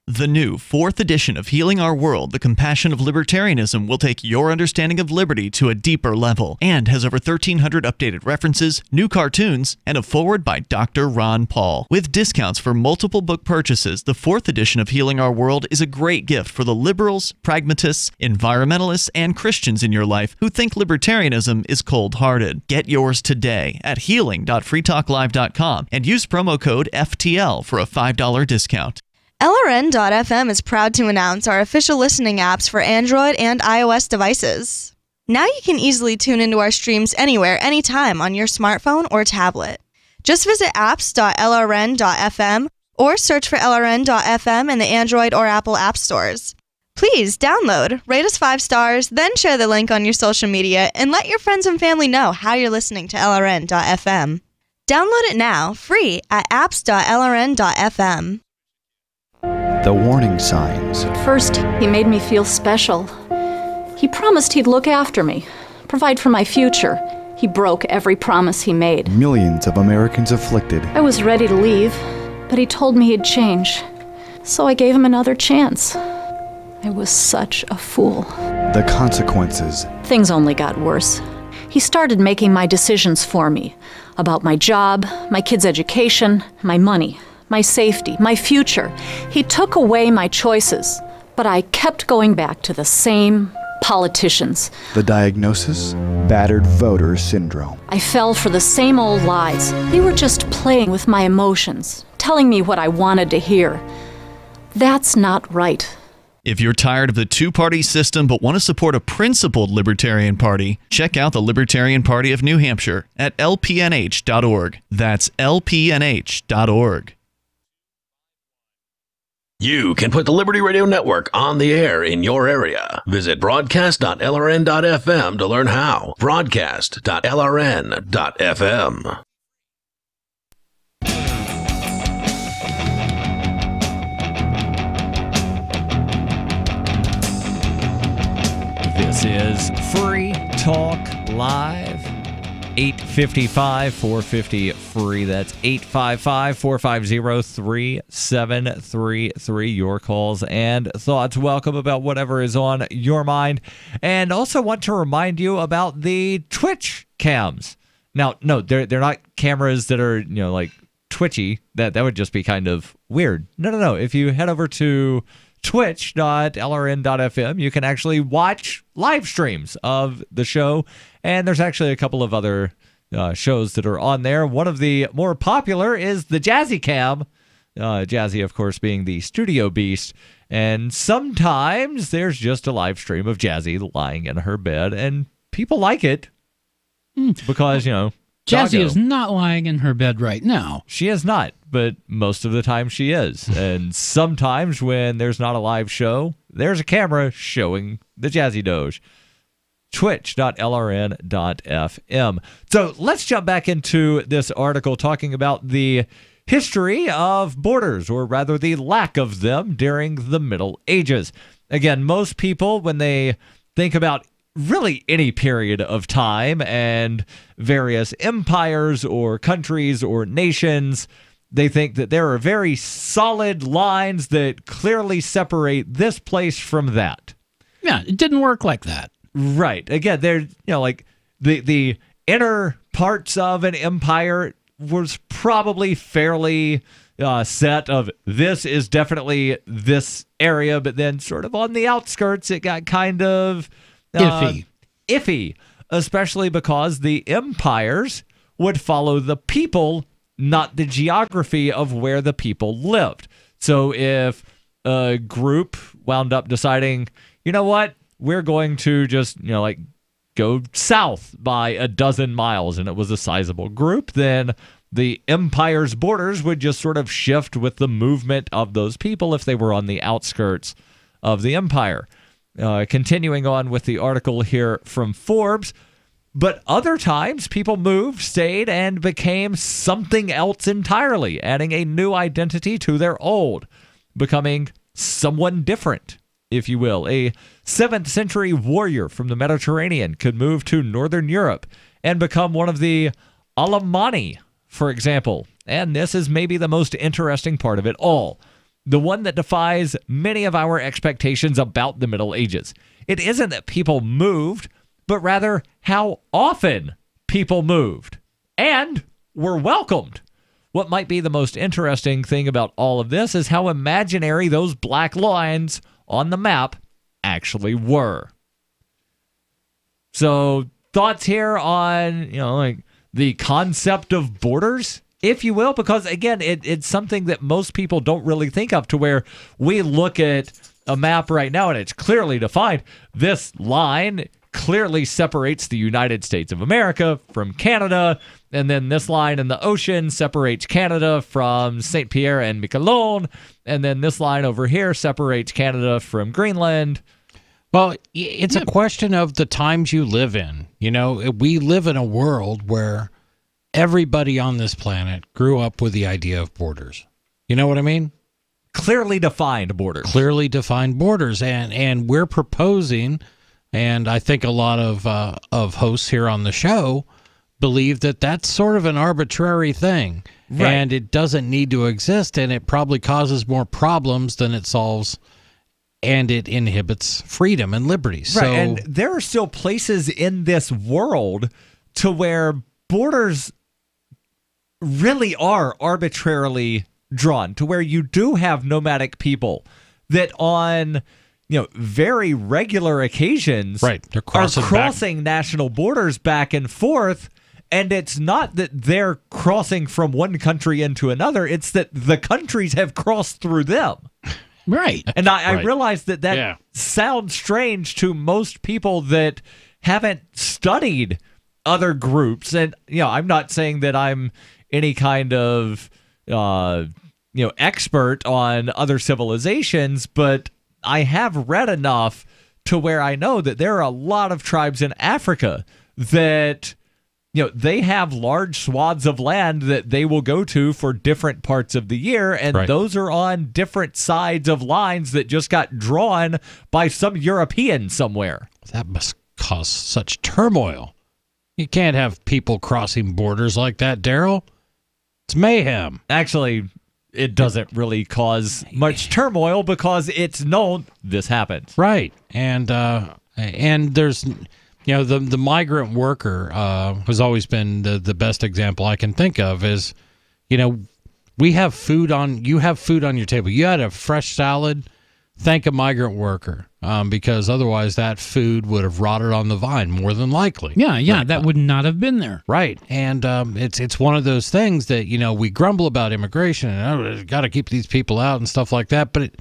The new 4th edition of Healing Our World, The Compassion of Libertarianism, will take your understanding of liberty to a deeper level and has over 1,300 updated references, new cartoons, and a foreword by Dr. Ron Paul. With discounts for multiple book purchases, the 4th edition of Healing Our World is a great gift for the liberals, pragmatists, environmentalists, and Christians in your life who think libertarianism is cold-hearted. Get yours today at healing.freetalklive.com and use promo code FTL for a $5 discount. LRN.FM is proud to announce our official listening apps for Android and iOS devices. Now you can easily tune into our streams anywhere, anytime on your smartphone or tablet. Just visit apps.lrn.fm or search for LRN.FM in the Android or Apple app stores. Please download, rate us 5 stars, then share the link on your social media and let your friends and family know how you're listening to LRN.FM. Download it now, free at apps.lrn.fm. The warning signs. At first, he made me feel special. He promised he'd look after me, provide for my future. He broke every promise he made. Millions of Americans afflicted. I was ready to leave, but he told me he'd change. So I gave him another chance. I was such a fool. The consequences. Things only got worse. He started making my decisions for me. About my job, my kids' education, my money, my safety, my future. He took away my choices, but I kept going back to the same politicians. The diagnosis? Battered voter syndrome. I fell for the same old lies. They were just playing with my emotions, telling me what I wanted to hear. That's not right. If you're tired of the two-party system but want to support a principled Libertarian Party, check out the Libertarian Party of New Hampshire at lpnh.org. That's lpnh.org. You can put the Liberty Radio Network on the air in your area. Visit broadcast.lrn.fm to learn how. Broadcast.lrn.fm. This is Free Talk Live. 855-450-FREE. That's 855-450-3733. Your calls and thoughts welcome about whatever is on your mind. And also want to remind you about the Twitch cams. Now, no, they're not cameras that are, like twitchy. That would just be kind of weird. No. If you head over to twitch.lrn.fm, you can actually watch live streams of the show, and there's actually a couple of other shows that are on there. One of the more popular is the Jazzy Cam, Jazzy, of course, being the studio beast, and sometimes there's just a live stream of Jazzy lying in her bed, and people like it because, Jazzy is not lying in her bed right now. She is not, but most of the time she is. And sometimes when there's not a live show, there's a camera showing the Jazzy Doge. Twitch.lrn.fm. So let's jump back into this article talking about the history of borders, or rather the lack of them during the Middle Ages. Again, most people, when they think about really any period of time and various empires or countries or nations, they think that there are very solid lines that clearly separate this place from that. Yeah, it didn't work like that. Right. Again, they're, like the inner parts of an empire was probably fairly set of this is definitely this area, but then sort of on the outskirts, it got kind of iffy, especially because the empires would follow the people, not the geography of where the people lived. So if a group wound up deciding, you know what, we're going to just, go south by a dozen miles, and it was a sizable group, then the empire's borders would just sort of shift with the movement of those people if they were on the outskirts of the empire. Continuing on with the article here from Forbes, but other times people moved, stayed, and became something else entirely, adding a new identity to their old, becoming someone different, if you will. A 7th century warrior from the Mediterranean could move to Northern Europe and become one of the Alemanni, for example. And this is maybe the most interesting part of it all. The one that defies many of our expectations about the Middle Ages. It isn't that people moved, but rather how often people moved and were welcomed. What might be the most interesting thing about all of this is how imaginary those black lines on the map actually were. So, thoughts here on, the concept of borders, if you will, because again, it's something that most people don't really think of, to where we look at a map right now and it's clearly defined. This line clearly separates the United States of America from Canada, and then this line in the ocean separates Canada from St. Pierre and Miquelon, and then this line over here separates Canada from Greenland. Well, it's a question of the times you live in. We live in a world where everybody on this planet grew up with the idea of borders. You know what I mean? Clearly defined borders. Clearly defined borders. And we're proposing, and I think a lot of hosts here on the show believe that that's sort of an arbitrary thing. Right. And it doesn't need to exist, and it probably causes more problems than it solves, and it inhibits freedom and liberty. Right, so, and there are still places in this world to where borders really are arbitrarily drawn, to where you do have nomadic people that on very regular occasions they're are crossing national borders back and forth. And it's not that they're crossing from one country into another. It's that the countries have crossed through them. Right. And I realize that sounds strange to most people that haven't studied other groups. And, I'm not saying that I'm any kind of, expert on other civilizations, but I have read enough to where I know that there are a lot of tribes in Africa that they have large swaths of land that they will go to for different parts of the year, and those are on different sides of lines that just got drawn by some European somewhere. That must cause such turmoil. You can't have people crossing borders like that, Darryl. It's mayhem. Actually, it doesn't really cause much turmoil because it's known this happens. Right. And there's... the migrant worker has always been the best example I can think of is, you have food on your table. You had a fresh salad, thank a migrant worker, because otherwise that food would have rotted on the vine more than likely. Yeah, that would not have been there. Right. And it's one of those things that, we grumble about immigration and got to keep these people out and stuff like that. But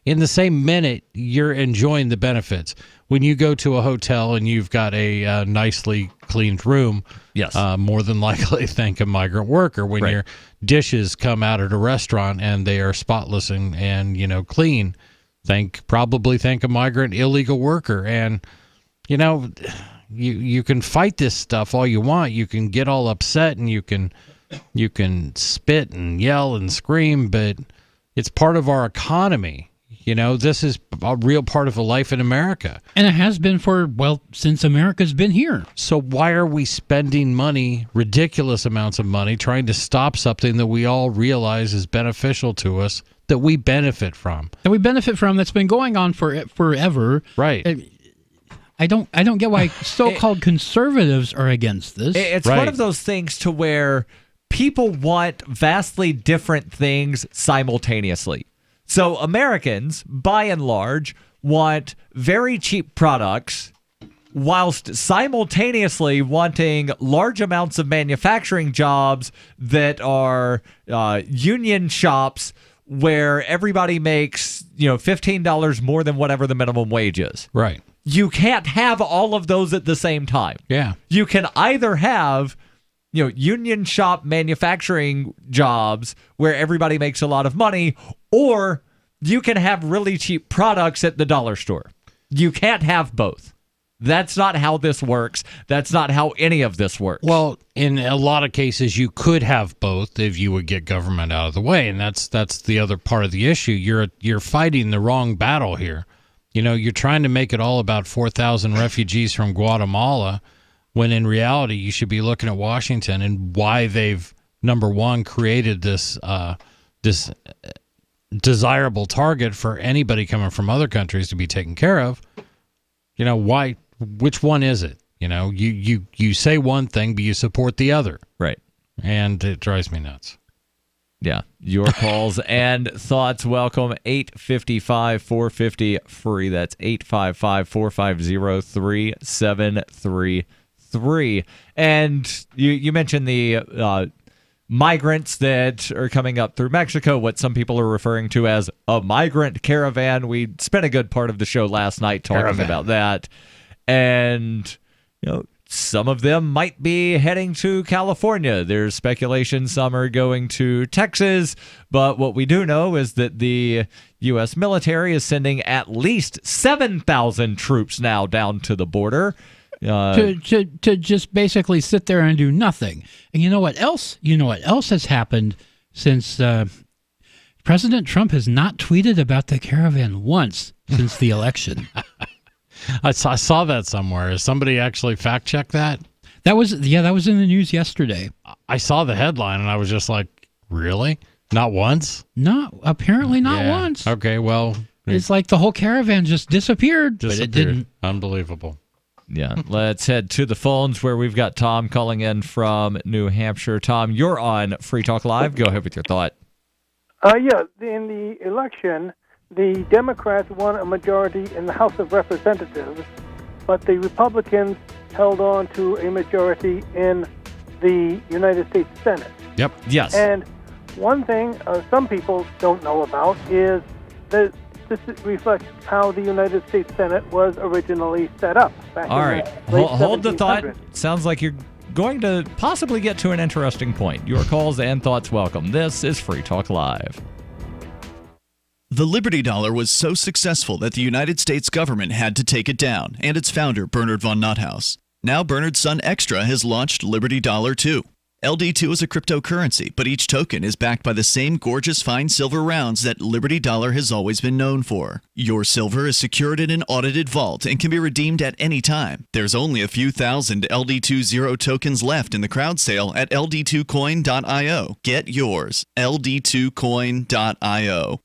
in the same minute, you're enjoying the benefits. When you go to a hotel and you've got a nicely cleaned room, yes, more than likely thank a migrant worker. When your dishes come out at a restaurant and they are spotless and clean, probably thank a migrant illegal worker. And you can fight this stuff all you want. You can get all upset and you can spit and yell and scream, but it's part of our economy. This is a real part of a life in America. And it has been since America's been here. So why are we spending money, ridiculous amounts of money, trying to stop something that we all realize is beneficial to us, that we benefit from? That's been going on forever. Right. I don't get why so-called conservatives are against this. It's one of those things to where people want vastly different things simultaneously. So Americans, by and large, want very cheap products whilst simultaneously wanting large amounts of manufacturing jobs that are union shops where everybody makes $15 more than whatever the minimum wage is. Right. You can't have all of those at the same time. Yeah. You can either have union shop manufacturing jobs where everybody makes a lot of money, or you can have really cheap products at the dollar store. You can't have both. That's not how this works. That's not how any of this works. Well, in a lot of cases, you could have both if you would get government out of the way, and that's the other part of the issue. You're fighting the wrong battle here. You're trying to make it all about 4,000 refugees from Guatemala, when in reality you should be looking at Washington and why they've, number one, created this desirable target for anybody coming from other countries to be taken care of. Why? Which one is it? You say one thing, but you support the other. Right. And it drives me nuts. Yeah. Your calls and thoughts welcome. 855-450-FREE. That's 855-450-3733. And you mentioned the migrants that are coming up through Mexico, what some people are referring to as a migrant caravan. We spent a good part of the show last night talking about that. And, some of them might be heading to California. There's speculation some are going to Texas. But what we do know is that the U.S. military is sending at least 7,000 troops now down to the border. To just basically sit there and do nothing. And you know what else? Has happened since President Trump has not tweeted about the caravan once since the election. I saw that somewhere. Has somebody actually fact checked that? That was in the news yesterday. I saw the headline and I was just like, really? Not once? No, apparently not once. Okay, well, it's like the whole caravan just disappeared. But it didn't. Unbelievable. Yeah, let's head to the phones where we've got Tom calling in from New Hampshire. Tom, you're on Free Talk Live. Go ahead with your thought. In the election, the Democrats won a majority in the House of Representatives, but the Republicans held on to a majority in the United States Senate. Yep. Yes. And one thing some people don't know about is that this reflects how the United States Senate was originally set up. All right. Hold the thought. Sounds like you're going to possibly get to an interesting point. Your calls and thoughts welcome. This is Free Talk Live. The Liberty Dollar was so successful that the United States government had to take it down, and its founder, Bernard von Nothaus. Now Bernard's son Extra has launched Liberty Dollar 2. LD2 is a cryptocurrency, but each token is backed by the same gorgeous fine silver rounds that Liberty Dollar has always been known for. Your silver is secured in an audited vault and can be redeemed at any time. There's only a few thousand LD2 Zero tokens left in the crowd sale at ld2coin.io. Get yours. ld2coin.io.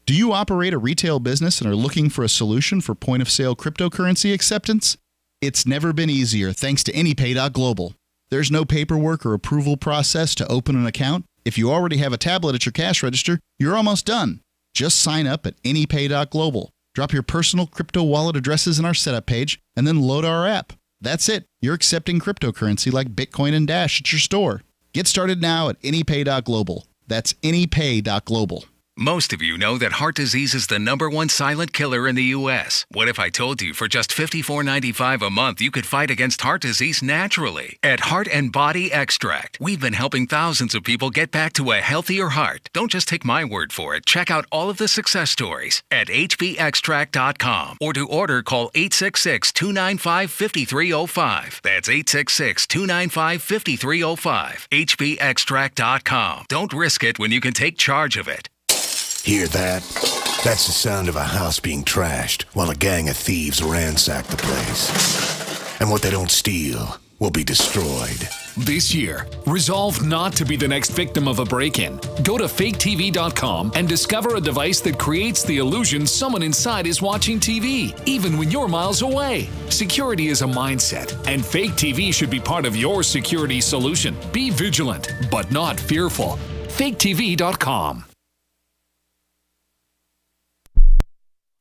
Do you operate a retail business and are looking for a solution for point-of-sale cryptocurrency acceptance? It's never been easier thanks to AnyPay.global. There's no paperwork or approval process to open an account. If you already have a tablet at your cash register, you're almost done. Just sign up at AnyPay.global. Drop your personal crypto wallet addresses in our setup page, and then load our app. That's it. You're accepting cryptocurrency like Bitcoin and Dash at your store. Get started now at AnyPay.global. That's AnyPay.global. Most of you know that heart disease is the #1 silent killer in the U.S. What if I told you for just $54.95 a month you could fight against heart disease naturally? At Heart and Body Extract, we've been helping thousands of people get back to a healthier heart. Don't just take my word for it. Check out all of the success stories at hbextract.com, or to order, call 866-295-5305. That's 866-295-5305. hbextract.com. Don't risk it when you can take charge of it. Hear that? That's the sound of a house being trashed while a gang of thieves ransack the place. And what they don't steal will be destroyed. This year, resolve not to be the next victim of a break-in. Go to faketv.com and discover a device that creates the illusion someone inside is watching TV, even when you're miles away. Security is a mindset, and Fake TV should be part of your security solution. Be vigilant, but not fearful. faketv.com.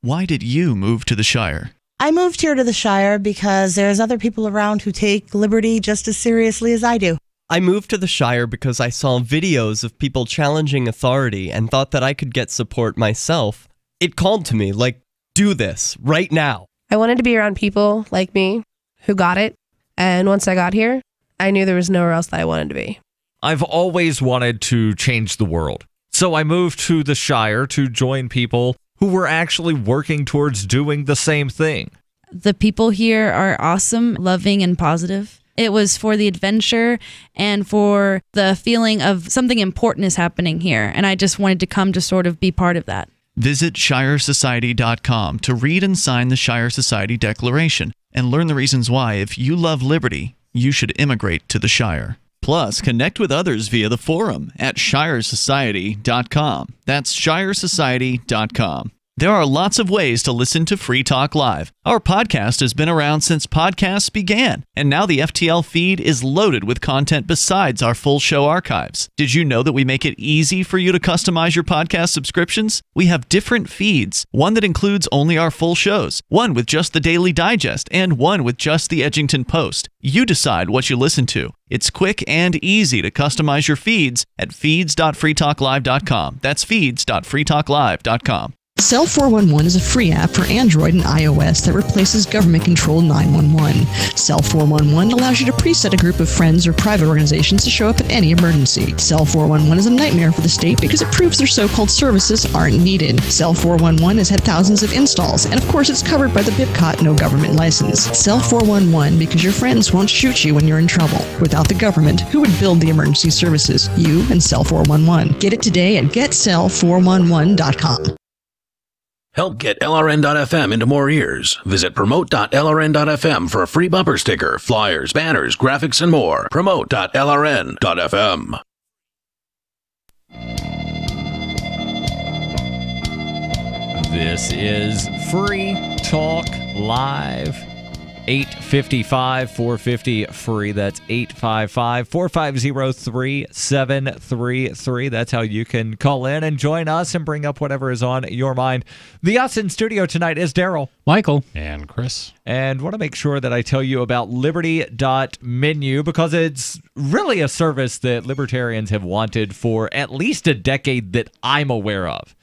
Why did you move to the Shire? I moved here to the Shire because there's other people around who take liberty just as seriously as I do. I moved to the Shire because I saw videos of people challenging authority and thought that I could get support myself. It called to me, like, do this, right now. I wanted to be around people like me who got it, and once I got here, I knew there was nowhere else that I wanted to be. I've always wanted to change the world, so I moved to the Shire to join people who were actually working towards doing the same thing. The people here are awesome, loving, and positive. It was for the adventure and for the feeling of something important is happening here, and I just wanted to come to sort of be part of that. Visit shiresociety.com to read and sign the Shire Society Declaration and learn the reasons why, if you love liberty, you should immigrate to the Shire. Plus, connect with others via the forum at shiresociety.com. That's shiresociety.com. There are lots of ways to listen to Free Talk Live. Our podcast has been around since podcasts began, and now the FTL feed is loaded with content besides our full show archives. Did you know that we make it easy for you to customize your podcast subscriptions? We have different feeds, one that includes only our full shows, one with just the Daily Digest, and one with just the Edgington Post. You decide what you listen to. It's quick and easy to customize your feeds at feeds.freetalklive.com. That's feeds.freetalklive.com. Cell 411 is a free app for Android and iOS that replaces government-controlled 911. Cell 411 allows you to preset a group of friends or private organizations to show up at any emergency. Cell 411 is a nightmare for the state because it proves their so-called services aren't needed. Cell 411 has had thousands of installs, and of course it's covered by the BIPCOT no government license. Cell 411 because your friends won't shoot you when you're in trouble. Without the government, who would build the emergency services? You and Cell 411. Get it today at getcell411.com. Help get LRN.FM into more ears. Visit promote.lrn.fm for a free bumper sticker, flyers, banners, graphics, and more. Promote.lrn.fm. This is Free Talk Live. 855-450-FREE. That's 855-450-3733. That's how you can call in and join us and bring up whatever is on your mind. The us in studio tonight is Darryl, Michael, and Chris. And want to make sure that I tell you about Liberty.menu because it's really a service that libertarians have wanted for at least a decade that I'm aware of.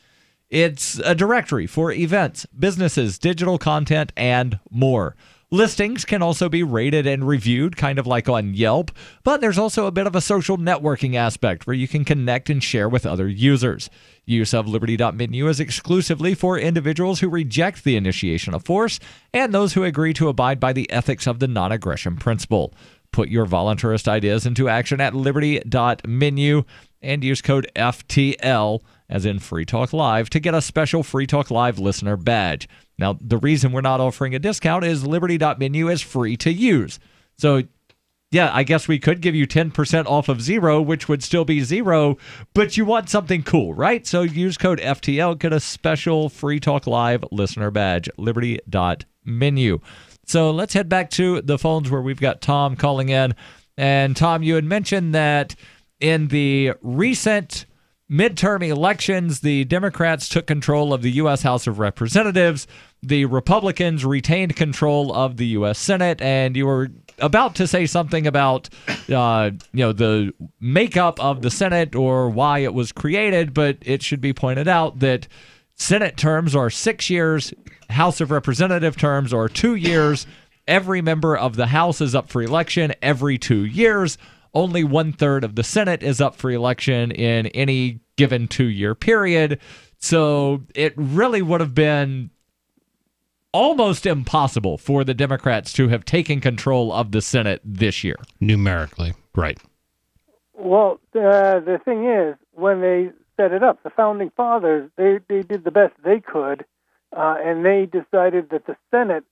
It's a directory for events, businesses, digital content, and more. Listings can also be rated and reviewed, kind of like on Yelp, but there's also a bit of a social networking aspect where you can connect and share with other users. Use of Liberty.menu is exclusively for individuals who reject the initiation of force and those who agree to abide by the ethics of the non-aggression principle. Put your voluntarist ideas into action at Liberty.menu and use code FTL, as in Free Talk Live, to get a special Free Talk Live listener badge. Now, the reason we're not offering a discount is Liberty.menu is free to use. So, yeah, I guess we could give you 10% off of zero, which would still be zero, but you want something cool, right? So use code FTL, get a special Free Talk Live listener badge, Liberty.menu. So let's head back to the phones where we've got Tom calling in. And Tom, you had mentioned that in the recent midterm elections, the Democrats took control of the U.S. House of Representatives. The Republicans retained control of the U.S. Senate, and you were about to say something about the makeup of the Senate or why it was created, but it should be pointed out that Senate terms are 6 years, House of Representative terms are 2 years. Every member of the House is up for election every 2 years. Only 1/3 of the Senate is up for election in any given 2-year period. So it really would have been almost impossible for the Democrats to have taken control of the Senate this year. Numerically, right. Well, the thing is, when they set it up, the Founding Fathers, they did the best they could, and they decided that the Senate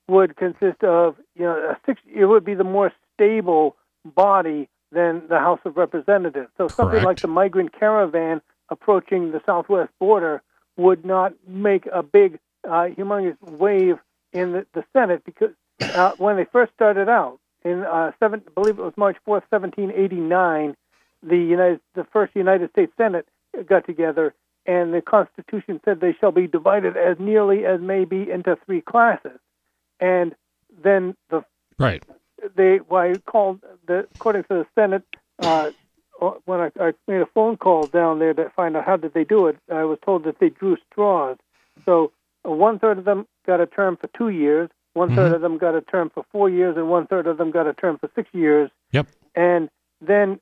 would consist of, it would be the more stable body than the House of Representatives. So something like the migrant caravan approaching the southwest border would not make a big, humongous wave in the Senate, because when they first started out, in I believe it was March 4th, 1789, the first United States Senate got together, and the Constitution said they shall be divided as nearly as may be into 3 classes. And then according to the Senate, when I made a phone call down there to find out how did they do it, I was told that they drew straws. So 1/3 of them got a term for 2 years, 1/3 of them got a term for 4 years, and 1/3 of them got a term for 6 years. Yep. And then,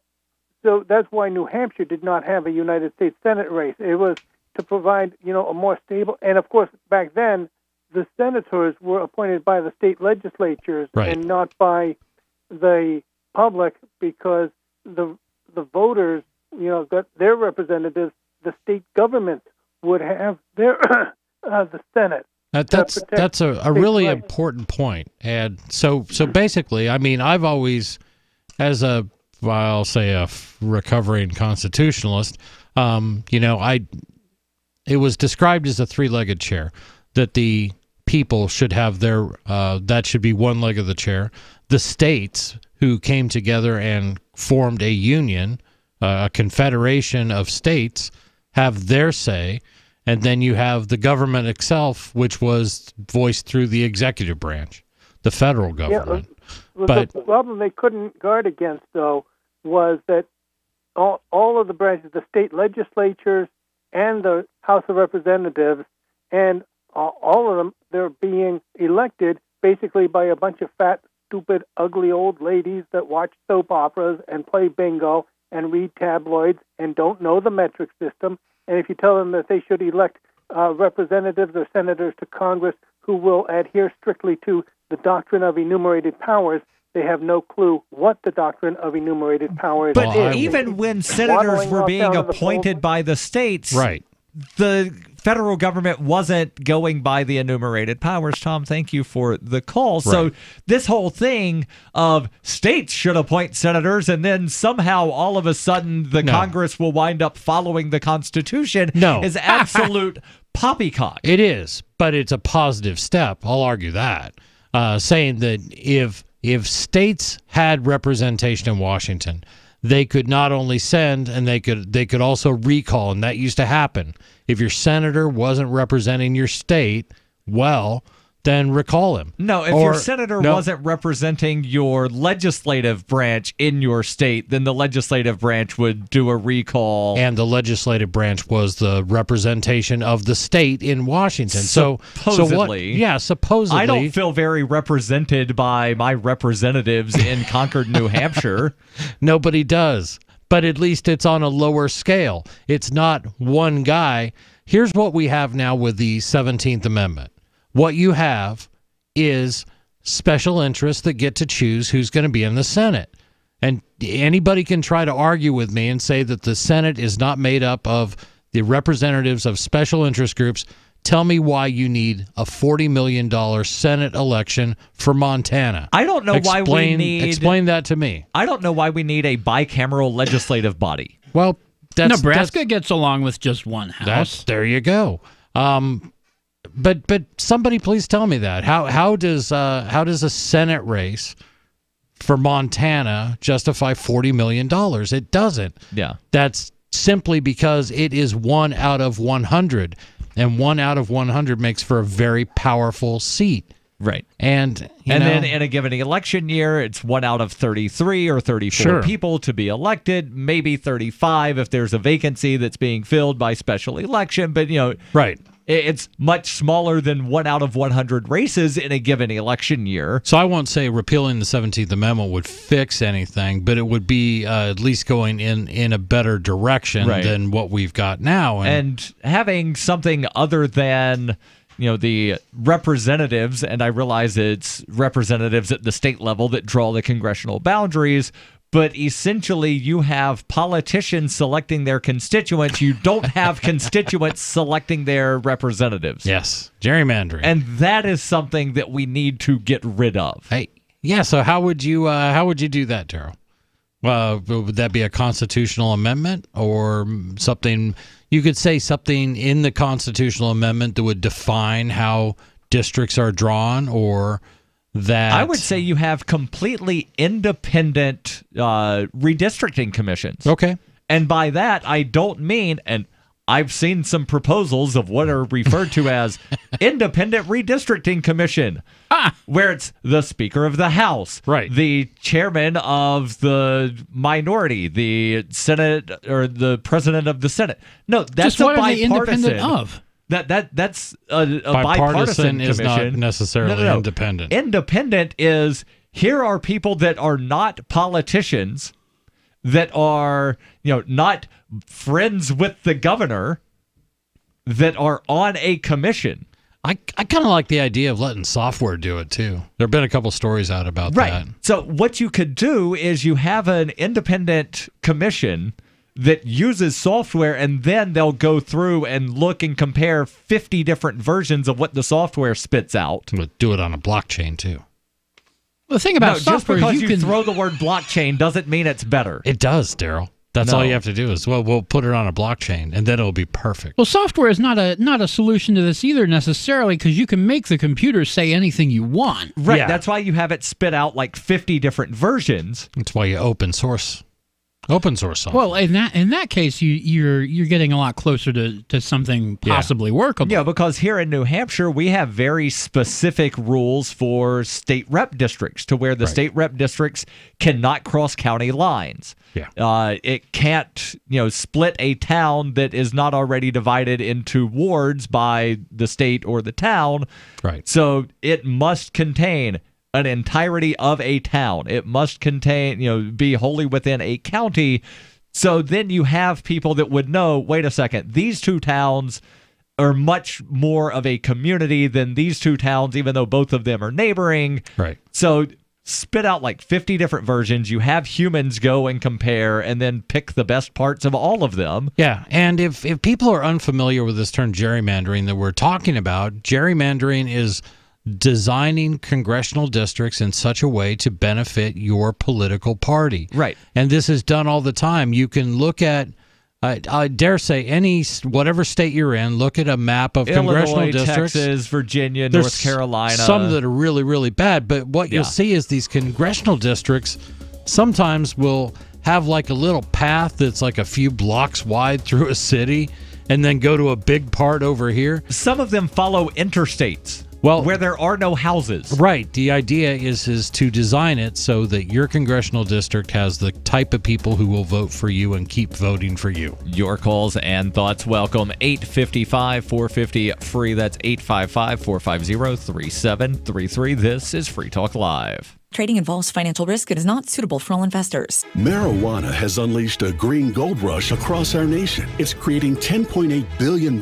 so that's why New Hampshire did not have a United States Senate race. It was to provide, a more stable, and of course, back then, the senators were appointed by the state legislatures and not by the public, because the voters, got their representatives. The state governments would have their the Senate. That's a really important point. And so basically, I mean, I've always, as I'll say a recovering constitutionalist, it was described as a 3-legged chair, that the people should have their, that should be one leg of the chair. The states who came together and formed a union, a confederation of states, have their say. And then you have the government itself, which was voiced through the executive branch, the federal government. Yeah, but the problem they couldn't guard against, though, was that all of the branches, the state legislatures and the House of Representatives, and all of them, they're being elected basically by a bunch of fat, stupid, ugly old ladies that watch soap operas and play bingo and read tabloids and don't know the metric system. And if you tell them that they should elect representatives or senators to Congress who will adhere strictly to the doctrine of enumerated powers, they have no clue what the doctrine of enumerated powers is. But even when senators were being appointed by the states, the federal government wasn't going by the enumerated powers. Tom, thank you for the call. So this whole thing of states should appoint senators and then somehow all of a sudden the Congress will wind up following the Constitution is absolute poppycock. It is, but it's a positive step. I'll argue that. Saying that if states had representation in Washington, they could not only send, and they could also recall, and that used to happen. If your senator wasn't representing your state well, then recall him. No, if your senator wasn't representing your legislative branch in your state, then the legislative branch would do a recall. And the legislative branch was the representation of the state in Washington. Supposedly. Supposedly. I don't feel very represented by my representatives in Concord, New Hampshire. Nobody does. But at least it's on a lower scale. It's not one guy. Here's what we have now with the 17th Amendment. What you have is special interests that get to choose who's going to be in the Senate. And anybody can try to argue with me and say that the Senate is not made up of the representatives of special interest groups. Tell me why you need a $40 million Senate election for Montana. I don't know why we need... Explain that to me. I don't know why we need a bicameral legislative body. Well, Nebraska gets along with just one house. There you go. But somebody please tell me that. How does a Senate race for Montana justify $40 million? It doesn't. Yeah. That's simply because it is 1 out of 100. And 1 out of 100 makes for a very powerful seat. Right. And then in a given election year, it's 1 out of 33 or 34 people to be elected, maybe 35 if there's a vacancy that's being filled by special election. But, right. It's much smaller than 1 out of 100 races in a given election year. So I won't say repealing the 17th Amendment would fix anything, but it would be at least going in a better direction than what we've got now. And having something other than... the representatives, and I realize it's representatives at the state level that draw the congressional boundaries, but essentially you have politicians selecting their constituents. You don't have constituents selecting their representatives. Yes, gerrymandering. And that is something that we need to get rid of. Hey, yeah, so how would you do that, Darryl? Would that be a constitutional amendment or something? You could say something in the constitutional amendment that would define how districts are drawn, or that... I would say you have completely independent redistricting commissions. Okay. And by that, I don't mean... and I've seen some proposals of what are referred to as independent redistricting commission, where it's the Speaker of the House, the chairman of the minority, the Senate, or the president of the Senate. No, that's just what a are they bipartisan. Independent of? That's a bipartisan is commission. Not necessarily independent. Independent is, here are people that are not politicians, that are, not friends with the governor, that are on a commission. I kind of like the idea of letting software do it too. There have been a couple stories out about that. So what you could do is you have an independent commission that uses software, and then they'll go through and look and compare 50 different versions of what the software spits out. But do it on a blockchain too. The thing about software, just because you throw the word blockchain doesn't mean it's better. It does, Darryl. That's all you have to do is, we'll put it on a blockchain, and then it'll be perfect. Well, software is not a solution to this either necessarily, because you can make the computer say anything you want. Right. Yeah. That's why you have it spit out like 50 different versions. That's why you open source software. Well, in that case, you're getting a lot closer to something possibly workable. Yeah, because here in New Hampshire, we have very specific rules for state rep districts, to where the state rep districts cannot cross county lines. Yeah. It can't, split a town that is not already divided into wards by the state or the town. Right. So it must contain an entirety of a town. It must contain, be wholly within a county. So then you have people that would know, wait a second, these two towns are much more of a community than these two towns, even though both of them are neighboring. Right. So spit out like 50 different versions. You have humans go and compare and then pick the best parts of all of them. Yeah, and if people are unfamiliar with this term gerrymandering that we're talking about, gerrymandering is designing congressional districts in such a way to benefit your political party. Right. And this is done all the time. You can look at, I dare say, whatever state you're in, look at a map of congressional districts. Texas, Virginia, North Carolina. Some that are really, really bad. But what you'll see is these congressional districts sometimes will have like a little path that's like a few blocks wide through a city and then go to a big part over here. Some of them follow interstates. where there are no houses. Right. The idea is to design it so that your congressional district has the type of people who will vote for you and keep voting for you. Your calls and thoughts welcome. 855-450-FREE. That's 855-450-3733. This is Free Talk Live. Trading involves financial risk and is not suitable for all investors. Marijuana has unleashed a green gold rush across our nation. It's creating $10.8 billion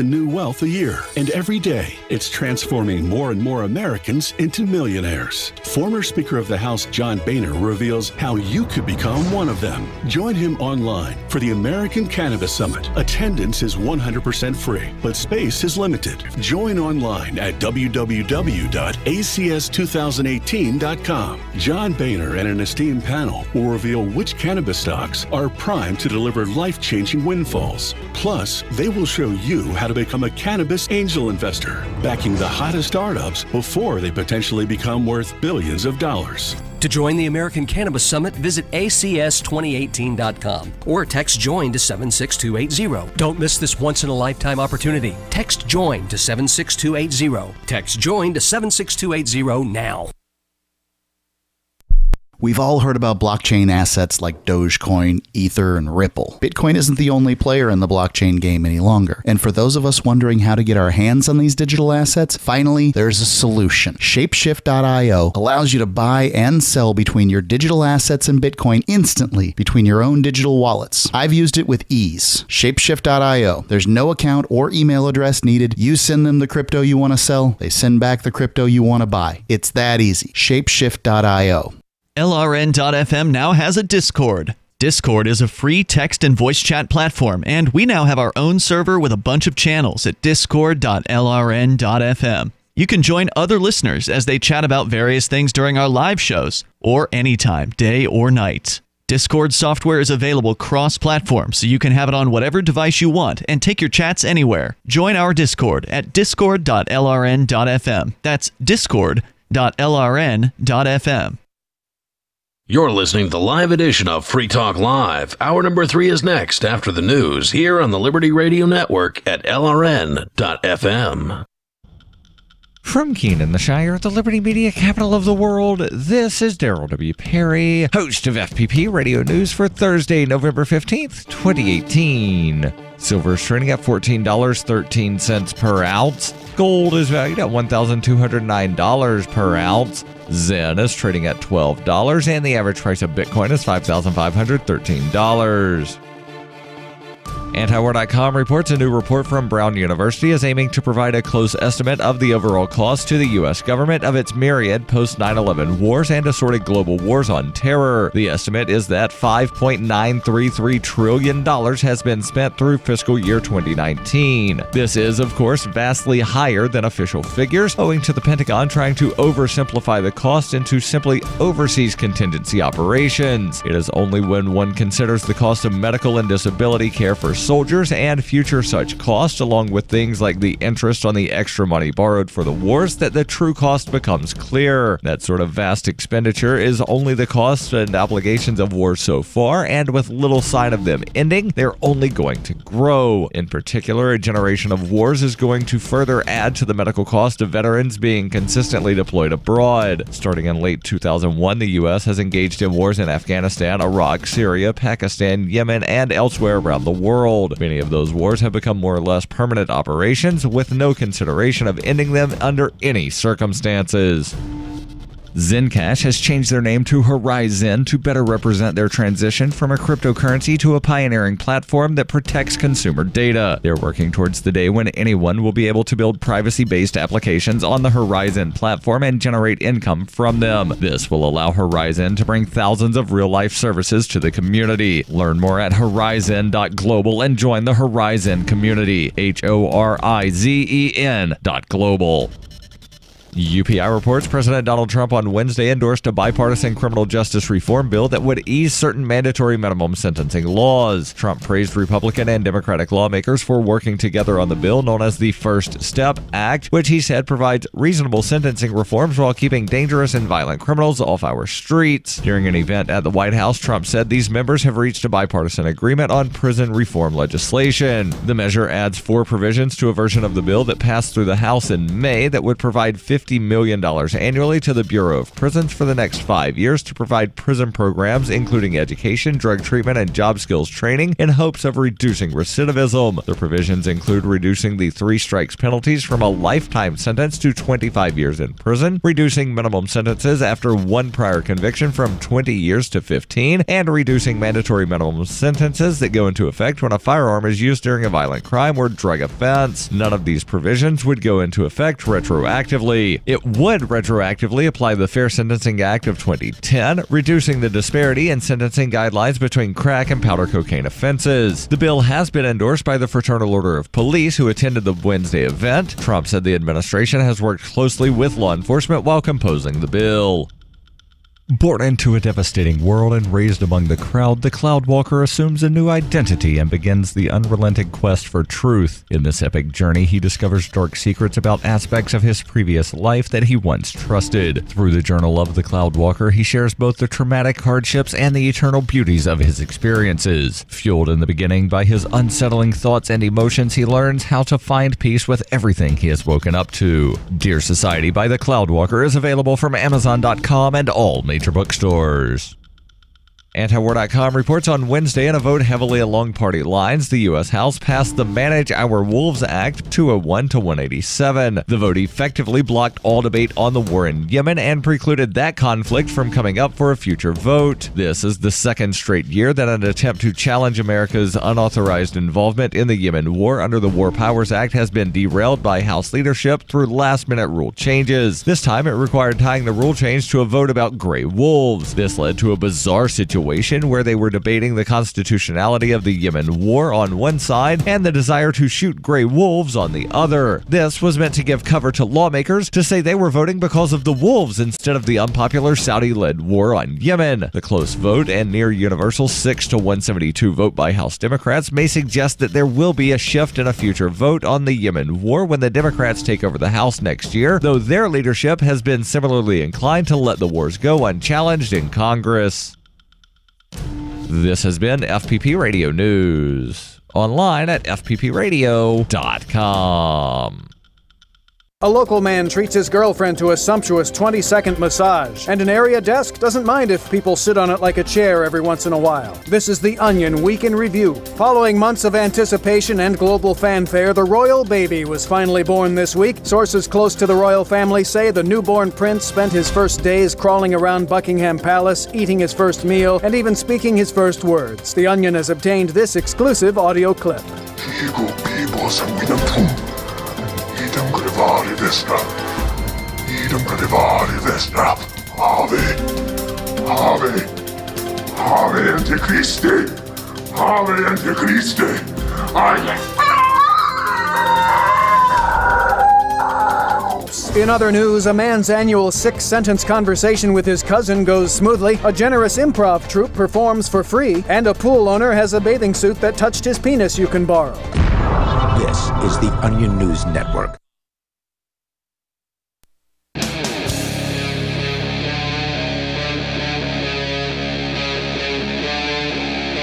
in new wealth a year. And every day, it's transforming more and more Americans into millionaires. Former Speaker of the House John Boehner reveals how you could become one of them. Join him online for the American Cannabis Summit. Attendance is 100% free, but space is limited. Join online at www.acs2018.com. John Boehner and an esteemed panel will reveal which cannabis stocks are primed to deliver life-changing windfalls. Plus, they will show you how to become a cannabis angel investor, backing the hottest startups before they potentially become worth billions of dollars. To join the American Cannabis Summit, visit acs2018.com or text JOIN to 76280. Don't miss this once-in-a-lifetime opportunity. Text JOIN to 76280. Text JOIN to 76280 now. We've all heard about blockchain assets like Dogecoin, Ether, and Ripple. Bitcoin isn't the only player in the blockchain game any longer. And for those of us wondering how to get our hands on these digital assets, finally, there's a solution. Shapeshift.io allows you to buy and sell between your digital assets and Bitcoin instantly between your own digital wallets. I've used it with ease. Shapeshift.io. There's no account or email address needed. You send them the crypto you want to sell. They send back the crypto you want to buy. It's that easy. Shapeshift.io. LRN.FM now has a Discord. Discord is a free text and voice chat platform, and we now have our own server with a bunch of channels at discord.lrn.fm. You can join other listeners as they chat about various things during our live shows, or anytime, day or night. Discord software is available cross-platform, so you can have it on whatever device you want and take your chats anywhere. Join our Discord at discord.lrn.fm. That's discord.lrn.fm. You're listening to the live edition of Free Talk Live. Hour number 3 is next after the news here on the Liberty Radio Network at LRN.FM. From Keene in the Shire, the Liberty Media capital of the world, this is Darryl W. Perry, host of FPP Radio News for Thursday, November 15th, 2018. Silver is trading at $14.13 per ounce. Gold is valued at $1,209 per ounce. Zen is trading at $12, and the average price of Bitcoin is $5,513. Antiwar.com reports a new report from Brown University is aiming to provide a close estimate of the overall cost to the U.S. government of its myriad post-9/11 wars and assorted global wars on terror. The estimate is that $5.933 trillion has been spent through fiscal year 2019. This is, of course, vastly higher than official figures, owing to the Pentagon trying to oversimplify the cost into simply overseas contingency operations. It is only when one considers the cost of medical and disability care for soldiers and future such costs, along with things like the interest on the extra money borrowed for the wars, that the true cost becomes clear. That sort of vast expenditure is only the costs and obligations of wars so far, and with little sign of them ending, they're only going to grow. In particular, a generation of wars is going to further add to the medical cost of veterans being consistently deployed abroad. Starting in late 2001, the U.S. has engaged in wars in Afghanistan, Iraq, Syria, Pakistan, Yemen, and elsewhere around the world. Many of those wars have become more or less permanent operations with no consideration of ending them under any circumstances. Zencash has changed their name to Horizon to better represent their transition from a cryptocurrency to a pioneering platform that protects consumer data. They're working towards the day when anyone will be able to build privacy-based applications on the Horizon platform and generate income from them. This will allow Horizon to bring thousands of real-life services to the community. Learn more at horizon.global and join the Horizon community. HORIZEN.global. UPI reports President Donald Trump on Wednesday endorsed a bipartisan criminal justice reform bill that would ease certain mandatory minimum sentencing laws. Trump praised Republican and Democratic lawmakers for working together on the bill known as the First Step Act, which he said provides reasonable sentencing reforms while keeping dangerous and violent criminals off our streets. During an event at the White House, Trump said these members have reached a bipartisan agreement on prison reform legislation. The measure adds 4 provisions to a version of the bill that passed through the House in May that would provide $50 million annually to the Bureau of Prisons for the next 5 years to provide prison programs including education, drug treatment, and job skills training in hopes of reducing recidivism. The provisions include reducing the 3 strikes penalties from a lifetime sentence to 25 years in prison, reducing minimum sentences after 1 prior conviction from 20 years to 15, and reducing mandatory minimum sentences that go into effect when a firearm is used during a violent crime or drug offense. None of these provisions would go into effect retroactively. It would retroactively apply the Fair Sentencing Act of 2010, reducing the disparity in sentencing guidelines between crack and powder cocaine offenses. The bill has been endorsed by the Fraternal Order of Police, who attended the Wednesday event. Trump said the administration has worked closely with law enforcement while composing the bill. Born into a devastating world and raised among the crowd, the Cloudwalker assumes a new identity and begins the unrelenting quest for truth. In this epic journey, he discovers dark secrets about aspects of his previous life that he once trusted. Through the journal of the Cloudwalker, he shares both the traumatic hardships and the eternal beauties of his experiences. Fueled in the beginning by his unsettling thoughts and emotions, he learns how to find peace with everything he has woken up to. Dear Society by the Cloudwalker is available from Amazon.com and all major bookstores. Antiwar.com reports on Wednesday in a vote heavily along party lines, the U.S. House passed the Manage Our Wolves Act 201 to 187. The vote effectively blocked all debate on the war in Yemen and precluded that conflict from coming up for a future vote. This is the second straight year that an attempt to challenge America's unauthorized involvement in the Yemen war under the War Powers Act has been derailed by House leadership through last-minute rule changes. This time it required tying the rule change to a vote about gray wolves. This led to a bizarre situation where they were debating the constitutionality of the Yemen war on one side and the desire to shoot gray wolves on the other. This was meant to give cover to lawmakers to say they were voting because of the wolves instead of the unpopular Saudi-led war on Yemen. The close vote and near universal 6 to 172 vote by House Democrats may suggest that there will be a shift in a future vote on the Yemen war when the Democrats take over the House next year, though their leadership has been similarly inclined to let the wars go unchallenged in Congress. This has been FPP Radio News. Online at fppradio.com. A local man treats his girlfriend to a sumptuous 20-second massage, and an area desk doesn't mind if people sit on it like a chair every once in a while. This is The Onion Week in Review. Following months of anticipation and global fanfare, the royal baby was finally born this week. Sources close to the royal family say the newborn prince spent his first days crawling around Buckingham Palace, eating his first meal, and even speaking his first words. The Onion has obtained this exclusive audio clip. Idem grevare vestra. Idem grevare vestra. Ave Antichristi. Ave Antichristi. In other news, a man's annual 6-sentence conversation with his cousin goes smoothly, a generous improv troupe performs for free, and a pool owner has a bathing suit that touched his penis you can borrow. This is the Onion News Network.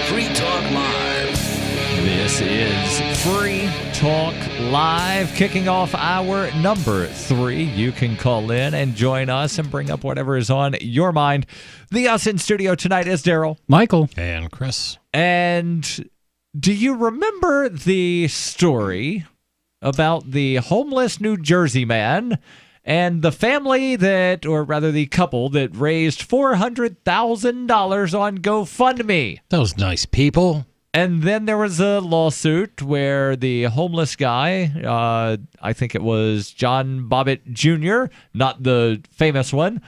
Free Talk Live. This is Free Talk Live, kicking off hour number 3. You can call in and join us and bring up whatever is on your mind. The us in studio tonight is Darryl, Michael, and Chris. And do you remember the story about the homeless New Jersey man and the family that, or rather the couple that raised $400,000 on GoFundMe? Those nice people. And then there was a lawsuit where the homeless guy, I think it was John Bobbitt Jr., not the famous one,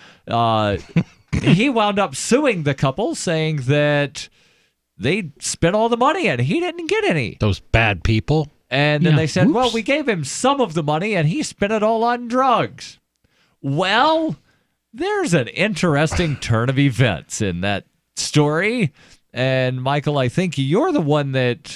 he wound up suing the couple, saying that they spent all the money and he didn't get any. Those bad people. And then they said, well, we gave him some of the money and he spent it all on drugs. Well, there's an interesting turn of events in that story. And Michael, I think you're the one that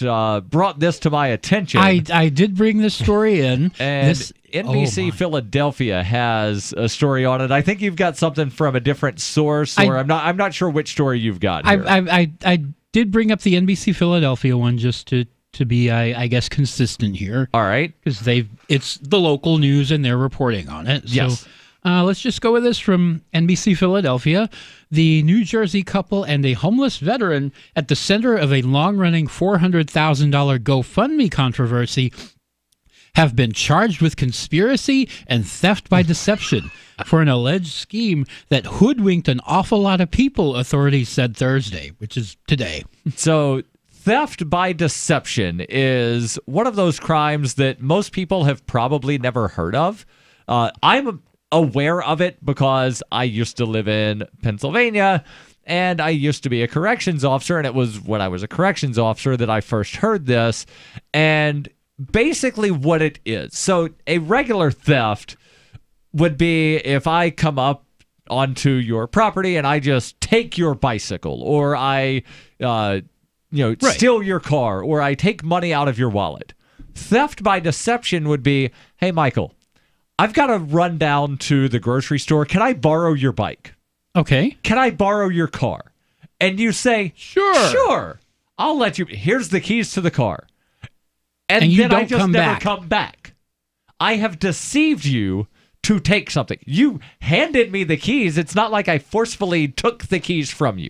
brought this to my attention. I did bring this story in. And NBC Philadelphia has a story on it. I think you've got something from a different source, or I'm not sure which story you've got here. I did bring up the NBC Philadelphia one just to be, I guess, consistent here. All right. Because it's the local news and they're reporting on it. Yes. So let's just go with this from NBC Philadelphia. The New Jersey couple and a homeless veteran at the center of a long-running $400,000 GoFundMe controversy have been charged with conspiracy and theft by deception for an alleged scheme that hoodwinked an awful lot of people, authorities said Thursday, which is today. So theft by deception is one of those crimes that most people have probably never heard of. I'm aware of it because I used to live in Pennsylvania and I used to be a corrections officer, and it was when I was a corrections officer that I first heard this. And basically what it is, so a regular theft would be if I come up onto your property and I just take your bicycle, or I steal your car, or I take money out of your wallet. Theft by deception would be, hey, Michael, I've got to run down to the grocery store. Can I borrow your bike? Okay. Can I borrow your car? And you say, sure. I'll let you. Here's the keys to the car. And you then don't I just come never back. come back. I have deceived you to take something. You handed me the keys. It's not like I forcefully took the keys from you.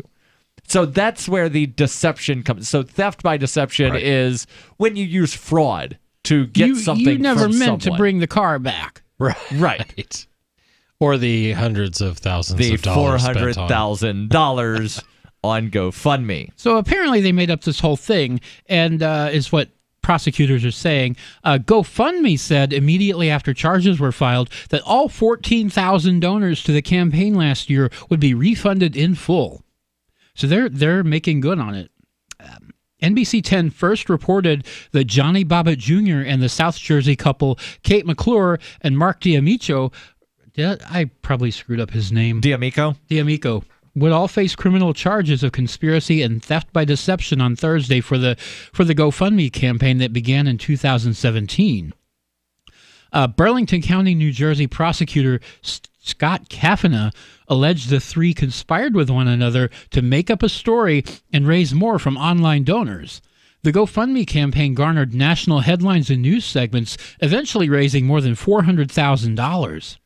So that's where the deception comes. So theft by deception is when you use fraud to get something from someone. You never meant to bring the car back. Right. Or the hundreds of thousands the of dollars spent on $400,000 on GoFundMe. So apparently they made up this whole thing, and is what prosecutors are saying. GoFundMe said immediately after charges were filed that all 14,000 donors to the campaign last year would be refunded in full. So they're making good on it. NBC 10 first reported that Johnny Bobbitt Jr. and the South Jersey couple Kate McClure and Mark D'Amico, I probably screwed up his name. D'Amico would all face criminal charges of conspiracy and theft by deception on Thursday for the GoFundMe campaign that began in 2017. Burlington County, New Jersey prosecutor Scott Caffena alleged the three conspired with one another to make up a story and raise more from online donors. The GoFundMe campaign garnered national headlines and news segments, eventually raising more than $400,000.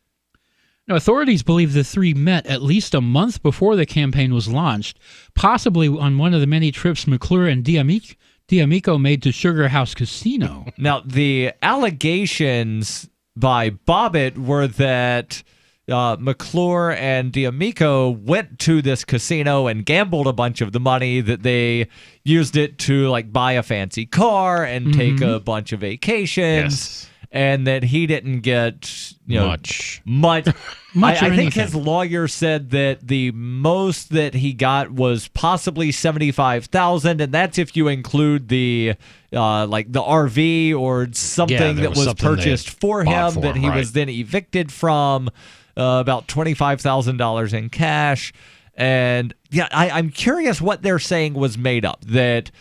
Now, authorities believe the three met at least a month before the campaign was launched, possibly on one of the many trips McClure and D'Amico made to Sugar House Casino. Now, the allegations by Bobbitt were that McClure and D'Amico went to this casino and gambled a bunch of the money, that they used it to buy a fancy car and take a bunch of vacations, and that he didn't get much. I think his lawyer said that the most that he got was possibly $75,000, and that's if you include the the RV or something that was purchased for him that he was then evicted from. About $25,000 in cash. And I'm curious what they're saying was made up, that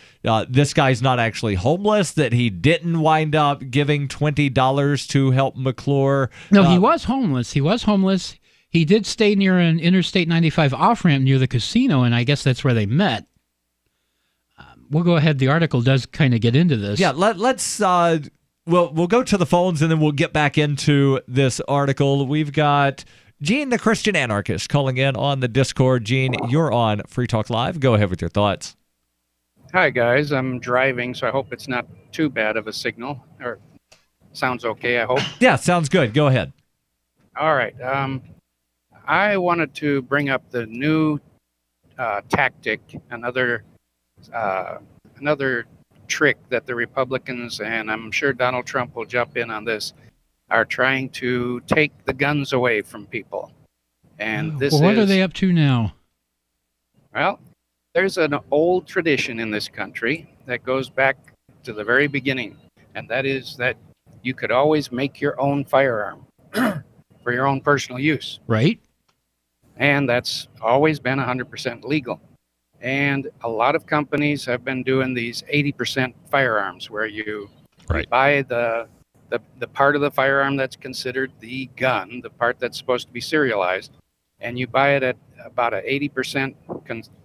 this guy's not actually homeless, that he didn't wind up giving $20 to help McClure. No, he was homeless. He did stay near an Interstate 95 off-ramp near the casino, and I guess that's where they met. We'll go ahead. The article does kind of get into this. Yeah, let's... We'll go to the phones and then we'll get back into this article. We've got Gene, the Christian anarchist, calling in on the Discord. Gene, you're on Free Talk Live. Go ahead with your thoughts. Hi, guys. I'm driving, so I hope it's not too bad of a signal. Or sounds okay, I hope. Yeah, sounds good. Go ahead. All right. I wanted to bring up the new tactic, another trick that the Republicans, and I'm sure Donald Trump will jump in on this, are trying to take the guns away from people. And what are they up to now? Well, there's an old tradition in this country that goes back to the very beginning, and that is that you could always make your own firearm. for your own personal use. Right. And that's always been 100% legal. And a lot of companies have been doing these 80% firearms where you buy the part of the firearm that's considered the gun, the part that's supposed to be serialized, and you buy it at about a 80%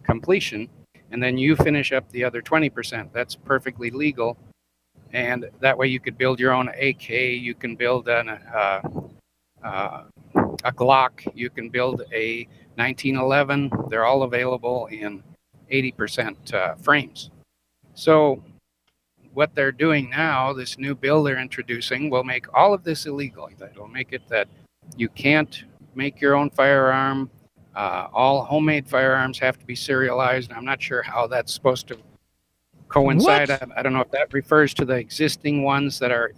completion, and then you finish up the other 20%. That's perfectly legal. And that way you could build your own AK, you can build a Glock, you can build a 1911. They're all available in 80% frames. So what they're doing now, this new bill they're introducing, will make all of this illegal. It'll make it that you can't make your own firearm. All homemade firearms have to be serialized. I'm not sure how that's supposed to coincide. I don't know if that refers to the existing ones that are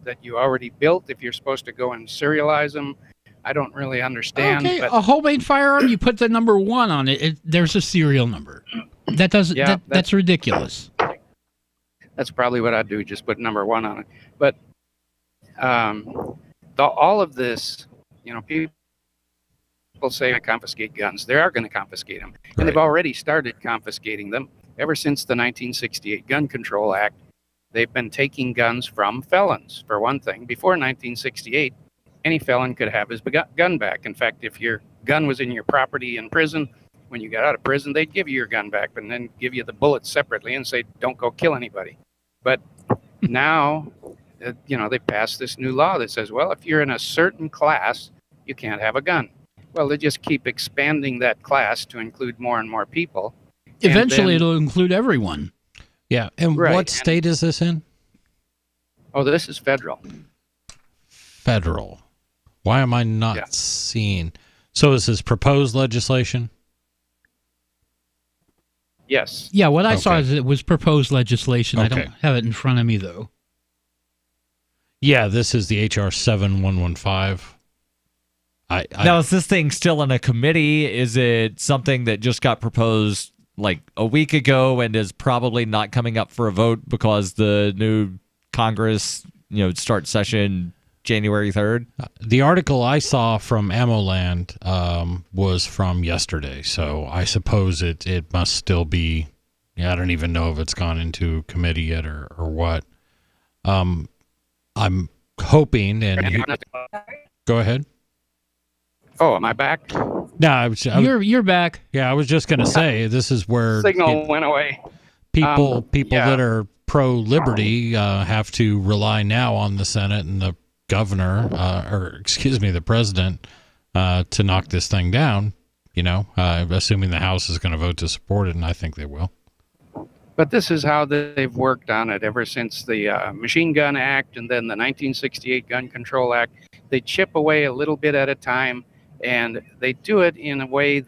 that you already built, if you're supposed to go and serialize them. I don't really understand. Okay, but a homemade firearm, you put the number 1 on it. There's a serial number. That doesn't. Yeah, that's ridiculous. That's probably what I'd do. Just put number 1 on it. But all of this, people say confiscate guns. They are going to confiscate them, and they've already started confiscating them. Ever since the 1968 Gun Control Act, they've been taking guns from felons, for one thing. Before 1968, any felon could have his gun back. In fact, if your gun was in your property in prison, when you got out of prison, they'd give you your gun back, and then give you the bullets separately and say, don't go kill anybody. But now, they passed this new law that says, well, if you're in a certain class, you can't have a gun. Well, they just keep expanding that class to include more and more people. Eventually, it'll include everyone. Yeah. And what state is this in? Oh, this is federal. Federal. Why am I not seeing? So is this proposed legislation? Yes. Yeah, what I saw is it was proposed legislation. Okay. I don't have it in front of me, though. Yeah, this is the HR 7115. Now, is this thing still in a committee? Is it something that just got proposed like a week ago and is probably not coming up for a vote because the new Congress, starts session January 3rd? The article I saw from AmmoLand was from yesterday, so I suppose it must still be. I don't even know if it's gone into committee yet or what. I'm hoping, and go ahead. Oh, am I back? No, you're back. Yeah, I was just going to say this is where signal went away. People that are pro-liberty have to rely now on the Senate and the governor, the president, to knock this thing down. Assuming the House is going to vote to support it, and I think they will. But this is how they've worked on it ever since the Machine Gun Act and then the 1968 Gun Control Act. They chip away a little bit at a time. And they do it in a way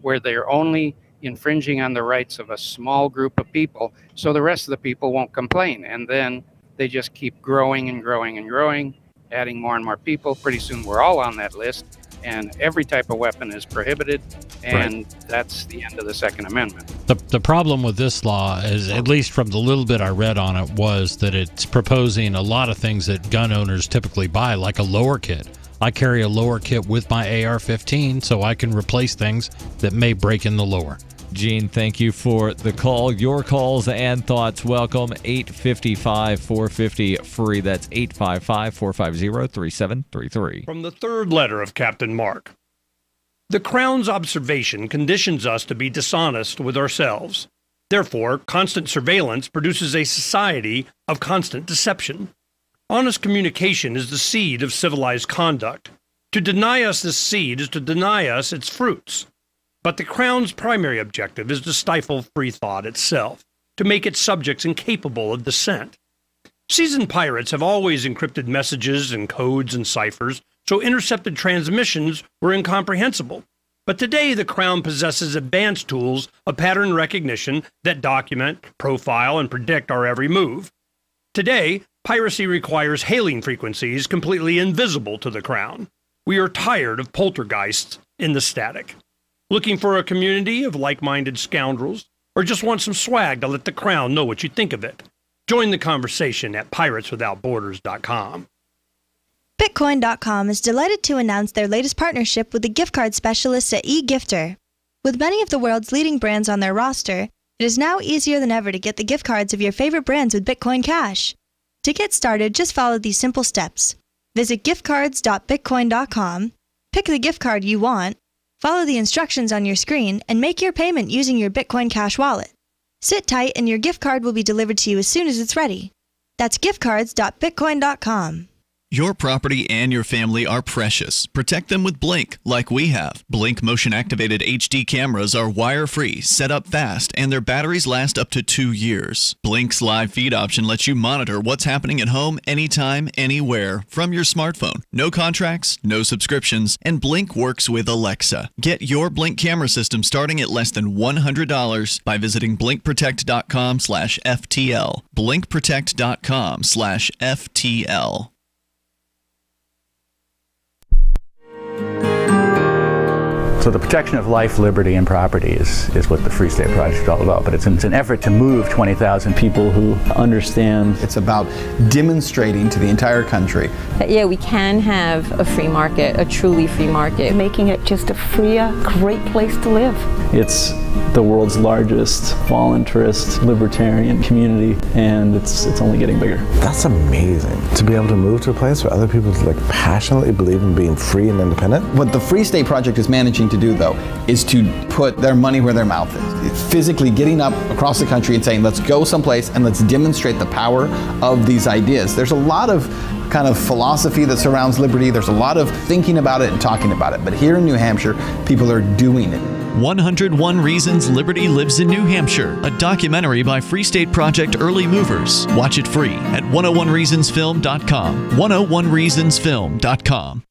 where they're only infringing on the rights of a small group of people, so the rest of the people won't complain. And then they just keep growing and growing and growing, adding more and more people. Pretty soon we're all on that list, and every type of weapon is prohibited, and that's the end of the Second Amendment. The problem with this law is, at least from the little bit I read on it, was that it's proposing a lot of things that gun owners typically buy, like a lower kit. I carry a lower kit with my AR-15 so I can replace things that may break in the lower. Gene, thank you for the call. Your calls and thoughts welcome. 855-450-FREE. That's 855-450-3733. From the third letter of Captain Mark. The Crown's observation conditions us to be dishonest with ourselves. Therefore, constant surveillance produces a society of constant deception. Honest communication is the seed of civilized conduct. To deny us this seed is to deny us its fruits. But the Crown's primary objective is to stifle free thought itself, to make its subjects incapable of dissent. Seasoned pirates have always encrypted messages and codes and ciphers, so intercepted transmissions were incomprehensible. But today the Crown possesses advanced tools of pattern recognition that document, profile, and predict our every move. Today, piracy requires hailing frequencies completely invisible to the Crown. We are tired of poltergeists in the static. Looking for a community of like-minded scoundrels? Or just want some swag to let the Crown know what you think of it? Join the conversation at pirateswithoutborders.com. Bitcoin.com is delighted to announce their latest partnership with the gift card specialists at eGifter. With many of the world's leading brands on their roster, it is now easier than ever to get the gift cards of your favorite brands with Bitcoin Cash. To get started, just follow these simple steps. Visit giftcards.bitcoin.com, pick the gift card you want, follow the instructions on your screen, and make your payment using your Bitcoin Cash wallet. Sit tight and your gift card will be delivered to you as soon as it's ready. That's giftcards.bitcoin.com. Your property and your family are precious. Protect them with Blink, like we have. Blink motion-activated HD cameras are wire-free, set up fast, and their batteries last up to 2 years. Blink's live feed option lets you monitor what's happening at home anytime, anywhere, from your smartphone. No contracts, no subscriptions, and Blink works with Alexa. Get your Blink camera system starting at less than $100 by visiting blinkprotect.com/FTL. blinkprotect.com/FTL. So the protection of life, liberty, and property is what the Free State Project is all about. But it's an effort to move 20,000 people who understand. It's about demonstrating to the entire country that, yeah, we can have a free market, a truly free market. Making it just a freer, great place to live. It's the world's largest voluntarist libertarian community, and it's only getting bigger. That's amazing, to be able to move to a place where other people passionately believe in being free and independent. What the Free State Project is managing to do, though, is to put their money where their mouth is. It's physically getting up across the country and saying, let's go someplace and let's demonstrate the power of these ideas. There's a lot of kind of philosophy that surrounds liberty. There's a lot of thinking about it and talking about it. But here in New Hampshire, people are doing it. 101 Reasons Liberty Lives in New Hampshire, a documentary by Free State Project Early Movers. Watch it free at 101reasonsfilm.com. 101reasonsfilm.com.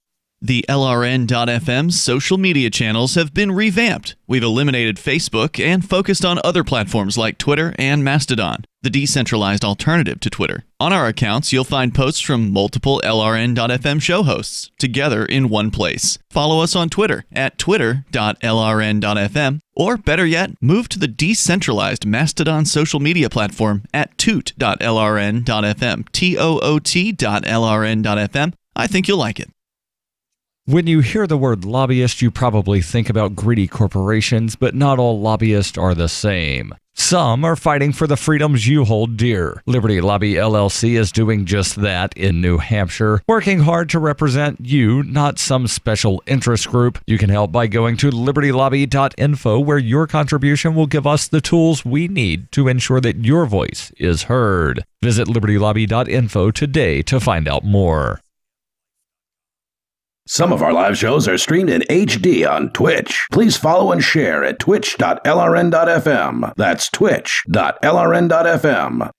The LRN.FM social media channels have been revamped. We've eliminated Facebook and focused on other platforms like Twitter and Mastodon, the decentralized alternative to Twitter. On our accounts, you'll find posts from multiple LRN.FM show hosts together in one place. Follow us on Twitter at twitter.lrn.fm, or better yet, move to the decentralized Mastodon social media platform at toot.lrn.fm, toot.lrn.fm. I think you'll like it. When you hear the word lobbyist, you probably think about greedy corporations, but not all lobbyists are the same. Some are fighting for the freedoms you hold dear. Liberty Lobby LLC is doing just that in New Hampshire, working hard to represent you, not some special interest group. You can help by going to libertylobby.info, where your contribution will give us the tools we need to ensure that your voice is heard. Visit libertylobby.info today to find out more. Some of our live shows are streamed in HD on Twitch. Please follow and share at twitch.lrn.fm. That's twitch.lrn.fm.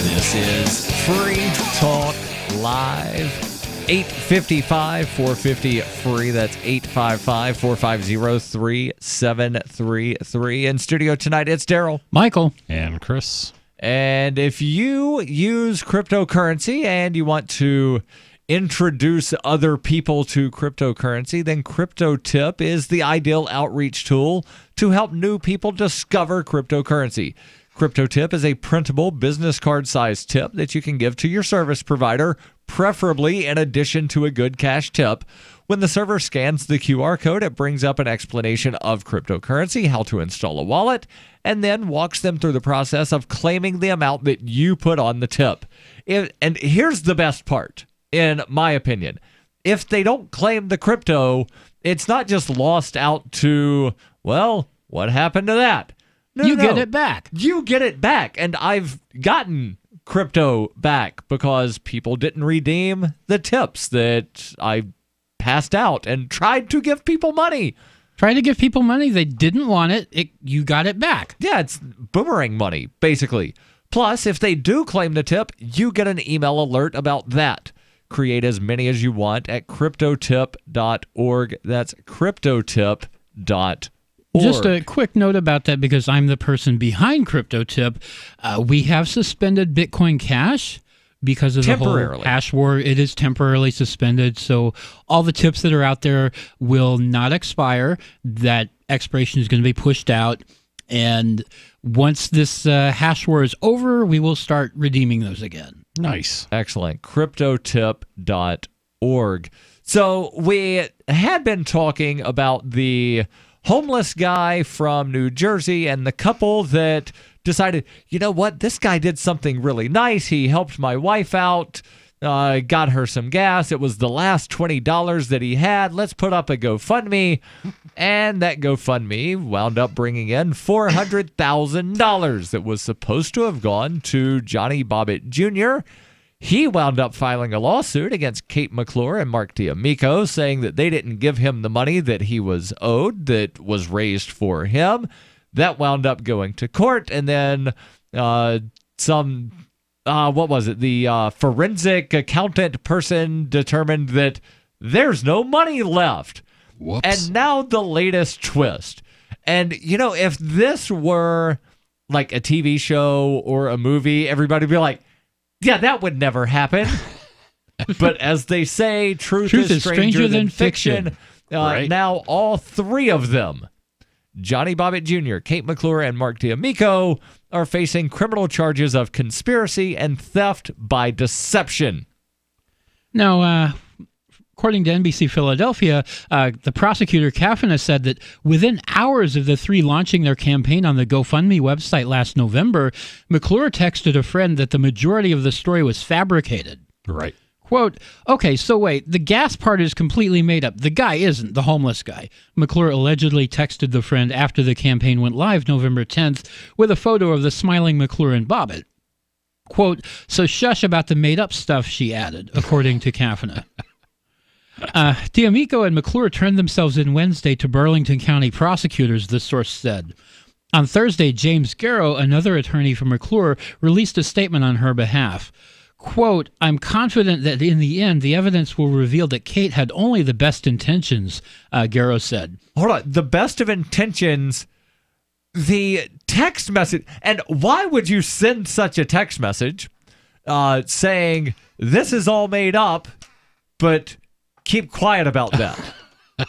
This is Free Talk Live. 855-450 free. That's 855-450-3733. In studio tonight, it's Darryl, Michael, and Chris. And if you use cryptocurrency and you want to introduce other people to cryptocurrency, then CryptoTip is the ideal outreach tool to help new people discover cryptocurrency. CryptoTip is a printable business card-sized tip that you can give to your service provider, preferably in addition to a good cash tip. When the server scans the QR code, it brings up an explanation of cryptocurrency, how to install a wallet, and then walks them through the process of claiming the amount that you put on the tip. And here's the best part, in my opinion. If they don't claim the crypto, it's not just lost out to, well, what happened to that? No, get it back. You get it back. And I've gotten crypto back because people didn't redeem the tips that I passed out and tried to give people money. Tried to give people money. They didn't want it. You got it back. Yeah, it's boomerang money, basically. Plus, if they do claim the tip, you get an email alert about that. Create as many as you want at cryptotip.org. That's cryptotip.org. Just a quick note about that, because I'm the person behind CryptoTip. We have suspended Bitcoin Cash because of the whole Temporarily. hash war. It is temporarily suspended, so all the tips that are out there will not expire. That expiration is going to be pushed out, and once this hash war is over, we will start redeeming those again. Nice. Excellent. CryptoTip.org. So we had been talking about the homeless guy from New Jersey and the couple that decided, you know what, this guy did something really nice. He helped my wife out, got her some gas. It was the last $20 that he had. Let's put up a GoFundMe. And that GoFundMe wound up bringing in $400,000 that was supposed to have gone to Johnny Bobbitt Jr. He wound up filing a lawsuit against Kate McClure and Mark D'Amico, saying that they didn't give him the money that he was owed, that was raised for him. That wound up going to court, and then what was it? The forensic accountant person determined that there's no money left. Whoops. And now the latest twist. And, you know, if this were like a TV show or a movie, everybody would be like, yeah, that would never happen. But as they say, truth is stranger than fiction. Right. Now all three of them, Johnny Bobbitt Jr., Kate McClure, and Mark D'Amico, are facing criminal charges of conspiracy and theft by deception. Now, according to NBC Philadelphia, the prosecutor Kavanaugh said that within hours of the three launching their campaign on the GoFundMe website last November, McClure texted a friend that the majority of the story was fabricated. Right. Quote, okay, so wait, the gas part is completely made up. The guy isn't, the homeless guy. McClure allegedly texted the friend after the campaign went live November 10th with a photo of the smiling McClure and Bobbitt. Quote, so shush about the made-up stuff, she added, according to Kavanaugh. D'Amico and McClure turned themselves in Wednesday to Burlington County prosecutors, the source said. On Thursday, James Garrow, another attorney for McClure, released a statement on her behalf. Quote, I'm confident that in the end, the evidence will reveal that Kate had only the best intentions, Garrow said. Hold on. The best of intentions, the text message. And why would you send such a text message saying, this is all made up, but keep quiet about that?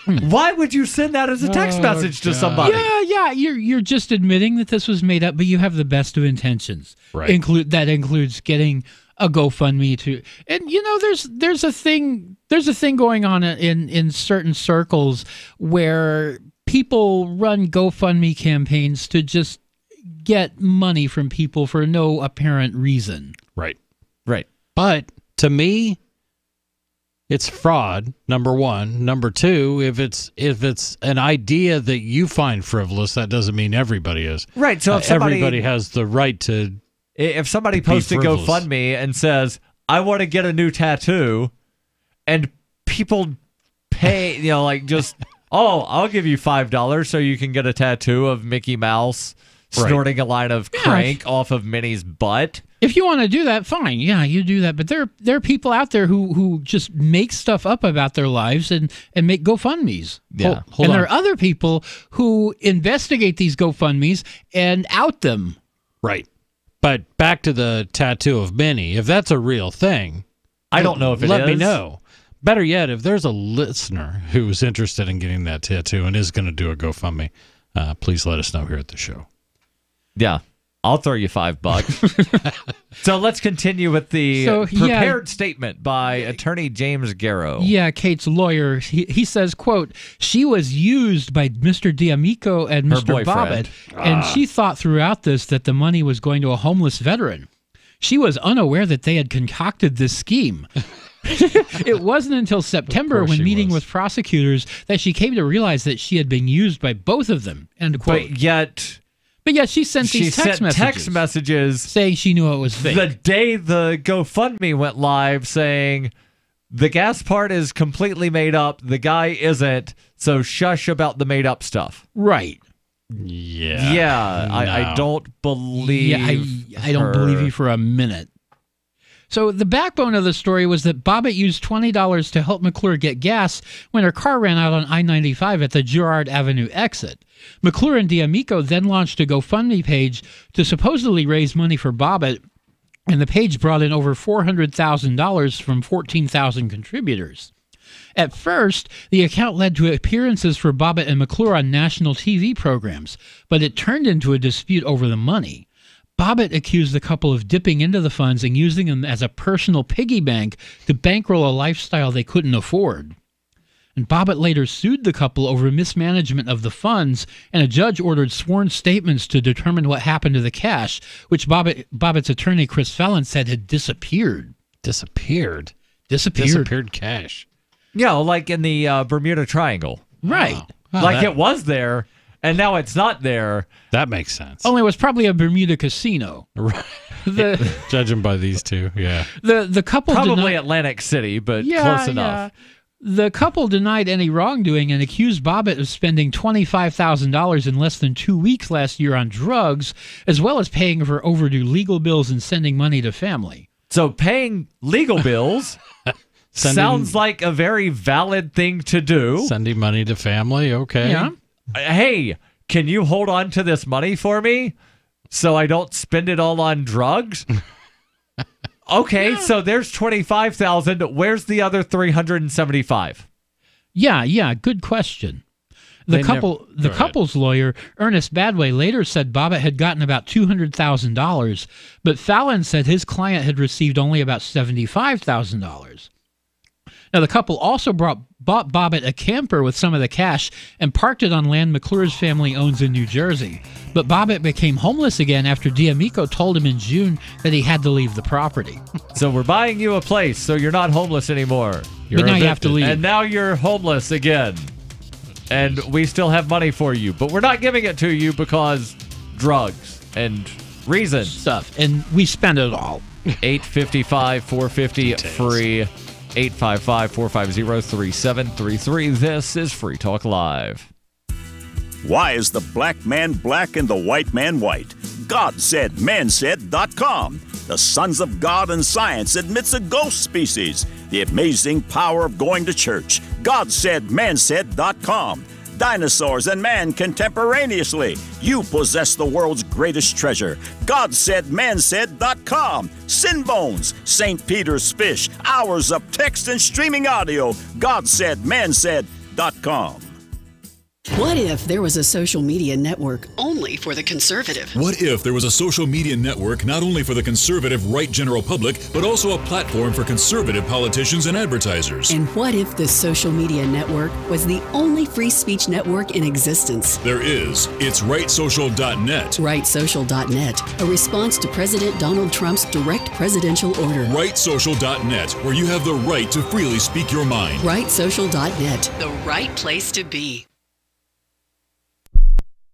Why would you send that as a text message to somebody? Yeah, you're just admitting that this was made up, but you have the best of intentions. Right. That includes getting a GoFundMe to, and you know, there's a thing going on in certain circles where people run GoFundMe campaigns to just get money from people for no apparent reason. Right. Right. But to me, it's fraud, number one. Number two, if it's an idea that you find frivolous, that doesn't mean everybody is. Right. So if everybody has the right to. If somebody posts a GoFundMe and says, I want to get a new tattoo, and people pay, you know, like just, oh, I'll give you $5 so you can get a tattoo of Mickey Mouse snorting a line of crank off of Minnie's butt. If you want to do that, fine. Yeah, you do that. But there are people out there who just make stuff up about their lives and make GoFundMes. Yeah. And there are other people who investigate these GoFundMes and out them. Right. But back to the tattoo of Minnie. If that's a real thing, I don't know if it is. Let me know. Better yet, if there's a listener who's interested in getting that tattoo and is going to do a GoFundMe, please let us know here at the show. Yeah. I'll throw you $5. So let's continue with the prepared statement by attorney James Garrow. Yeah, Kate's lawyer. He says, quote, she was used by Mr. D'Amico and Mr. Bobbitt, and she thought throughout this that the money was going to a homeless veteran. She was unaware that they had concocted this scheme. It wasn't until September when meeting with prosecutors that she came to realize that she had been used by both of them, end quote. But yet she sent these text messages saying she knew it was fake. The day the GoFundMe went live saying the gas part is completely made up, the guy isn't, so shush about the made up stuff. Right. Yeah. Yeah, no. I don't believe I don't believe you for a minute. So the backbone of the story was that Bobbitt used $20 to help McClure get gas when her car ran out on I-95 at the Girard Avenue exit. McClure and D'Amico then launched a GoFundMe page to supposedly raise money for Bobbitt, and the page brought in over $400,000 from 14,000 contributors. At first, the account led to appearances for Bobbitt and McClure on national TV programs, but it turned into a dispute over the money. Bobbitt accused the couple of dipping into the funds and using them as a personal piggy bank to bankroll a lifestyle they couldn't afford. And Bobbitt later sued the couple over mismanagement of the funds, and a judge ordered sworn statements to determine what happened to the cash, which Bobbitt's attorney, Chris Fallon, said had disappeared. Disappeared cash. Yeah, like in the Bermuda Triangle. Right. Like it was there, and now it's not there. That makes sense. Only it was probably a Bermuda casino. Right. Judging by these two, yeah. The couple probably Atlantic City, but close enough. The couple denied any wrongdoing and accused Bobbitt of spending $25,000 in less than 2 weeks last year on drugs, as well as paying for overdue legal bills and sending money to family. So paying legal bills sounds like a very valid thing to do. Sending money to family, okay. Yeah. Hey, can you hold on to this money for me so I don't spend it all on drugs? Okay, so there's $25,000. Where's the other $375? Yeah, good question. The couple's lawyer, Ernest Badway, later said Bobbitt had gotten about $200,000, but Fallon said his client had received only about $75,000. Now, the couple also bought Bobbitt a camper with some of the cash and parked it on land McClure's family owns in New Jersey. But Bobbitt became homeless again after D'Amico told him in June that he had to leave the property. So we're buying you a place so you're not homeless anymore. But now you have to leave. And now you're homeless again. And we still have money for you, but we're not giving it to you because drugs and reasons. Stuff. And we spend it all. 855-450 free. 855-450-3733. This is Free Talk Live. Why is the black man black and the white man white? God said, mansaid.com. The Sons of God and Science admits a ghost species. The amazing power of going to church. God said, mansaid.com. Dinosaurs and man contemporaneously. You possess the world's greatest treasure. God said, mansaid.com. Sin Bones, St. Peter's Fish, hours of text and streaming audio. God said, mansaid.com. What if there was a social media network only for the conservative? What if there was a social media network not only for the conservative right general public, but also a platform for conservative politicians and advertisers? And what if this social media network was the only free speech network in existence? There is. It's rightsocial.net. Rightsocial.net, a response to President Donald Trump's direct presidential order. Rightsocial.net, where you have the right to freely speak your mind. Rightsocial.net, the right place to be.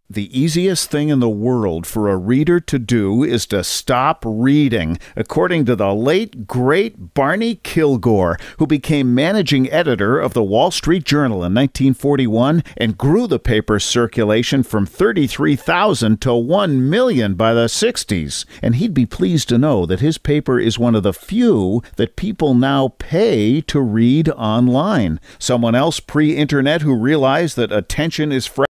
The easiest thing in the world for a reader to do is to stop reading, according to the late, great Barney Kilgore, who became managing editor of the Wall Street Journal in 1941 and grew the paper's circulation from 33,000 to 1 million by the 60s. And he'd be pleased to know that his paper is one of the few that people now pay to read online. Someone else pre-internet who realized that attention is fragile.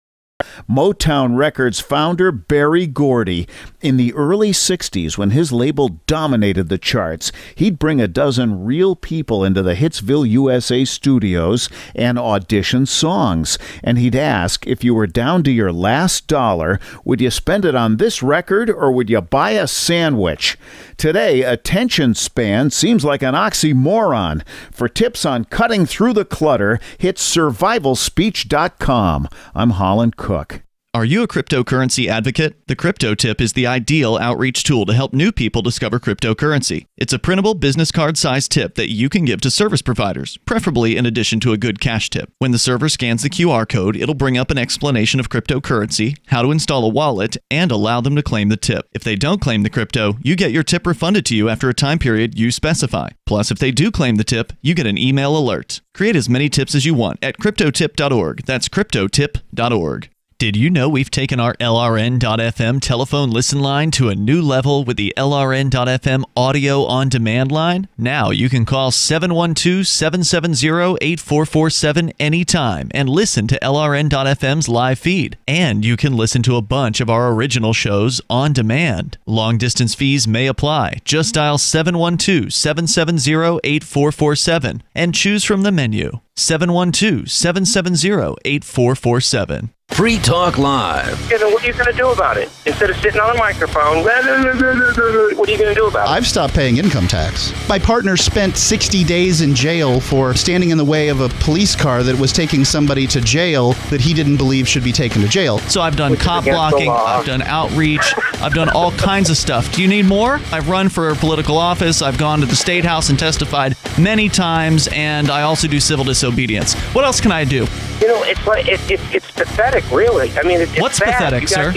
Motown Records founder Berry Gordy. In the early 60s, when his label dominated the charts, he'd bring a dozen real people into the Hitsville, USA studios and audition songs. And he'd ask, if you were down to your last dollar, would you spend it on this record or would you buy a sandwich? Today, attention span seems like an oxymoron. For tips on cutting through the clutter, hit survivalspeech.com. I'm Holland Cook. Are you a cryptocurrency advocate? The Crypto Tip is the ideal outreach tool to help new people discover cryptocurrency. It's a printable business card-sized tip that you can give to service providers, preferably in addition to a good cash tip. When the server scans the QR code, it'll bring up an explanation of cryptocurrency, how to install a wallet, and allow them to claim the tip. If they don't claim the crypto, you get your tip refunded to you after a time period you specify. Plus, if they do claim the tip, you get an email alert. Create as many tips as you want at cryptotip.org. That's cryptotip.org. Did you know we've taken our LRN.FM telephone listen line to a new level with the LRN.FM audio on demand line? Now you can call 712-770-8447 anytime and listen to LRN.FM's live feed. And you can listen to a bunch of our original shows on demand. Long distance fees may apply. Just dial 712-770-8447 and choose from the menu. 712-770-8447. Free Talk Live. You know, what are you going to do about it? Instead of sitting on a microphone, what are you going to do about it? I've stopped paying income tax. My partner spent 60 days in jail for standing in the way of a police car that was taking somebody to jail that he didn't believe should be taken to jail. So I've done cop blocking, I've done outreach, I've done all kinds of stuff. Do you need more? I've run for political office, I've gone to the State House and testified many times, and I also do civil disobedience. What else can I do? You know, it's like it's pathetic, really. I mean, it's What's bad. pathetic, sir?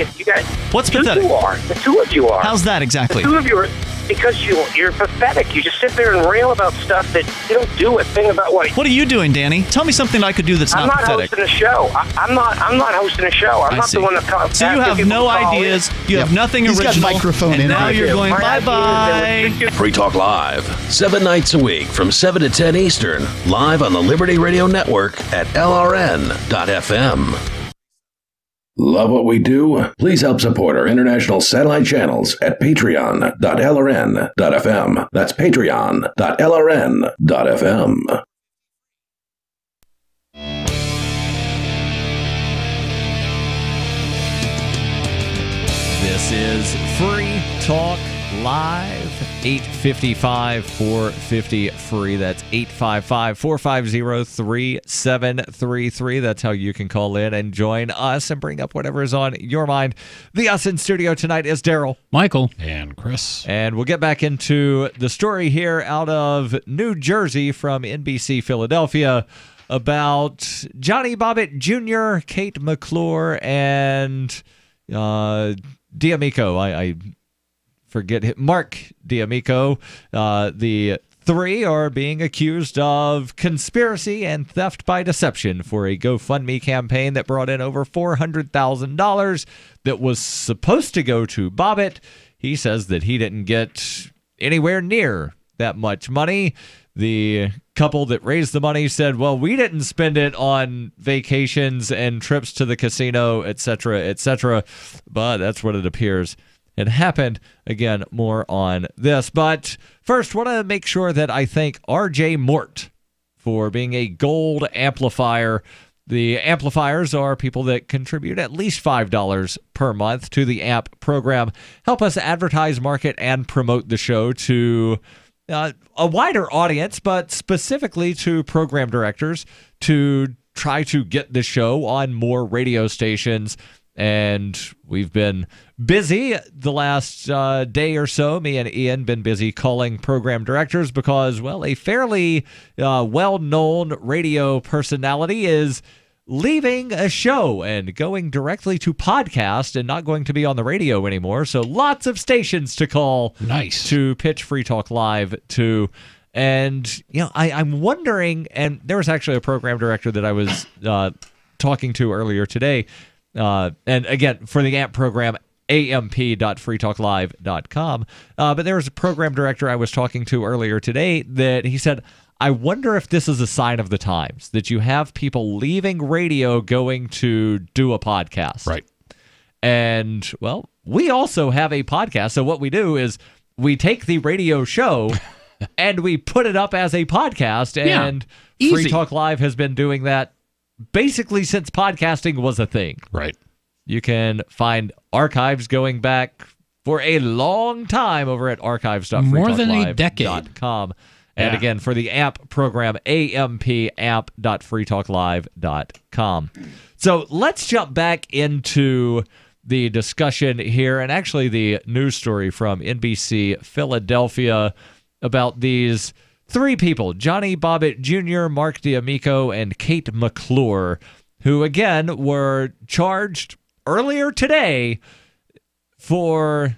What's pathetic? You are. The two of you are. How's that exactly? The two of you are, because you're pathetic. You just sit there and rail about stuff that you don't do a thing about. What are you doing, Danny? Tell me something I could do that's not pathetic. I'm not hosting a show. I'm not hosting a show. I'm not the one that comes. So you have no ideas. You have nothing original. He's got microphone and in now you're going bye-bye. Free Talk Live, 7 nights a week from 7 to 10 Eastern, live on the Liberty Radio Network at LRN.FM. Love what we do? Please help support our international satellite channels at patreon.lrn.fm. That's patreon.lrn.fm. This is Free Talk Live, 855-450-FREE. That's 855-450-3733. That's how you can call in and join us and bring up whatever is on your mind. The us in studio tonight is Darryl, Michael, and Chris. And we'll get back into the story here out of New Jersey from NBC Philadelphia about Johnny Bobbitt Jr., Kate McClure, and D'Amico. I forget Mark D'Amico. The three are being accused of conspiracy and theft by deception for a GoFundMe campaign that brought in over $400,000 that was supposed to go to Bobbitt. He says that he didn't get anywhere near that much money. The couple that raised the money said, well, we didn't spend it on vacations and trips to the casino, etc., etc. But that's what it appears it happened. Again, more on this. But first, want to make sure that I thank R.J. Mort for being a gold amplifier. The amplifiers are people that contribute at least $5 per month to the AMP program. Help us advertise, market, and promote the show to a wider audience, but specifically to program directors to try to get the show on more radio stations. And we've been busy the last day or so. Me and Ian been busy calling program directors because, well, a fairly well-known radio personality is leaving a show and going directly to podcast and not going to be on the radio anymore. So lots of stations to call. Nice. To pitch Free Talk Live to. And, you know, I'm wondering, and there was actually a program director that I was talking to earlier today. And again, for the AMP program, amp.freetalklive.com. But there was a program director I was talking to earlier today that he said, I wonder if this is a sign of the times, that you have people leaving radio going to do a podcast. Right. And, well, we also have a podcast. So what we do is we take the radio show and we put it up as a podcast. And Free Talk Live has been doing that basically since podcasting was a thing. Right. You can find archives going back for a long time over at archives.freetalklive.com. More than a decade. And again, for the AMP program, amp.freetalklive.com. So let's jump back into the discussion here, and actually the news story from NBC Philadelphia about these three people, Johnny Bobbitt Jr., Mark D'Amico, and Kate McClure, who again were charged earlier today for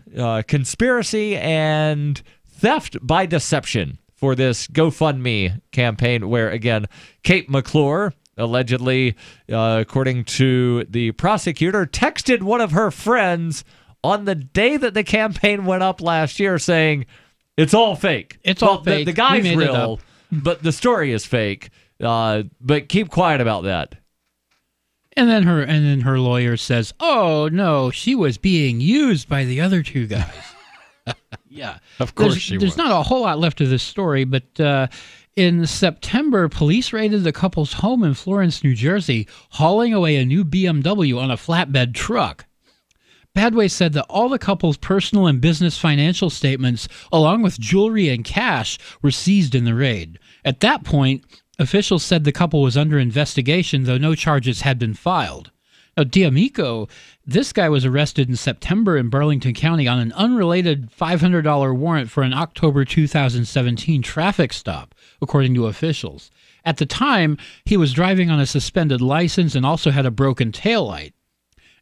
conspiracy and theft by deception for this GoFundMe campaign where, again, Kate McClure allegedly, according to the prosecutor, texted one of her friends on the day that the campaign went up last year saying, it's all fake. It's all fake. The guy's We made it real, up. but the story is fake. But keep quiet about that. And then her lawyer says, "Oh no, she was being used by the other two guys." Yeah, of course There's not a whole lot left of this story, but in September, police raided the couple's home in Florence, New Jersey, hauling away a new BMW on a flatbed truck. Badway said that all the couple's personal and business financial statements, along with jewelry and cash, were seized in the raid. At that point, officials said the couple was under investigation, though no charges had been filed. Now, D'Amico, this guy was arrested in September in Burlington County on an unrelated $500 warrant for an October 2017 traffic stop, according to officials. At the time, he was driving on a suspended license and also had a broken taillight.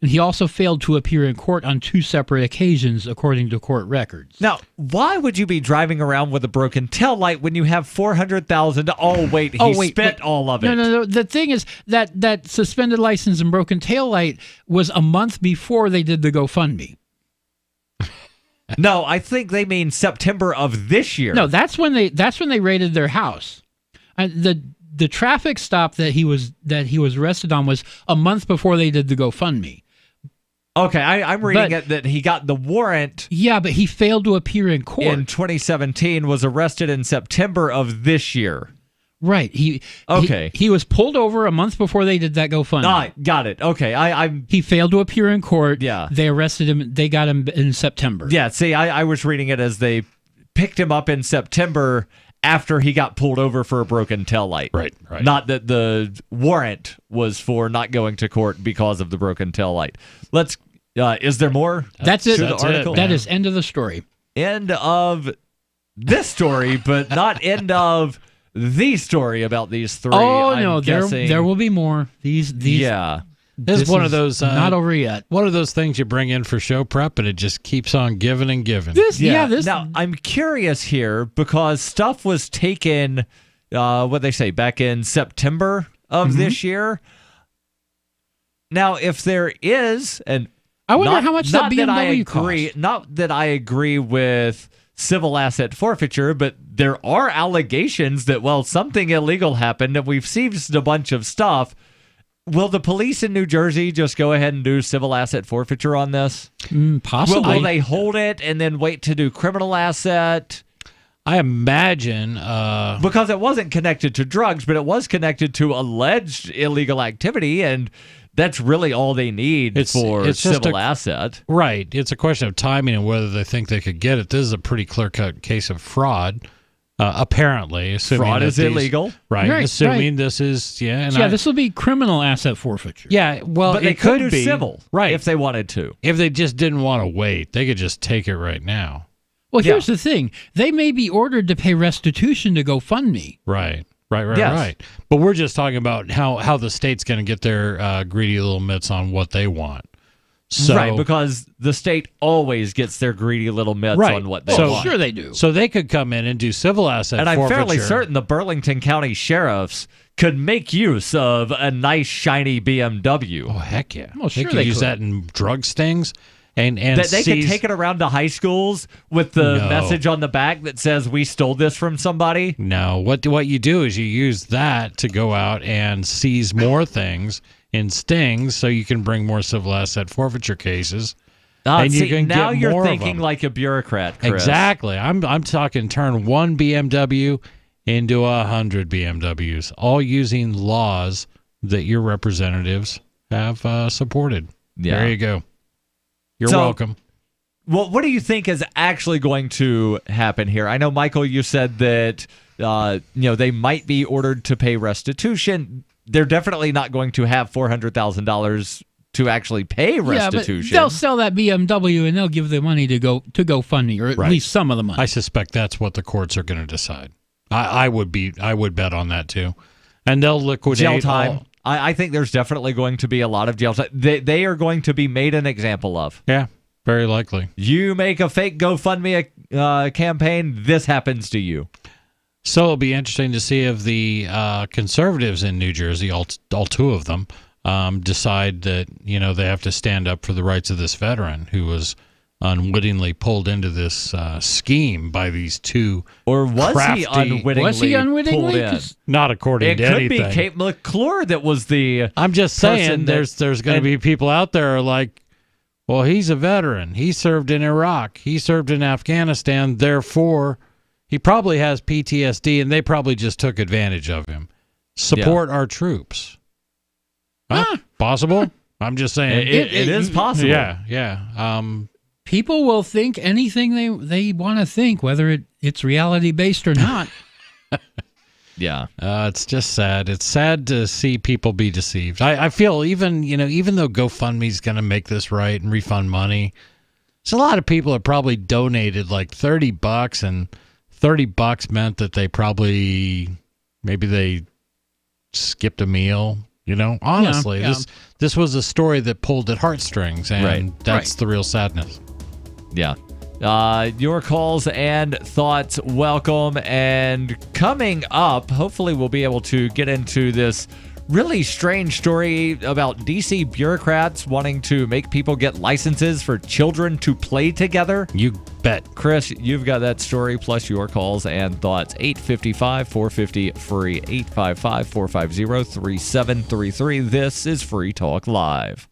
And he also failed to appear in court on 2 separate occasions, according to court records. Now, why would you be driving around with a broken taillight when you have $400,000? Oh, wait, he spent all of it. No. The thing is that suspended license and broken taillight was a month before they did the GoFundMe. No, I think they mean September of this year. No, that's when they raided their house. The traffic stop that he was arrested on was a month before they did the GoFundMe. Okay, I'm reading it that he got the warrant. Yeah, but he failed to appear in court. In 2017, was arrested in September of this year. Right. He was pulled over a month before they did that GoFundMe. Got it. Okay, he failed to appear in court. Yeah. They arrested him. They got him in September. Yeah, see, I was reading it as they picked him up in September after he got pulled over for a broken taillight. Right. Not that the warrant was for not going to court because of the broken taillight. Is there more? That's it. The article? That is end of the story. End of this story, but not end of the story about these three. Oh, I'm no, guessing. there will be more. These yeah. This is one of those not over yet. One of those things you bring in for show prep, and it just keeps on giving and giving. Now I'm curious here because stuff was taken. What they say back in September of this year. Now, if there is, and I wonder how much that BMW cost. Not that I agree with civil asset forfeiture, but there are allegations that something illegal happened, and we've seized a bunch of stuff. Will the police in New Jersey just go ahead and do civil asset forfeiture on this? Possibly. Will they hold it and then wait to do criminal asset? I imagine. Because it wasn't connected to drugs, but it was connected to alleged illegal activity, and that's really all they need for civil asset. Right. It's a question of timing and whether they think they could get it. This is a pretty clear-cut case of fraud. Apparently, assuming fraud is illegal, right? Assuming this is this will be criminal asset forfeiture. Yeah, well, but they it could do be civil, right? If they wanted to, if they just didn't want to wait, they could just take it right now. Well, here's the thing: they may be ordered to pay restitution to GoFundMe. Right. But we're just talking about how the state's going to get their greedy little mitts on what they want. So, right, because the state always gets their greedy little mitts on what they want. Sure they do. So they could come in and do civil asset and forfeiture. I'm fairly certain the Burlington County sheriffs could make use of a nice, shiny BMW. Oh, heck yeah. Well, they could use that in drug stings. And that they could take it around to high schools with the message on the back that says, we stole this from somebody? No. What you do is you use that to go out and seize more things in stings so you can bring more civil asset forfeiture cases. And you can now get you're more thinking of them. like a bureaucrat, Chris. Exactly. I'm talking turn one BMW into 100 BMWs, all using laws that your representatives have supported. Yeah. There you go. You're welcome. Well, what do you think is actually going to happen here? I know, Michael, you said that they might be ordered to pay restitution. They're definitely not going to have $400,000 to actually pay restitution. Yeah, but they'll sell that BMW and they'll give the money to GoFundMe, or at least some of the money. I suspect that's what the courts are going to decide. I would bet on that too, and they'll liquidate jail time. I think there's definitely going to be a lot of jail time. They are going to be made an example of. Yeah, very likely. You make a fake GoFundMe campaign, this happens to you. So it'll be interesting to see if the conservatives in New Jersey, all two of them, decide that, you know, they have to stand up for the rights of this veteran who was unwittingly pulled into this scheme by these two. Or was crafty, he unwittingly pulled in? Not according to anything. It could be Kate McClure that was the. I'm just saying, there's going to be people out there like, well, he's a veteran. He served in Iraq. He served in Afghanistan. Therefore, he probably has PTSD, and they probably just took advantage of him. Support our troops. Possible? I'm just saying. It is possible. Yeah. People will think anything they want to think, whether it's reality-based or not. Yeah. It's just sad. It's sad to see people be deceived. I feel even though GoFundMe's going to make this right and refund money, there's a lot of people that probably donated like $30, and $30 meant that maybe they skipped a meal. You know, honestly, this was a story that pulled at heartstrings, and that's the real sadness. Yeah. Your calls and thoughts welcome. And coming up, hopefully we'll be able to get into this really strange story about DC bureaucrats wanting to make people get licenses for children to play together. You bet. Chris, you've got that story plus your calls and thoughts. 855-450-FREE, 855-450-3733. This is Free Talk Live.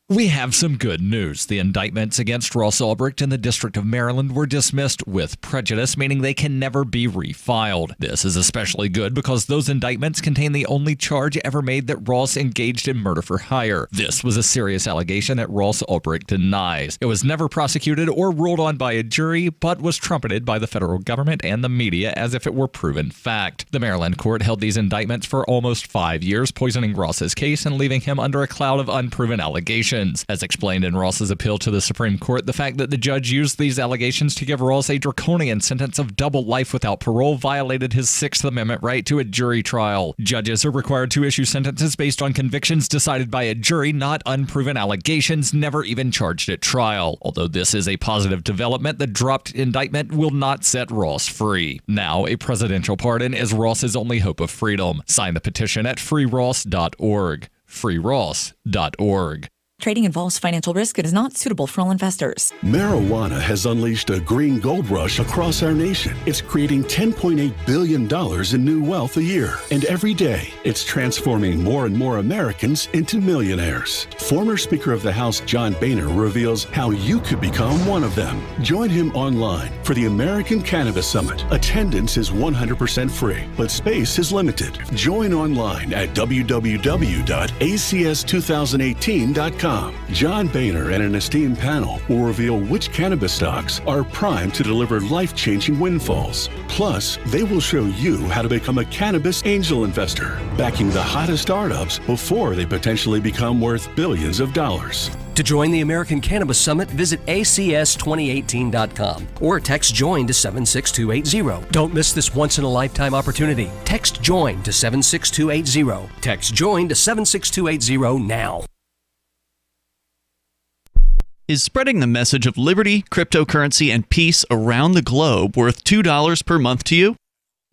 We have some good news. The indictments against Ross Ulbricht in the District of Maryland were dismissed with prejudice, meaning they can never be refiled. This is especially good because those indictments contain the only charge ever made that Ross engaged in murder for hire. This was a serious allegation that Ross Ulbricht denies. It was never prosecuted or ruled on by a jury, but was trumpeted by the federal government and the media as if it were proven fact. The Maryland court held these indictments for almost 5 years, poisoning Ross's case and leaving him under a cloud of unproven allegations. As explained in Ross's appeal to the Supreme Court, the fact that the judge used these allegations to give Ross a draconian sentence of double life without parole violated his Sixth Amendment right to a jury trial. Judges are required to issue sentences based on convictions decided by a jury, not unproven allegations never even charged at trial. Although this is a positive development, the dropped indictment will not set Ross free. Now, a presidential pardon is Ross's only hope of freedom. Sign the petition at freeross.org. freeross.org. Trading involves financial risk. It is not suitable for all investors. Marijuana has unleashed a green gold rush across our nation. It's creating $10.8 billion in new wealth a year. And every day, it's transforming more and more Americans into millionaires. Former Speaker of the House John Boehner reveals how you could become one of them. Join him online for the American Cannabis Summit. Attendance is 100% free, but space is limited. Join online at www.acs2018.com. John Boehner and an esteemed panel will reveal which cannabis stocks are primed to deliver life-changing windfalls. Plus, they will show you how to become a cannabis angel investor, backing the hottest startups before they potentially become worth billions of dollars. To join the American Cannabis Summit, visit acs2018.com or text JOIN to 76280. Don't miss this once-in-a-lifetime opportunity. Text JOIN to 76280. Text JOIN to 76280 now. Is spreading the message of liberty, cryptocurrency, and peace around the globe worth $2 per month to you?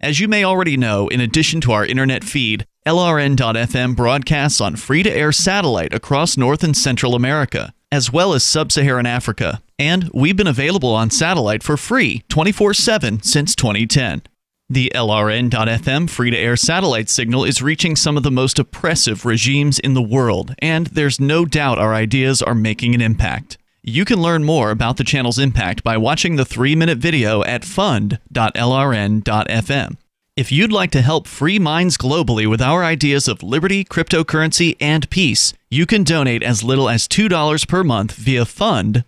As you may already know, in addition to our internet feed, LRN.FM broadcasts on free-to-air satellite across North and Central America, as well as Sub-Saharan Africa. And we've been available on satellite for free 24/7 since 2010. The LRN.FM free-to-air satellite signal is reaching some of the most oppressive regimes in the world, and there's no doubt our ideas are making an impact. You can learn more about the channel's impact by watching the 3-minute video at fund.lrn.fm. If you'd like to help free minds globally with our ideas of liberty, cryptocurrency, and peace, you can donate as little as $2 per month via fund.lrn.fm.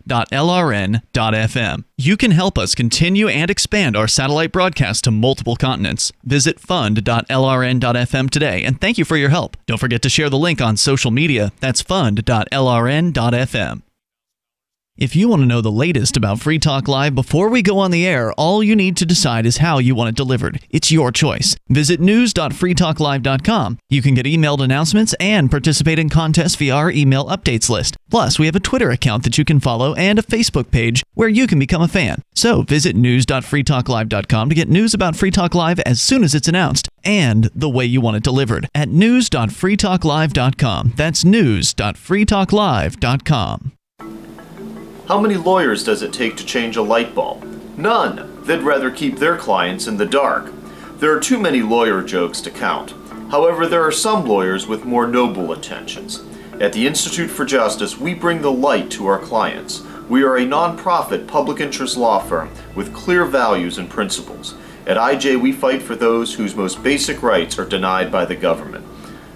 You can help us continue and expand our satellite broadcast to multiple continents. Visit fund.lrn.fm today, and thank you for your help. Don't forget to share the link on social media. That's fund.lrn.fm. If you want to know the latest about Free Talk Live before we go on the air, all you need to decide is how you want it delivered. It's your choice. Visit news.freetalklive.com. You can get emailed announcements and participate in contests via our email updates list. Plus, we have a Twitter account that you can follow and a Facebook page where you can become a fan. So visit news.freetalklive.com to get news about Free Talk Live as soon as it's announced and the way you want it delivered at news.freetalklive.com. That's news.freetalklive.com. How many lawyers does it take to change a light bulb? None. They'd rather keep their clients in the dark. There are too many lawyer jokes to count. However, there are some lawyers with more noble intentions. At the Institute for Justice, we bring the light to our clients. We are a non-profit public interest law firm with clear values and principles. At IJ, we fight for those whose most basic rights are denied by the government.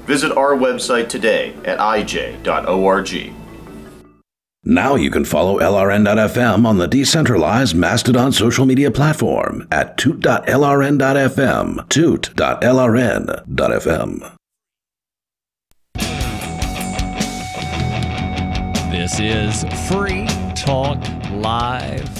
Visit our website today at ij.org. Now you can follow LRN.FM on the decentralized Mastodon social media platform at toot.lrn.fm, toot.lrn.fm. This is Free Talk Live.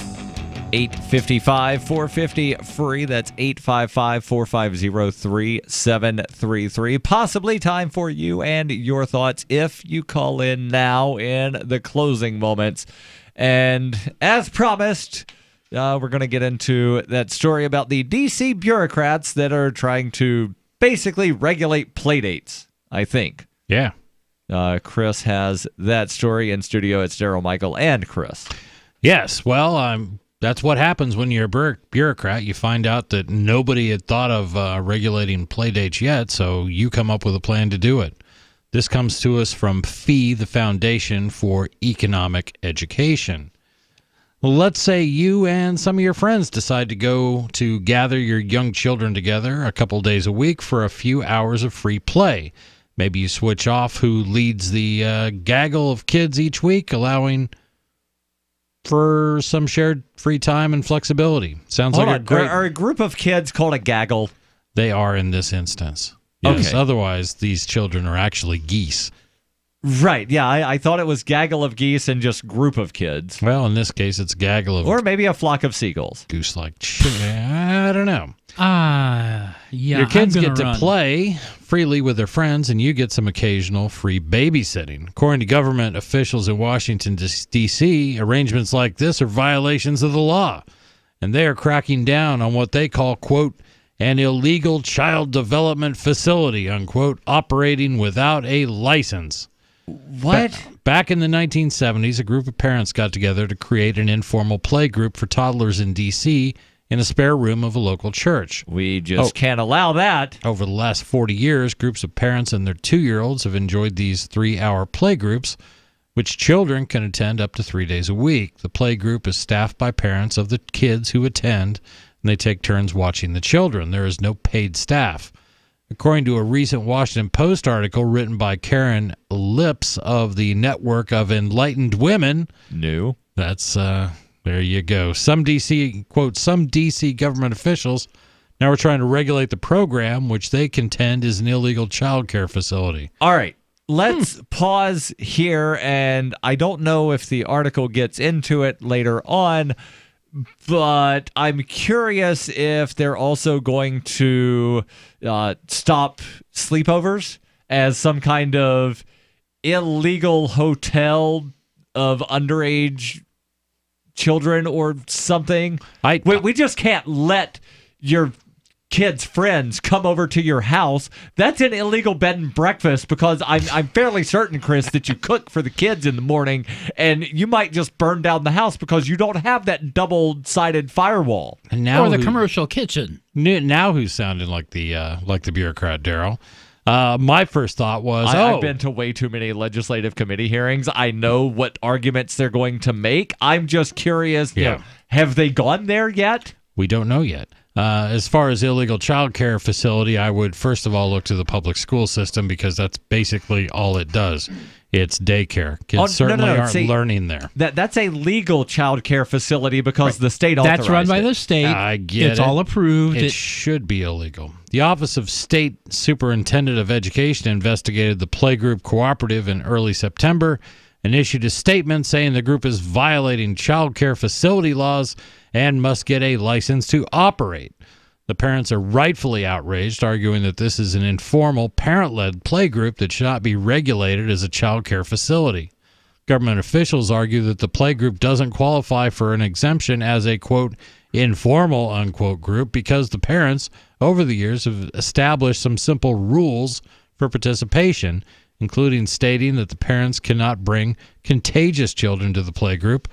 855-450-FREE. That's 855-450-3733. Possibly time for you and your thoughts if you call in now in the closing moments. And as promised, we're going to get into that story about the D.C. bureaucrats that are trying to basically regulate playdates, I think. Yeah. Chris has that story in studio. It's Darryl, Michael, and Chris. Yes. Well, that's what happens when you're a bureaucrat. You find out that nobody had thought of regulating playdates yet, so you come up with a plan to do it. This comes to us from FEE, the Foundation for Economic Education. Well, let's say you and some of your friends decide to go to gather your young children together a couple days a week for a few hours of free play. Maybe you switch off who leads the gaggle of kids each week, allowing for some shared free time and flexibility. Sounds like a great... Are a group of kids called a gaggle? They are in this instance. Yes, okay. Otherwise, these children are actually geese. Right, yeah, I thought it was gaggle of geese and just group of kids. Well, in this case, it's gaggle of... Or maybe a flock of seagulls. Goose-like... I don't know. Yeah. Your kids get to play freely with their friends, and you get some occasional free babysitting. According to government officials in Washington, D.C., arrangements like this are violations of the law, and they are cracking down on what they call, quote, an illegal child development facility, unquote, operating without a license. What? Back in the 1970s, a group of parents got together to create an informal play group for toddlers in D.C., in a spare room of a local church. We just can't allow that. Over the last 40 years, groups of parents and their 2-year-olds have enjoyed these 3-hour play groups, which children can attend up to 3 days a week. The play group is staffed by parents of the kids who attend, and they take turns watching the children. There is no paid staff. According to a recent Washington Post article written by Karen Lips of the Network of Enlightened Women. New. That's... There you go. Some D.C. government officials now are trying to regulate the program, which they contend is an illegal child care facility. All right. Let's pause here, and I don't know if the article gets into it later on, but I'm curious if they're also going to stop sleepovers as some kind of illegal hotel of underage children or something. We just can't let your kids' friends come over to your house. That's an illegal bed and breakfast, because I'm fairly certain, Chris, that you cook for the kids in the morning, and you might just burn down the house because you don't have that double-sided firewall. And now or the commercial kitchen. Now who's sounding like the bureaucrat, Darryl? My first thought was, I've been to way too many legislative committee hearings. I know what arguments they're going to make. I'm just curious, have they gone there yet? We don't know yet. As far as illegal child care facility, I would first of all look to the public school system, because that's basically all it does. It's daycare. Kids certainly aren't learning there. That's a legal child care facility because the state authorized it. That's run by the state. I get it's all approved. It should be illegal. The Office of State Superintendent of Education investigated the playgroup cooperative in early September and issued a statement saying the group is violating child care facility laws and must get a license to operate. The parents are rightfully outraged, arguing that this is an informal, parent-led playgroup that should not be regulated as a child care facility. Government officials argue that the playgroup doesn't qualify for an exemption as a, quote, informal, unquote, group because the parents, over the years, have established some simple rules for participation, including stating that the parents cannot bring contagious children to the playgroup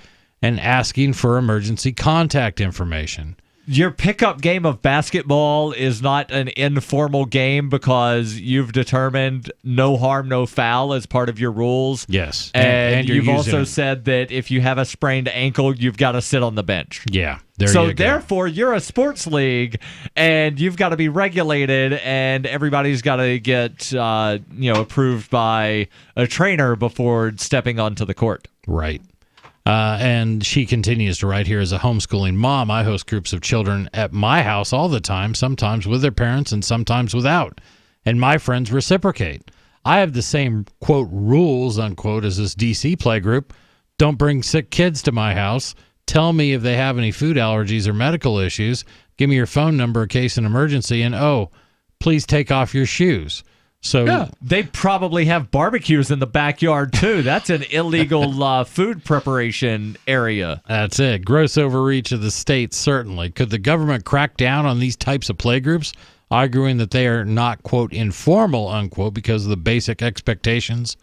and asking for emergency contact information. Your pickup game of basketball is not an informal game because you've determined no harm, no foul as part of your rules. Yes. And you've also it. said that if you have a sprained ankle, you've got to sit on the bench. Yeah. Therefore, you're a sports league, and you've got to be regulated, and everybody's got to get approved by a trainer before stepping onto the court. Right. And she continues to write here, as a homeschooling mom, I host groups of children at my house all the time, sometimes with their parents and sometimes without. And my friends reciprocate. I have the same, quote, rules, unquote, as this DC playgroup. Don't bring sick kids to my house. Tell me if they have any food allergies or medical issues. Give me your phone number in case of an emergency. And, oh, please take off your shoes. So yeah, they probably have barbecues in the backyard, too. That's an illegal food preparation area. That's it. Gross overreach of the state, certainly. Could the government crack down on these types of playgroups, arguing that they are not, quote, informal, unquote, because of the basic expectations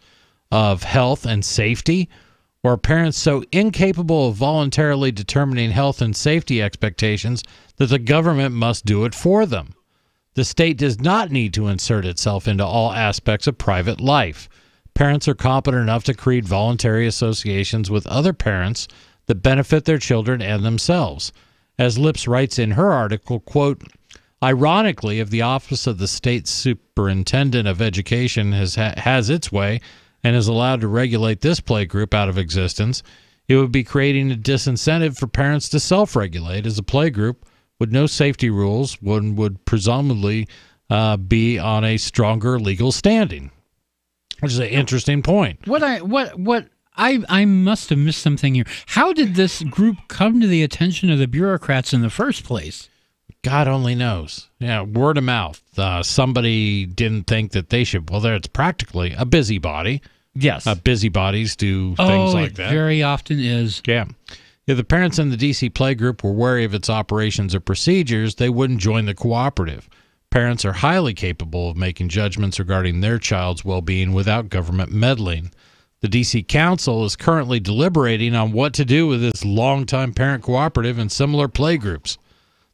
of health and safety? Or are parents so incapable of voluntarily determining health and safety expectations that the government must do it for them? The state does not need to insert itself into all aspects of private life. Parents are competent enough to create voluntary associations with other parents that benefit their children and themselves. As Lips writes in her article, quote, ironically, if the Office of the State Superintendent of Education has its way and is allowed to regulate this playgroup out of existence, it would be creating a disincentive for parents to self-regulate, as a playgroup with no safety rules would presumably be on a stronger legal standing, which is an interesting point. I must have missed something here. How did this group come to the attention of the bureaucrats in the first place? God only knows. Yeah, word of mouth. Somebody didn't think that they should. Well, it's practically a busybody. Yes. Busybodies do things like that. It very often is. Yeah. If the parents in the DC playgroup were wary of its operations or procedures, they wouldn't join the cooperative. Parents are highly capable of making judgments regarding their child's well-being without government meddling. The DC Council is currently deliberating on what to do with this longtime parent cooperative and similar playgroups.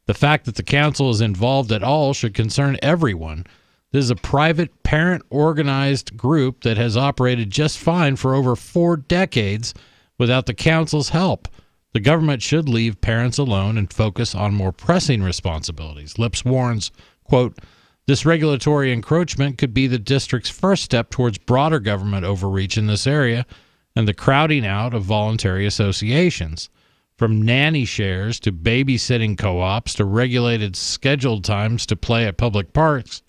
The fact that the council is involved at all should concern everyone. This is a private, parent-organized group that has operated just fine for over 4 decades without the council's help. The government should leave parents alone and focus on more pressing responsibilities. Lips warns, quote, this regulatory encroachment could be the district's first step towards broader government overreach in this area and the crowding out of voluntary associations. From nanny shares to babysitting co-ops to regulated scheduled times to play at public parks,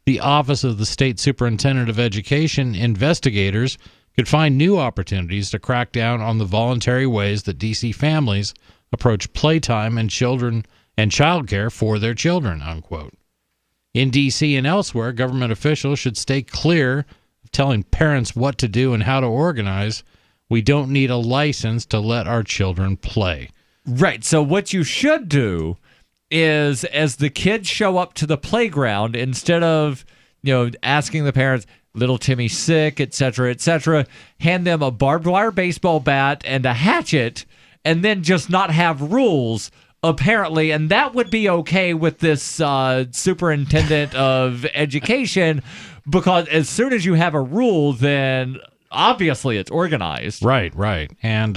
the Office of the State Superintendent of Education investigators could find new opportunities to crack down on the voluntary ways that D.C. families approach playtime and children and childcare for their children, unquote. In D.C. and elsewhere, government officials should stay clear of telling parents what to do and how to organize. We don't need a license to let our children play. Right. So what you should do is, as the kids show up to the playground, instead of, asking the parents, little Timmy's sick, etc., hand them a barbed wire baseball bat and a hatchet, and then just not have rules, apparently. And that would be okay with this superintendent of education, because as soon as you have a rule, then obviously it's organized. Right. And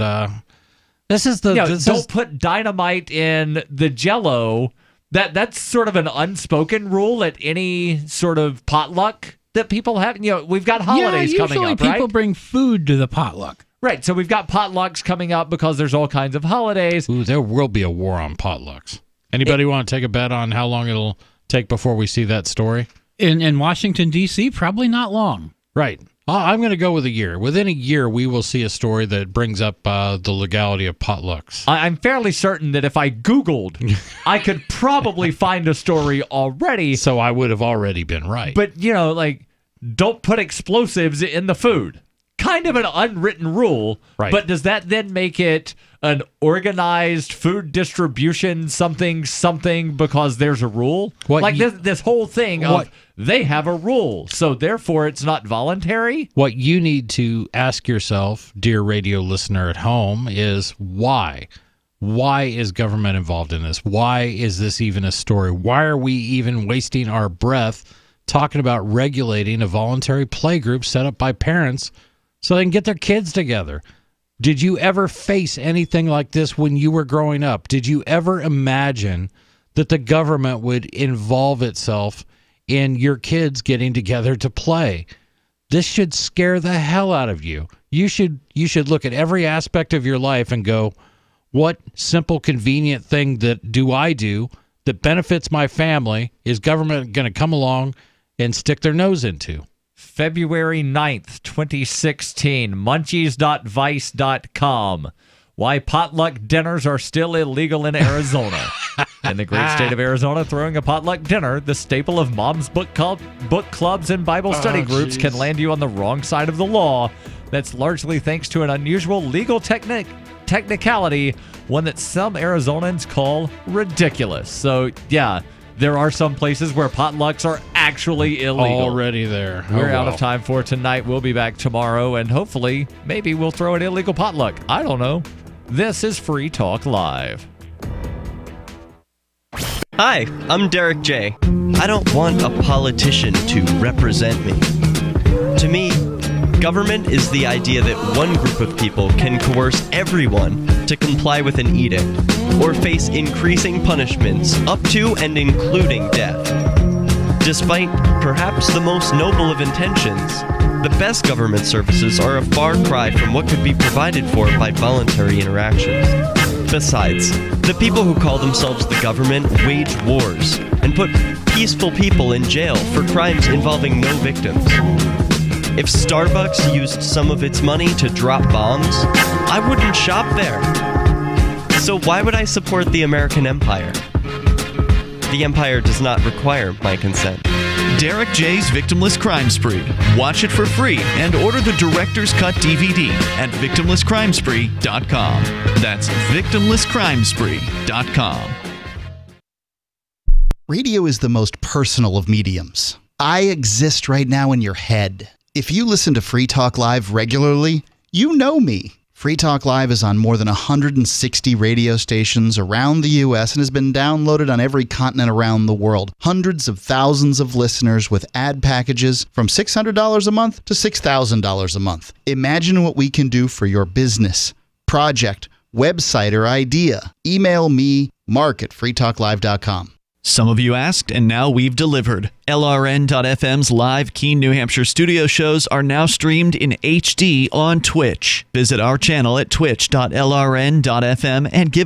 this is the... don't put dynamite in the Jell-O. That's sort of an unspoken rule at any sort of potluck that people have. We've got holidays coming up, right? Usually people bring food to the potluck. Right, so we've got potlucks coming up because there's all kinds of holidays. Ooh, there will be a war on potlucks. Anybody want to take a bet on how long it'll take before we see that story? In Washington, D.C., probably not long. Right. I'm going to go with a year. Within a year, we will see a story that brings up the legality of potlucks. I'm fairly certain that if I Googled, I could probably find a story already. So I would have already been right. But, don't put explosives in the food. Kind of an unwritten rule. Right. But does that then make it an organized food distribution something because there's a rule? This whole thing of they have a rule, so therefore it's not voluntary? What you need to ask yourself, dear radio listener at home, is why? Why is government involved in this? Why is this even a story? Why are we even wasting our breath talking about regulating a voluntary playgroup set up by parents so they can get their kids together? Did you ever face anything like this when you were growing up? Did you ever imagine that the government would involve itself in your kids getting together to play? This should scare the hell out of you. You should look at every aspect of your life and go, what simple, convenient thing that do I do that benefits my family is government going to come along and stick their nose into? February 9th, 2016, munchies.vice.com. Why potluck dinners are still illegal in Arizona. In the great state of Arizona, throwing a potluck dinner, the staple of mom's book clubs and Bible study groups, can land you on the wrong side of the law. That's largely thanks to an unusual legal technicality, one that some Arizonans call ridiculous. So, yeah, there are some places where potlucks are actually illegal. Already there. We're out of time for tonight. We'll be back tomorrow, and hopefully, maybe we'll throw an illegal potluck. I don't know. This is Free Talk Live. Hi, I'm Derek J. I don't want a politician to represent me. To me, government is the idea that one group of people can coerce everyone to comply with an edict or face increasing punishments up to and including death. Despite perhaps the most noble of intentions, the best government services are a far cry from what could be provided for by voluntary interactions. Besides, the people who call themselves the government wage wars and put peaceful people in jail for crimes involving no victims. If Starbucks used some of its money to drop bombs, I wouldn't shop there. So why would I support the American empire? The empire does not require my consent. Derek J's Victimless Crime Spree. Watch it for free and order the Director's Cut DVD at victimlesscrimespree.com. That's victimlesscrimespree.com. Radio is the most personal of mediums. I exist right now in your head. If you listen to Free Talk Live regularly, you know me. Free Talk Live is on more than 160 radio stations around the U.S. and has been downloaded on every continent around the world. Hundreds of thousands of listeners with ad packages from $600 a month to $6,000 a month. Imagine what we can do for your business, project, website, or idea. Email me, mark@freetalklive.com. Some of you asked, and now we've delivered. LRN.FM's live Keene, New Hampshire studio shows are now streamed in HD on Twitch. Visit our channel at twitch.lrn.fm and give